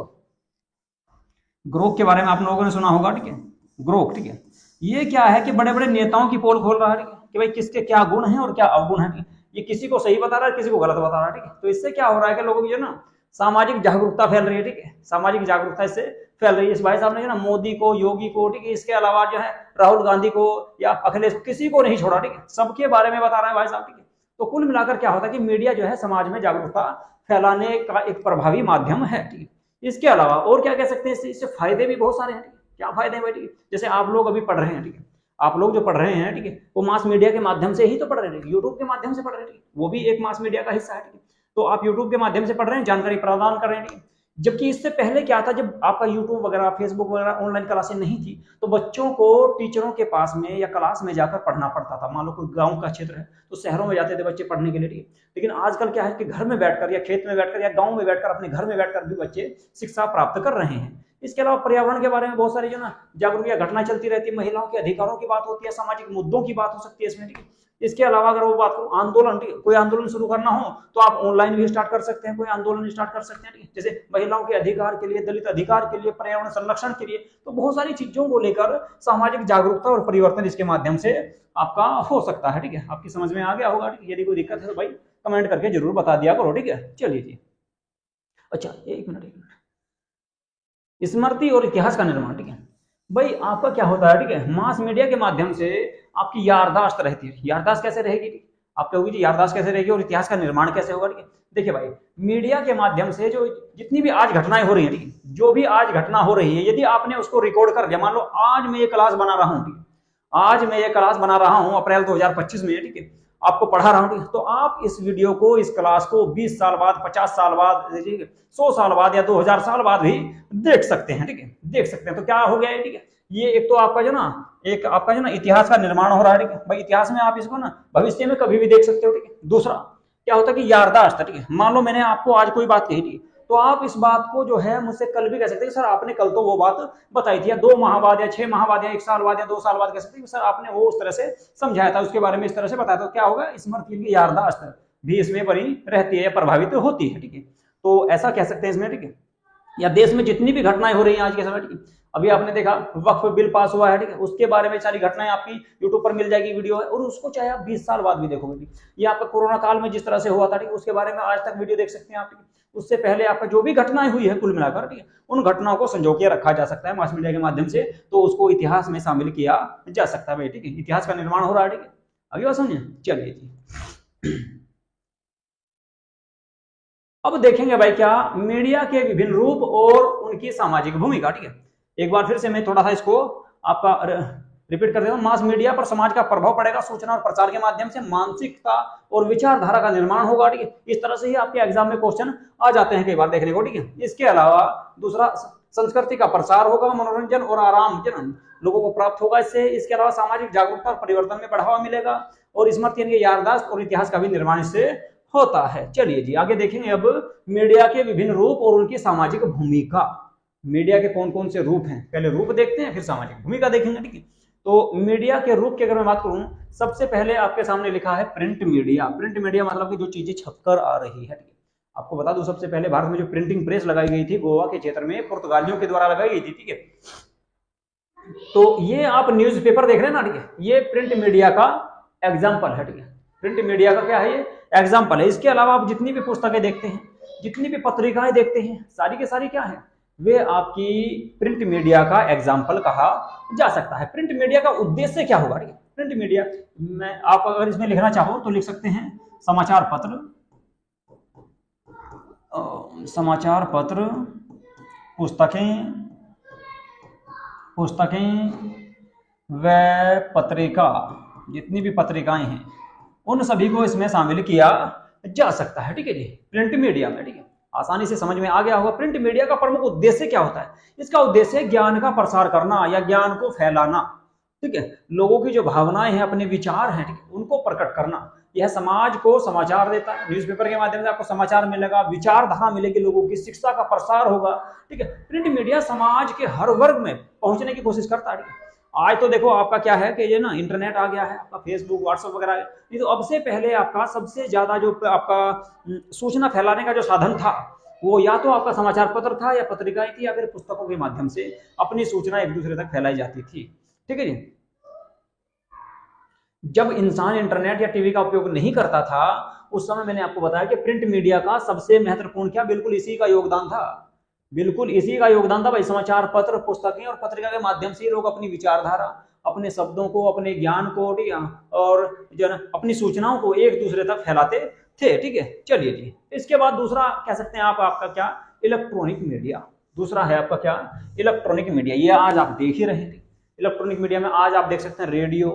ग्रोक के बारे में आप लोगों ने सुना होगा। ठीक है, ग्रोक, ठीक है, ये क्या है कि बड़े बड़े नेताओं की पोल खोल रहा है, ठीक है, कि भाई किसके क्या गुण हैं और क्या अवगुण है। ये किसी को सही बता रहा है, किसी को गलत बता रहा है। ठीक है, तो इससे क्या हो रहा है कि लोगों की जो ना सामाजिक जागरूकता फैल रही है। ठीक है, सामाजिक जागरूकता इससे फैल रही है। इस भाई साहब ने ना मोदी को, योगी को, ठीक है, इसके अलावा जो है राहुल गांधी को या अखिलेश, किसी को नहीं छोड़ा। ठीक है, सबके बारे में बता रहा है भाई साहब। ठीक है, तो कुल मिलाकर क्या होता है कि मीडिया जो है समाज में जागरूकता फैलाने का एक प्रभावी माध्यम है। ठीक है, इसके अलावा और क्या कह सकते हैं, इससे फायदे भी बहुत सारे हैं। ठीक है, क्या फायदे हैं भाई, ठीक है, जैसे आप लोग अभी पढ़ रहे हैं। ठीक है, आप लोग जो पढ़ रहे हैं, ठीक है, वो मास मीडिया के माध्यम से ही तो पढ़ रहे हैं, यूट्यूब के माध्यम से पढ़ रहे हैं। वो भी एक मास मीडिया का हिस्सा है। ठीक है, तो आप यूट्यूब के माध्यम से पढ़ रहे हैं, जानकारी प्रदान कर रहे हैं। ठीक है, जबकि इससे पहले क्या था, जब आपका यूट्यूब वगैरह, फेसबुक वगैरह ऑनलाइन क्लासें नहीं थी, तो बच्चों को टीचरों के पास में या क्लास में जाकर पढ़ना पड़ता था। मान लो कोई गांव का क्षेत्र है तो शहरों में जाते थे बच्चे पढ़ने के लिए। लेकिन आजकल क्या है कि घर में बैठकर या खेत में बैठकर या गांव में बैठकर, अपने घर में बैठकर भी बच्चे शिक्षा प्राप्त कर रहे हैं। इसके अलावा पर्यावरण के बारे में बहुत सारी जो ना जागरूकता घटना चलती रहती है, महिलाओं के अधिकारों की बात होती है, सामाजिक मुद्दों की बात हो सकती है इसमें। ठीक है, इसके अलावा अगर वो बात करूं आंदोलन, कोई आंदोलन शुरू करना हो तो आप ऑनलाइन भी स्टार्ट कर सकते हैं, कोई आंदोलन स्टार्ट कर सकते हैं। जैसे महिलाओं के अधिकार के लिए, दलित अधिकार के लिए, पर्यावरण संरक्षण के लिए, तो बहुत सारी चीजों को लेकर सामाजिक जागरूकता और परिवर्तन इसके माध्यम से आपका हो सकता है। ठीक है, आपकी समझ में आ गया होगा। यदि कोई दिक्कत है तो भाई कमेंट करके जरूर बता दिया करो। ठीक है, चलिए जी। अच्छा, एक मिनट, स्मृति और इतिहास का निर्माण। ठीक है भाई, आपका क्या होता है, ठीक है, मास मीडिया के माध्यम से आपकी याददाश्त रहती है। याददाश्त कैसे रहेगी, आप कहोगे जी याददाश्त कैसे रहेगी और इतिहास का निर्माण कैसे होगा। ठीक है, देखिए भाई, मीडिया के माध्यम से जो जितनी भी आज घटनाएं हो रही हैं, ठीक है, जो भी आज घटना हो रही है, यदि आपने उसको रिकॉर्ड कर लिया, मान लो आज मैं ये क्लास बना रहा हूँ, ठीक है, आज मैं ये क्लास बना रहा हूँ अप्रैल 2025 में, ठीक है, आपको पढ़ा रहा हूँ, तो आप इस वीडियो को, इस क्लास को 20 साल बाद, 50 साल बाद, 100 साल बाद या 2000 साल बाद भी देख सकते हैं। ठीक है, देख सकते हैं। तो क्या हो गया, ठीक है, ये एक तो आपका जो ना, एक आपका जो ना इतिहास का निर्माण हो रहा है। ठीक है भाई, इतिहास में आप इसको ना भविष्य में कभी भी देख सकते हो। ठीक है, दूसरा क्या होता है कि याददाश्त। ठीक है, मान लो मैंने आपको आज कोई बात कही थी, तो आप इस बात को जो है मुझसे कल भी कह सकते हैं, सर आपने कल तो वो बात बताई थी, या 2 माह बाद या 6 माह बाद या 1 साल बाद या 2 साल बाद कह सकते हैं, सर आपने वो उस तरह से समझाया था, उसके बारे में इस तरह से बताया था। तो क्या होगा, स्मृति की याददाश्त भी इसमें बनी रहती है या प्रभावित होती है। ठीक है, तो ऐसा कह सकते हैं इसमें। ठीक है, या देश में जितनी भी घटनाएं हो रही हैं आज के समय, ठीक है, अभी आपने देखा वक्फ बिल पास हुआ है, ठीक है, उसके बारे में सारी घटनाएं आपकी यूट्यूब पर मिल जाएगी वीडियो है, और उसको चाहे आप 20 साल बाद भी देखोगे। ये आपका कोरोना काल में जिस तरह से हुआ था, ठीक है, उसके बारे में आज तक वीडियो देख सकते हैं आप। ठीक है, उससे पहले आपका जो भी घटनाएं हुई है कुल मिलाकर, ठीक है, उन घटनाओं को संजो के रखा जा सकता है मास मीडिया के माध्यम से, तो उसको इतिहास में शामिल किया जा सकता है। ठीक है, इतिहास का निर्माण हो रहा है। ठीक है, अभी बात समझिए। चलिए जी, अब देखेंगे भाई क्या मीडिया के विभिन्न रूप और उनकी सामाजिक भूमिका। ठीक है, एक बार फिर से मैं थोड़ा सा इसको आपका रिपीट कर देता हूं। मास मीडिया पर समाज का प्रभाव पड़ेगा, सूचना और प्रचार के माध्यम से मानसिकता और विचारधारा का निर्माण होगा। ठीक है, इस तरह से ही आपके एग्जाम में क्वेश्चन आ जाते हैं कई बार देखने को। ठीक है, इसके अलावा दूसरा संस्कृति का प्रसार होगा, मनोरंजन और आराम लोगों को प्राप्त होगा इससे। इसके अलावा सामाजिक जागरूकता और परिवर्तन में बढ़ावा मिलेगा, और स्मृति यानी याददाश्त और इतिहास का भी निर्माण इससे होता है। चलिए जी, आगे देखेंगे अब मीडिया के विभिन्न रूप और उनकी सामाजिक भूमिका। मीडिया के कौन कौन से रूप हैं, पहले रूप देखते हैं फिर सामाजिक भूमिका देखेंगे। ठीक है, तो मीडिया के रूप की अगर मैं बात करूं, सबसे पहले आपके सामने लिखा है प्रिंट मीडिया। प्रिंट मीडिया मतलब कि जो चीजें छपकर आ रही है। ठीक है, आपको बता दूं सबसे पहले भारत में जो प्रिंटिंग प्रेस लगाई गई थी गोवा के क्षेत्र में पुर्तगालियों के द्वारा लगाई गई थी। ठीक है, तो ये आप न्यूज़पेपर देख रहे हैं ना, ठीक है, ये प्रिंट मीडिया का एग्जाम्पल है। ठीक है, प्रिंट मीडिया का क्या है, ये एग्जाम्पल है। इसके अलावा आप जितनी भी पुस्तकें देखते हैं, जितनी भी पत्रिकाएं देखते हैं, सारी के सारी क्या है, वे आपकी प्रिंट मीडिया का एग्जाम्पल कहा जा सकता है। प्रिंट मीडिया का उद्देश्य क्या होगा, ठीक है, प्रिंट मीडिया में आप अगर इसमें लिखना चाहो तो लिख सकते हैं समाचार पत्र, पुस्तकें व पत्रिका। जितनी भी पत्रिकाएं हैं उन सभी को इसमें शामिल किया जा सकता है, ठीक है जी, प्रिंट मीडिया में, ठीक है। आसानी से समझ में आ गया होगा। प्रिंट मीडिया का प्रमुख उद्देश्य क्या होता है? इसका उद्देश्य है ज्ञान का प्रसार करना या ज्ञान को फैलाना, ठीक है। लोगों की जो भावनाएं हैं, अपने विचार हैं, ठीक है, उनको प्रकट करना। यह समाज को समाचार देता है। न्यूज़पेपर के माध्यम से आपको समाचार मिलेगा, विचारधारा मिलेगी, लोगों की शिक्षा का प्रसार होगा, ठीक है। प्रिंट मीडिया समाज के हर वर्ग में पहुंचने की कोशिश करता है, ठीक है। आज तो देखो आपका क्या है कि ये ना इंटरनेट आ गया है, आपका फेसबुक व्हाट्सएप वगैरह। नहीं तो अब से पहले आपका सबसे ज्यादा जो आपका सूचना फैलाने का जो साधन था वो या तो आपका समाचार पत्र था या पत्रिकाएं थी या फिर पुस्तकों के माध्यम से अपनी सूचना एक दूसरे तक फैलाई जाती थी, ठीक है जी। जब इंसान इंटरनेट या टीवी का उपयोग नहीं करता था उस समय मैंने आपको बताया कि प्रिंट मीडिया का सबसे महत्वपूर्ण क्या, बिल्कुल इसी का योगदान था, बिल्कुल इसी का योगदान था भाई। समाचार पत्र, पुस्तकें और पत्रिका के माध्यम से लोग अपनी विचारधारा, अपने शब्दों को, अपने ज्ञान को और जो है अपनी सूचनाओं को एक दूसरे तक फैलाते थे, ठीक है। चलिए जी, इसके बाद दूसरा कह सकते हैं आप, आपका क्या, इलेक्ट्रॉनिक मीडिया। दूसरा है आपका क्या, इलेक्ट्रॉनिक मीडिया। ये आज आप देख ही रहे थे। इलेक्ट्रॉनिक मीडिया में आज आप देख सकते हैं रेडियो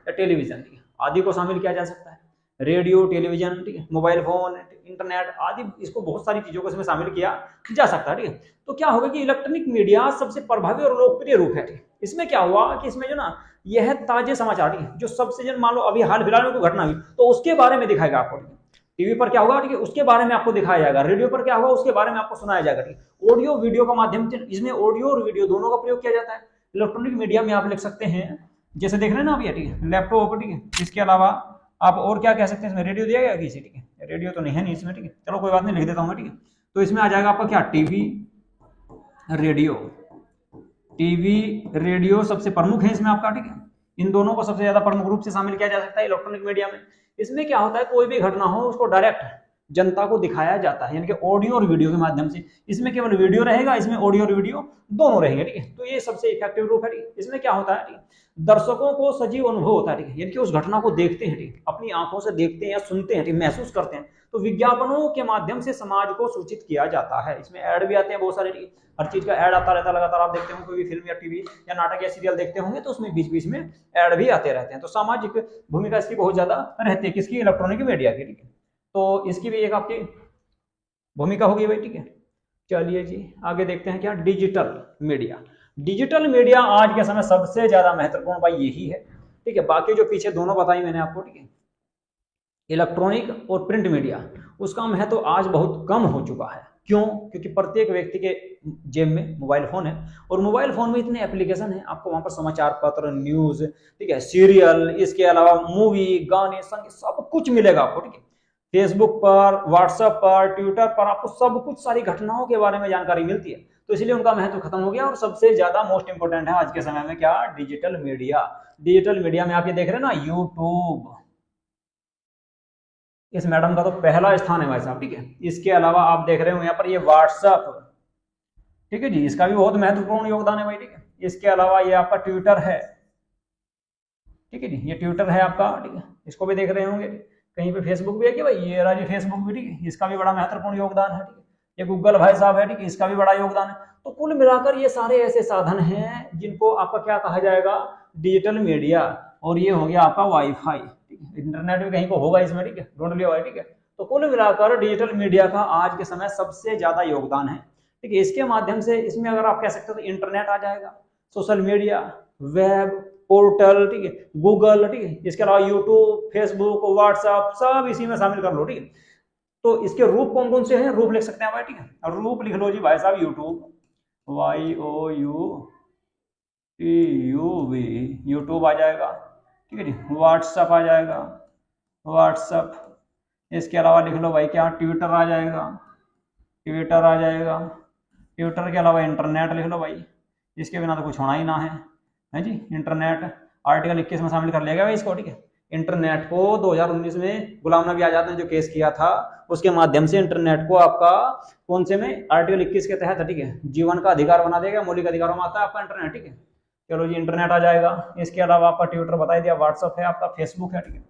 या टेलीविजन, ठीक है, आदि को शामिल किया जा सकता है। रेडियो, टेलीविजन, ठीक है, मोबाइल फोन, इंटरनेट आदि, इसको बहुत सारी चीजों को इसमें शामिल किया जा सकता है, ठीक है। तो क्या होगा कि इलेक्ट्रॉनिक मीडिया सबसे प्रभावी और लोकप्रिय रूप है, ठीक है। इसमें क्या हुआ कि इसमें जो ना यह ताजे समाचार, ठीक है, जो सबसे जन मान लो अभी हाल फिलहाल में कोई घटना हुई तो उसके बारे में दिखाएगा आपको, ठीक है। टीवी पर क्या होगा, ठीक है, उसके बारे में आपको दिखाया जाएगा। रेडियो पर क्या होगा, उसके बारे में आपको सुनाया जाएगा, ठीक है। ऑडियो वीडियो का माध्यम से, इसमें ऑडियो और वीडियो दोनों का प्रयोग किया जाता है। इलेक्ट्रॉनिक मीडिया में आप लिख सकते हैं, जैसे देख रहे हैं ना आप ये, ठीक है, लैपटॉप, ठीक है। इसके अलावा आप और क्या कह सकते हैं, इसमें रेडियो दिया गया किसी, ठीक है, रेडियो तो नहीं है नहीं इसमें, ठीक है, चलो कोई बात नहीं, लिख देता हूँ मैं, ठीक है। तो इसमें आ जाएगा आपका क्या, टीवी, रेडियो। टीवी, रेडियो सबसे प्रमुख है इसमें आपका, ठीक है। इन दोनों को सबसे ज्यादा प्रमुख रूप से शामिल किया जा सकता है इलेक्ट्रॉनिक मीडिया में। इसमें क्या होता है, कोई भी घटना हो उसको डायरेक्ट जनता को दिखाया जाता है, यानी कि ऑडियो और वीडियो के माध्यम से। इसमें केवल वीडियो रहेगा, इसमें ऑडियो और वीडियो दोनों रहेंगे, ठीक है। तो ये सबसे इफेक्टिव रूप है, ठीक है। इसमें क्या होता है, ठीक है, दर्शकों को सजीव अनुभव होता है, ठीक है, यानी कि उस घटना को देखते हैं, ठीक है, अपनी आंखों से देखते हैं या सुनते हैं, ठीक, महसूस करते हैं। तो विज्ञापनों के माध्यम से समाज को सूचित किया जाता है। इसमें ऐड भी आते हैं बहुत सारे, ठीक है, हर चीज का ऐड आता रहता है लगातार। आप देखते होंगे कोई भी फिल्म या टीवी या नाटक या सीरियल देखते होंगे तो उसमें बीच बीच में ऐड भी आते रहते हैं। तो सामाजिक भूमिका इसकी बहुत ज्यादा रहती है, किसकी, इलेक्ट्रॉनिक मीडिया की, ठीक है। तो इसकी भी एक आपकी भूमिका होगी भाई, ठीक है। चलिए जी, आगे देखते हैं क्या, डिजिटल मीडिया। डिजिटल मीडिया आज के समय सबसे ज्यादा महत्वपूर्ण भाई यही है, ठीक है। बाकी जो पीछे दोनों बताई मैंने आपको, ठीक है, इलेक्ट्रॉनिक और प्रिंट मीडिया, उसका महत्व तो आज बहुत कम हो चुका है। क्यों? क्योंकि प्रत्येक व्यक्ति के जेब में मोबाइल फोन है और मोबाइल फोन में इतने एप्लीकेशन है, आपको वहां पर समाचार पत्र, न्यूज, ठीक है, सीरियल, इसके अलावा मूवी, गाने, संगीत, सब कुछ मिलेगा आपको, ठीक है। फेसबुक पर, व्हाट्सएप पर, ट्विटर पर आपको सब कुछ, सारी घटनाओं के बारे में जानकारी मिलती है। तो इसलिए उनका महत्व खत्म हो गया और सबसे ज्यादा मोस्ट इंपोर्टेंट है आज के समय में क्या, डिजिटल मीडिया। डिजिटल मीडिया में आप ये देख रहे हैं ना, यूट्यूब, इस मैडम का तो पहला स्थान है भाई साहब, ठीक है। इसके अलावा आप देख रहे हो यहाँ पर ये व्हाट्सएप, ठीक है जी, इसका भी बहुत महत्वपूर्ण योगदान है भाई, ठीक है। इसके अलावा ये आपका ट्विटर है, ठीक है जी, ये ट्विटर है आपका, ठीक है, इसको भी देख रहे होंगे। कहीं पे फेसबुक भी है कि भाई, ये रहा जी फेसबुक भी, ठीक है, इसका भी बड़ा महत्वपूर्ण योगदान है, ठीक है। ये गूगल भाई साहब है, ठीक है, इसका भी बड़ा योगदान है। तो कुल मिलाकर ये सारे ऐसे साधन हैं जिनको आपका क्या कहा जाएगा, डिजिटल मीडिया। और ये हो गया आपका वाईफाई, ठीक है, इंटरनेट भी कहीं को होगा इसमें, ठीक है, ढूंढ लिया भाई, ठीक है। तो कुल मिलाकर डिजिटल मीडिया का आज के समय सबसे ज्यादा योगदान है, ठीक है। इसके माध्यम से, इसमें अगर आप कह सकते हो तो इंटरनेट आ जाएगा, सोशल मीडिया, वेब पोर्टल, ठीक है, गूगल, ठीक है, इसके अलावा यूट्यूब, फेसबुक, व्हाट्सएप, सब इसी में शामिल कर लो, ठीक है। तो इसके रूप कौन कौन से हैं, रूप लिख सकते हैं भाई, ठीक है। और रूप लिख लो जी भाई साहब, यूट्यूब, YOUTUB, यूट्यूब आ जाएगा, ठीक है जी। व्हाट्सएप आ जाएगा, व्हाट्सएप। इसके अलावा लिख लो भाई क्या, ट्विटर आ जाएगा, ट्विटर आ जाएगा। ट्विटर के अलावा इंटरनेट लिख लो भाई, इसके बिना तो कुछ होना ही ना है जी। इंटरनेट आर्टिकल 21 में शामिल कर लिया गया इसको, ठीक है। इंटरनेट को 2019 में गुलाम नबी आजाद ने जो केस किया था उसके माध्यम से इंटरनेट को आपका कौन से में, आर्टिकल 21 के तहत, ठीक है, जीवन का अधिकार बना देगा। मौलिक अधिकारों में आता है आपका इंटरनेट, ठीक है। चलो जी, इंटरनेट आ जाएगा। इसके अलावा आपका ट्विटर बता दिया, व्हाट्सएप है आपका, फेसबुक है, ठीक है,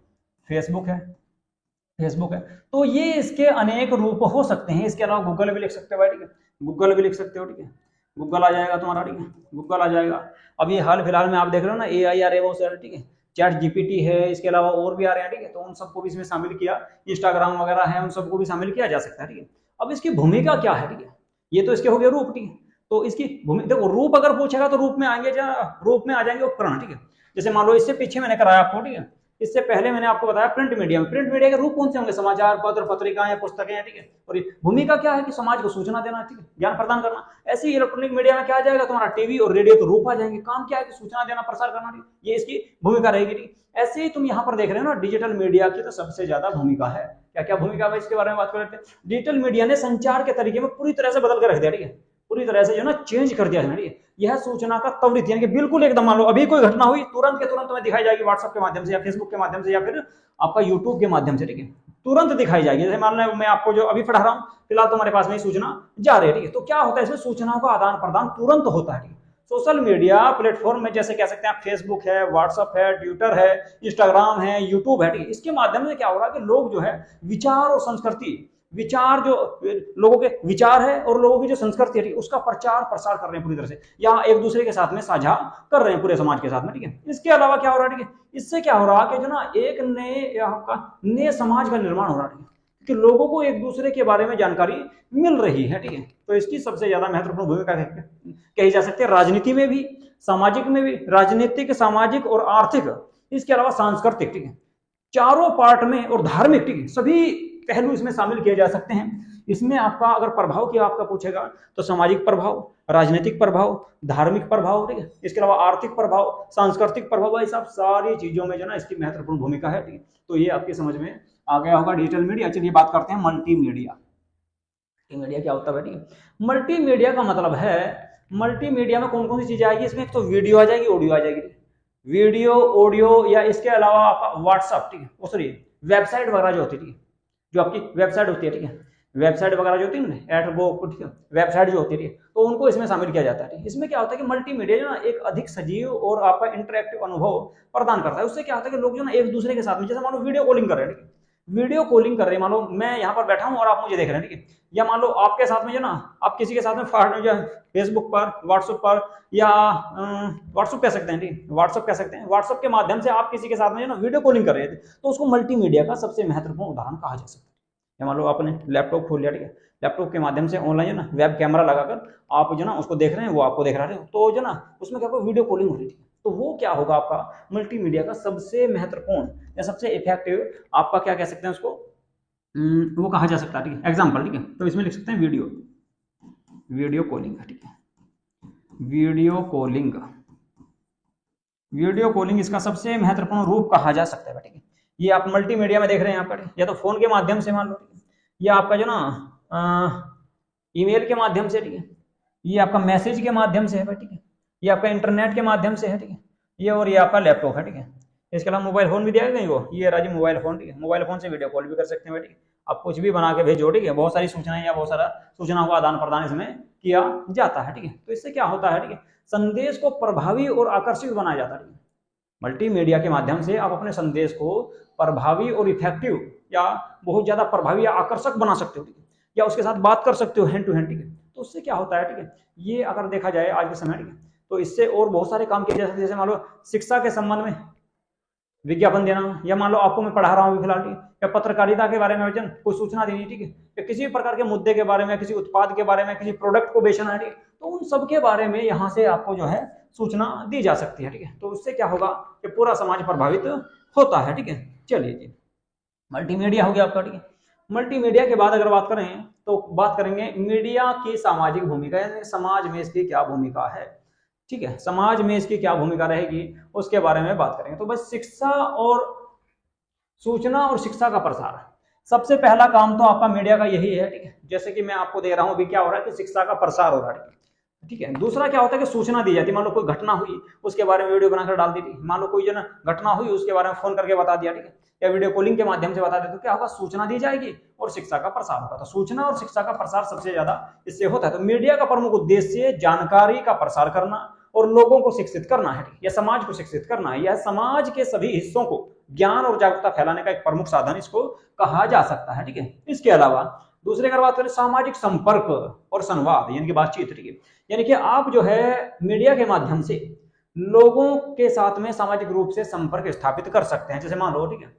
फेसबुक है। तो ये इसके अनेक रूप हो सकते हैं। इसके अलावा गूगल भी लिख सकते हो भाई, ठीक है, गूगल भी लिख सकते हो, ठीक है, गूगल आ जाएगा तुम्हारा, ठीक है, गूगल आ जाएगा। अभी हाल फिलहाल में आप देख रहे हो ना, AI आ रहे वो सर, ठीक है, चैट जीपीटी है, इसके अलावा और भी आ रहे हैं, ठीक है। तो उन सबको भी इसमें शामिल किया, इंस्टाग्राम वगैरह है, उन सबको भी शामिल किया जा सकता है, ठीक है। अब इसकी भूमिका क्या है, ठीक है। ये तो इसके हो गए रूप, ठीक है। तो इसकी भूमिका देखो, रूप अगर पूछेगा तो रूप में आएंगे, रूप में आ जाएंगे उपकरण, ठीक है। जैसे मान लो इससे पीछे मैंने कराया आपको, ठीक है, इससे पहले मैंने आपको बताया प्रिंट मीडिया में, प्रिंट मीडिया के रूप कौन से होंगे, समाचार पत्र, पत्रिकाएं या पुस्तकें हैं, ठीक है। और ये भूमिका क्या है कि समाज को सूचना देना, ठीक है, ज्ञान प्रदान करना। ऐसे ही इलेक्ट्रॉनिक मीडिया में क्या आ जाएगा, तुम्हारा टीवी और रेडियो के रूप आ जाएंगे, काम क्या है कि सूचना देना, प्रसार करना, ठीक है। ये इसकी भूमिका रहेगी, ठीक। ऐसे ही तुम यहाँ पर देख रहे हो ना, डिजिटल मीडिया की तो सबसे ज्यादा भूमिका है। क्या क्या भूमिका है इसके बारे में बात कर लेते हैं। डिजिटल मीडिया ने संचार के तरीके में पूरी तरह से बदल कर रख दिया, ठीक है, पूरी तरह से जो ना चेंज कर दिया है। यह सूचना का त्वरित यानी कि बिल्कुल एकदम, मान लो अभी कोई घटना हुई, तुरंत के तुरंत तुम्हें दिखाई जाएगी व्हाट्सएप के माध्यम से या फेसबुक के माध्यम से या फिर आपका यूट्यूब के माध्यम से, ठीक है, तुरंत दिखाई जाएगी। जैसे मान लो मैं आपको जो अभी पढ़ा रहा हूँ, फिलहाल तुम्हारे पास में सूचना जा रही है, ठीक है। तो क्या होता है, इसमें सूचनाओं का आदान प्रदान तुरंत होता है, ठीक है। सोशल मीडिया प्लेटफॉर्म में जैसे कह सकते हैं आप, फेसबुक है, व्हाट्सएप है, ट्विटर है, इंस्टाग्राम है, यूट्यूब है, ठीक है। इसके माध्यम से क्या हो रहा है कि लोग जो है विचार और संस्कृति, विचार जो लोगों के विचार है और लोगों की जो संस्कृति है, उसका प्रचार प्रसार कर रहे हैं पूरी तरह से, या एक दूसरे के साथ में साझा कर रहे हैं पूरे समाज के साथ में, ठीक है। इसके अलावा क्या हो रहा है, ठीक है, इससे क्या हो रहा है कि जो ना एक नए समाज का निर्माण हो रहा है, कि लोगों को एक दूसरे के बारे में जानकारी मिल रही है, ठीक है। तो इसकी सबसे ज्यादा महत्वपूर्ण भूमिका कही जा सकती है, राजनीति में भी, सामाजिक में भी, राजनीतिक, सामाजिक और आर्थिक, इसके अलावा सांस्कृतिक, ठीक है, चारों पार्ट में, और धार्मिक, ठीक है, सभी पहलू इसमें शामिल किए जा सकते हैं। इसमें आपका अगर प्रभाव की आपका पूछेगा तो सामाजिक प्रभाव, राजनीतिक प्रभाव, धार्मिक प्रभाव, ठीक है, इसके अलावा आर्थिक प्रभाव, सांस्कृतिक प्रभाव, ये सब सारी चीजों में जो ना इसकी महत्वपूर्ण भूमिका है, ठीक है। तो ये आपकी समझ में आ गया होगा डिजिटल मीडिया। चलिए बात करते हैं मल्टीमीडिया। मल्टीमीडिया क्या होता है बेटी? मल्टीमीडिया का मतलब है, मल्टीमीडिया में कौन कौन सी चीजें आएगी, इसमें एक तो वीडियो आ जाएगी, ऑडियो आ जाएगी, वीडियो, ऑडियो, या इसके अलावा आपका व्हाट्सएप, ठीक है, सॉरी वेबसाइट वगैरह जो होती है, ठीक है, जो आपकी वेबसाइट होती है, ठीक है, वेबसाइट वगैरह जो होती है ना, ठीक है, वेबसाइट जो होती है, तो उनको इसमें शामिल किया जाता है। इसमें क्या होता है कि मल्टीमीडिया जो ना एक अधिक सजीव और आपका इंटरेक्टिव अनुभव प्रदान करता है। उससे क्या होता है कि लोग जो ना एक दूसरे के साथ में, जैसे मान लो वीडियो कॉलिंग कर रहे हैं, ठीक है, वीडियो कॉलिंग कर रहे हैं, मान लो मैं यहाँ पर बैठा हूँ और आप मुझे देख रहे हैं, ठीक है, या मान लो आपके साथ में जो ना, आप किसी के साथ में फेसबुक पर, व्हाट्सएप पर, या व्हाट्सएप कह सकते हैं, ठीक है, व्हाट्सएप कह सकते हैं, व्हाट्सएप के माध्यम से आप किसी के साथ में जो ना वीडियो कॉलिंग कर रहे थे, तो उसको मल्टीमीडिया का सबसे महत्वपूर्ण उदाहरण कहा जा सकता है। या मान लो आपने लैपटॉप खोल लिया, ठीक है, लैपटॉप के माध्यम से ऑनलाइन जो ना वेब कैमरा लगाकर आप जो ना उसको देख रहे हैं, वो आपको देख रहे हो, तो जो ना उसमें क्या वीडियो कॉलिंग हो रही थी, तो वो क्या होगा आपका मल्टीमीडिया का सबसे महत्वपूर्ण या सबसे इफेक्टिव आपका क्या कह सकते हैं उसको, वो कहा जा सकता है, ठीक है, एग्जाम्पल, ठीक है। तो इसमें लिख सकते हैं वीडियो कॉलिंग, ठीक है, वीडियो कॉलिंग इसका सबसे महत्वपूर्ण रूप कहा जा सकता है, ठीक है। ये आप मल्टीमीडिया में देख रहे हैं आपका, या तो फोन के माध्यम से मान लो, या आपका जो ना ईमेल के माध्यम से, ठीक है, ये आपका मैसेज के माध्यम से है, ठीक है, ये आपका इंटरनेट के माध्यम से है, ठीक है, ये और ये आपका लैपटॉप है, ठीक है। इसके अलावा मोबाइल फोन भी दिया गया, वो ये राजी मोबाइल फोन, ठीक है, मोबाइल फोन से वीडियो कॉल भी कर सकते हैं, ठीक है, आप कुछ भी बना के भेजो, ठीक है, बहुत सारी सूचनाएं या बहुत सारा सूचनाओं का आदान प्रदान इसमें किया जाता है, ठीक है। तो इससे क्या होता है, ठीक है, संदेश को प्रभावी और आकर्षक बनाया जाता है। मल्टीमीडिया के माध्यम से आप अपने संदेश को प्रभावी और इफेक्टिव या बहुत ज्यादा प्रभावी या आकर्षक बना सकते हो, ठीक है, या उसके साथ बात कर सकते हो हैंड टू हैंड, ठीक है। तो उससे क्या होता है, ठीक है, ये अगर देखा जाए आज के समय, ठीक है, तो इससे और बहुत सारे काम किए जा सकते हैं। जैसे मान लो शिक्षा के संबंध में विज्ञापन देना, या मान लो आपको मैं पढ़ा रहा हूँ फिलहाल, ठीक है, या पत्रकारिता के बारे में कोई सूचना देनी, ठीक है, या किसी भी प्रकार के मुद्दे के बारे में, किसी उत्पाद के बारे में, किसी प्रोडक्ट को बेचना है, ठीक है, तो उन सब के बारे में यहाँ से आपको जो है सूचना दी जा सकती है, ठीक है। तो उससे क्या होगा कि पूरा समाज प्रभावित होता है, ठीक है। चलिए जी, मल्टीमीडिया हो गया आपका, ठीक है। मल्टीमीडिया के बाद अगर बात करें तो बात करेंगे मीडिया की सामाजिक भूमिका, यानी समाज में इसकी क्या भूमिका है, ठीक है, समाज में इसकी क्या भूमिका रहेगी उसके बारे में बात करेंगे। तो बस शिक्षा और सूचना और शिक्षा का प्रसार, सबसे पहला काम तो आपका मीडिया का यही है, ठीक है। जैसे कि मैं आपको दे रहा हूं अभी, क्या हो रहा है कि शिक्षा का प्रसार हो रहा है, ठीक है। दूसरा क्या होता है कि सूचना दी जाती है, मान लो कोई घटना हुई उसके बारे में वीडियो बनाकर डाल दी थी, मान लो कोई जो ना घटना हुई उसके बारे में फोन करके बता दिया, ठीक है, या वीडियो कॉलिंग के माध्यम से बता दे, तो क्या होगा, सूचना दी जाएगी और शिक्षा का प्रसार होगा। तो सूचना और शिक्षा का प्रसार सबसे ज्यादा इससे होता है। तो मीडिया का प्रमुख उद्देश्य जानकारी का प्रसार करना और लोगों को शिक्षित करना है, या समाज को शिक्षित करना है, यह समाज के सभी हिस्सों को ज्ञान और जागरूकता फैलाने का एक प्रमुख साधन इसको कहा जा सकता है, ठीक है। इसके अलावा दूसरी अगर बात करें सामाजिक संपर्क और संवाद, यानी कि बातचीत, ठीक है, यानी कि आप जो है मीडिया के माध्यम से लोगों के साथ में सामाजिक रूप से संपर्क स्थापित कर सकते हैं। जैसे मान लो, ठीक है,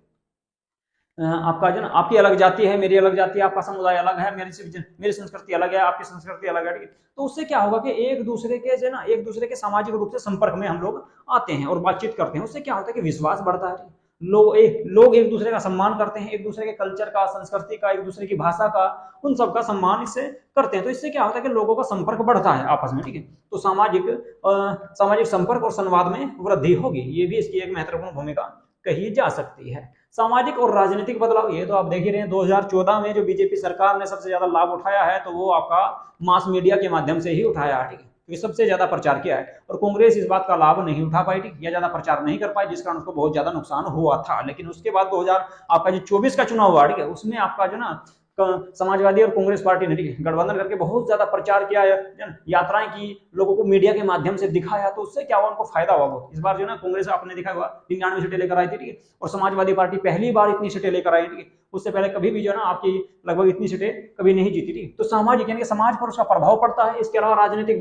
आपका जो ना आपकी अलग जाति है, मेरी अलग जाति है, आपका समुदाय अलग है, मेरी संस्कृति अलग है, आपकी संस्कृति अलग है, ठीक है। तो उससे क्या होगा कि एक दूसरे के जो ना एक दूसरे के सामाजिक रूप से संपर्क में हम लोग आते हैं और बातचीत करते हैं। उससे क्या होता है कि विश्वास बढ़ता है। लोग एक दूसरे का सम्मान करते हैं, एक दूसरे के कल्चर का, संस्कृति का, एक दूसरे की भाषा का, उन सब का सम्मान इससे करते हैं। तो इससे क्या होता है कि लोगों का संपर्क बढ़ता है आपस में, ठीक है। तो सामाजिक संपर्क और संवाद में वृद्धि होगी, ये भी इसकी एक महत्वपूर्ण भूमिका कही जा सकती है। सामाजिक और राजनीतिक बदलाव, ये तो आप देख ही रहे हैं 2014 में जो बीजेपी सरकार ने सबसे ज्यादा लाभ उठाया है, तो वो आपका मास मीडिया के माध्यम से ही उठाया है, ठीक है, क्योंकि सबसे ज्यादा प्रचार किया है। और कांग्रेस इस बात का लाभ नहीं उठा पाई, ठीक, या ज्यादा प्रचार नहीं कर पाई, जिस कारण उसको बहुत ज्यादा नुकसान हुआ था। लेकिन उसके बाद 2000 आपका जो 24 का चुनाव हुआ, ठीक है, उसमें आपका जो ना समाजवादी और कांग्रेस पार्टी ने, ठीक है, गठबंधन करके बहुत ज्यादा प्रचार किया, यात्राएं की, लोगों को मीडिया के माध्यम से दिखाया। तो उससे क्या हुआ, उनको फायदा हुआ बहुत। इस बार जो ना कांग्रेस आपने देखा हुआ 99 सीटें लेकर आई थी, ठीक है, और समाजवादी पार्टी पहली बार इतनी सीटें लेकर आई, ठीक है। उससे पहले कभी भी जो ना आपकी लगभग इतनी सीटें कभी नहीं जीती थी। तो सामाजिक यानी कि समाज पर उसका प्रभाव पड़ता है। इसके अलावा राजनीतिक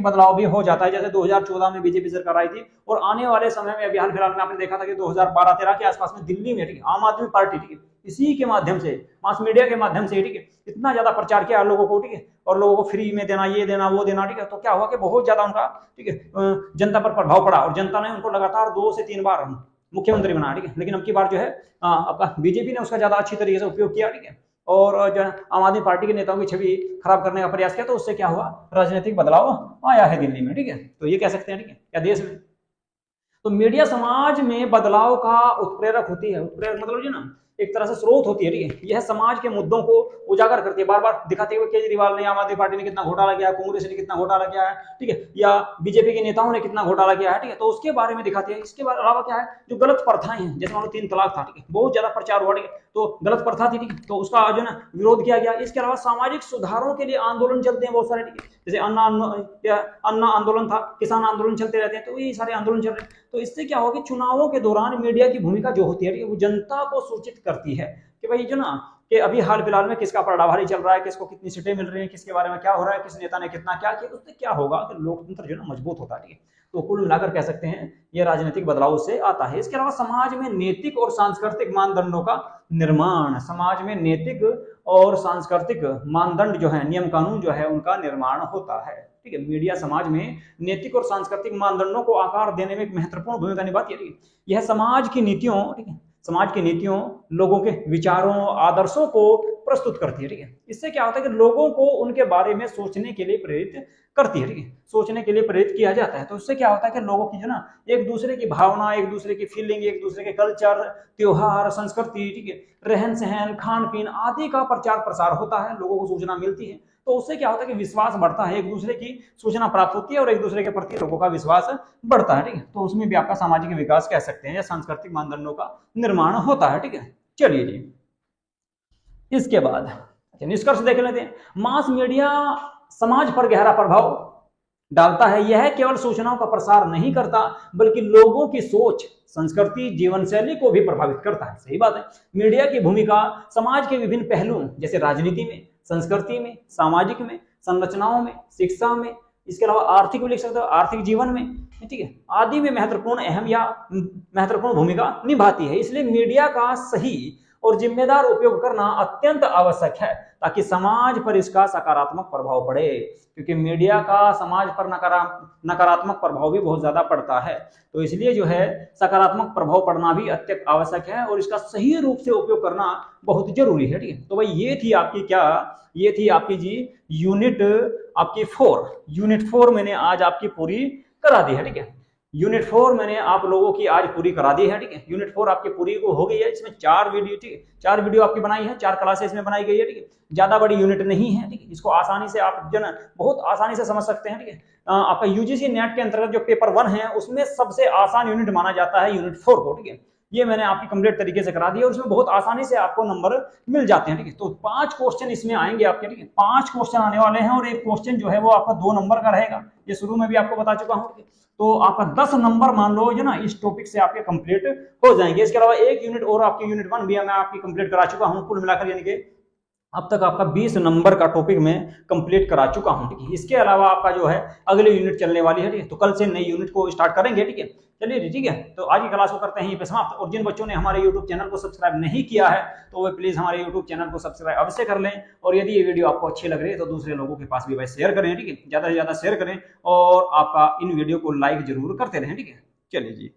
बदलाव भी हो जाता है। जैसे 2014 में बीजेपी सरकार आई थी, और आने वाले समय में अभी हाल फिलहाल में आपने देखा था कि 2012-13 के आसपास में दिल्ली में, ठीक है, आम आदमी पार्टी, ठीक है, इसी के माध्यम से, मास मीडिया के माध्यम से, ठीक है, इतना ज्यादा प्रचार किया लोगों को, ठीक है, और लोगों को फ्री में देना, ये देना, वो देना, ठीक है। तो क्या हुआ कि बहुत ज्यादा उनका, ठीक है, जनता पर प्रभाव पड़ा, और जनता ने उनको लगातार 2 से 3 बार मुख्यमंत्री बनाया, ठीक है। लेकिन अब की बार जो है आपका बीजेपी ने उसका ज्यादा अच्छी तरीके से उपयोग किया, ठीक है, और जो आम आदमी पार्टी के नेताओं की छवि खराब करने का प्रयास किया। तो उससे क्या हुआ, राजनीतिक बदलाव आया है दिल्ली में, ठीक है। तो ये कह सकते हैं, ठीक है, या देश में। तो मीडिया समाज में बदलाव का उत्प्रेरक होती है। उत्प्रेरक मतलब जो ना एक तरह से स्रोत होती है, ठीक है। यह समाज के मुद्दों को उजागर करती है, बार बार दिखाते हुए केजरीवाल ने, आम आदमी पार्टी ने कितना घोटाला किया है, कांग्रेस ने कितना घोटाला किया है, ठीक है, या बीजेपी के नेताओं ने कितना घोटाला किया है, ठीक है। तो उसके बारे में दिखाते हैं। इसके अलावा क्या है, जो गलत प्रथाएं हैं, जैसे मान लो 3 तलाक था, ठीक है, बहुत ज्यादा प्रचार हुआ, ठीक है, तो गलत प्रथा थी, ठीक है, तो उसका जो ना विरोध किया गया। इसके अलावा सामाजिक सुधारों के लिए आंदोलन चलते हैं बहुत सारे, ठीक है, जैसे अन्ना आंदोलन था, किसान आंदोलन चलते रहते हैं। तो ये सारे आंदोलन चल रहे हैं। तो इससे क्या होगा, चुनावों के दौरान मीडिया की भूमिका जो होती है, वो जनता को सूचित करती है कि भाई जो ना कि अभी हाल फिलहाल में किसका पलड़ा भारी चल रहा है, किसको कितनी सीटें मिल रही हैं, किसके बारे में क्या हो रहा है, किस नेता ने कितना क्या किया। उससे क्या होगा कि लोकतंत्र जो ना मजबूत होता है, ठीक है। तो कुल मिलाकर कह सकते हैं ये राजनीतिक बदलाव से आता है। इसके अलावा समाज में नैतिक और सांस्कृतिक मानदंडों का निर्माण, समाज में नैतिक और सांस्कृतिक मानदंड जो है, नियम कानून जो है, उनका निर्माण होता है, ठीक है। मीडिया समाज में नैतिक और सांस्कृतिक मानदंडों को आकार देने में एक महत्वपूर्ण भूमिका निभाती है, ठीक है। यह समाज की नीतियों, ठीक है, समाज की नीतियों, लोगों के विचारों, आदर्शों को प्रस्तुत करती है, ठीक है। इससे क्या होता है कि लोगों को उनके बारे में सोचने के लिए प्रेरित करती है, ठीक है, सोचने के लिए प्रेरित किया जाता है। तो उससे क्या होता है कि लोगों की जो ना एक दूसरे की भावना, एक दूसरे की फीलिंग, एक दूसरे के कल्चर, त्योहार, संस्कृति, ठीक है, रहन सहन, खान पीन आदि का प्रचार प्रसार होता है, लोगों को सूचना मिलती है। तो उससे क्या होता है कि विश्वास बढ़ता है, एक दूसरे की सूचना प्राप्त होती है और एक दूसरे के प्रति लोगों का विश्वास बढ़ता है, ठीक है। तो उसमें भी आपका सामाजिक विकास कह सकते हैं या सांस्कृतिक मानदंडों का निर्माण होता है, ठीक है। चलिए जी, इसके बाद निष्कर्ष देख लेते हैं। मास मीडिया समाज पर गहरा प्रभाव डालता है। यह केवल सूचनाओं का प्रसार नहीं करता, बल्कि लोगों की सोच, संस्कृति, जीवन शैली को भी प्रभावित करता है। सही बात है। मीडिया की भूमिका समाज के विभिन्न पहलुओं, जैसे राजनीति में, संस्कृति में, सामाजिक में, संरचनाओं में, शिक्षा में, इसके अलावा आर्थिक भी लिख सकते हो, आर्थिक जीवन में, ठीक है, आदि में महत्वपूर्ण भूमिका निभाती है। इसलिए मीडिया का सही और जिम्मेदार उपयोग करना अत्यंत आवश्यक है, ताकि समाज पर इसका सकारात्मक प्रभाव पड़े। क्योंकि मीडिया का समाज पर नकारात्मक प्रभाव भी बहुत ज्यादा पड़ता है। तो इसलिए जो है सकारात्मक प्रभाव पड़ना भी अत्यंत आवश्यक है, और इसका सही रूप से उपयोग करना बहुत जरूरी है, ठीक है। तो भाई ये थी आपकी जी यूनिट आपकी 4 मैंने आज आपकी पूरी करा दी है, ठीक है। यूनिट 4 मैंने आप लोगों की आज पूरी करा दी है, ठीक है। यूनिट 4 आपकी पूरी हो गई है। इसमें 4 वीडियो, ठीक है, 4 वीडियो आपकी बनाई है, 4 क्लासेस इसमें बनाई गई है, ठीक है। ज्यादा बड़ी यूनिट नहीं है, ठीक है। इसको आसानी से आप जो ना बहुत आसानी से समझ सकते हैं, ठीक है। आपका यूजीसी नेट के अंतर्गत जो पेपर 1 है, उसमें सबसे आसान यूनिट माना जाता है यूनिट 4 को, ठीक है। ये मैंने आपकी कंप्लीट तरीके से करा दिया, और इसमें बहुत आसानी से आपको नंबर मिल जाते हैं, ठीक है। तो 5 क्वेश्चन इसमें आएंगे आपके, ठीक है। 5 क्वेश्चन आने वाले हैं, और एक क्वेश्चन जो है वो आपका 2 नंबर का रहेगा। ये शुरू में भी आपको बता चुका हूँ, ठीक है। तो आपका 10 नंबर मान लो जो ना इस टॉपिक से आपके कंप्लीट हो जाएंगे। इसके अलावा एक यूनिट और आपकी यूनिट 1 भी मैं आपकी कंप्लीट करा चुका हूँ कुल मिलाकर, यानी कि अब तक आपका 20 नंबर का टॉपिक मैं कंप्लीट करा चुका हूं। ठीक है, इसके अलावा आपका जो है अगली यूनिट चलने वाली है। ठीक है, तो कल से नई यूनिट को स्टार्ट करेंगे। ठीक है, चलिए ठीक है, तो आज की क्लास को करते हैं यहीं पे समाप्त। और जिन बच्चों ने हमारे यूट्यूब चैनल को सब्सक्राइब नहीं किया है तो वे प्लीज हमारे यूट्यूब चैनल को सब्सक्राइब अवश्य कर लें। और यदि ये वीडियो आपको अच्छी लग रही है तो दूसरे लोगों के पास भी भाई शेयर करें। ठीक है, ज्यादा से ज्यादा शेयर करें और आपका इन वीडियो को लाइक जरूर करते रहें। ठीक है, चलिए जी।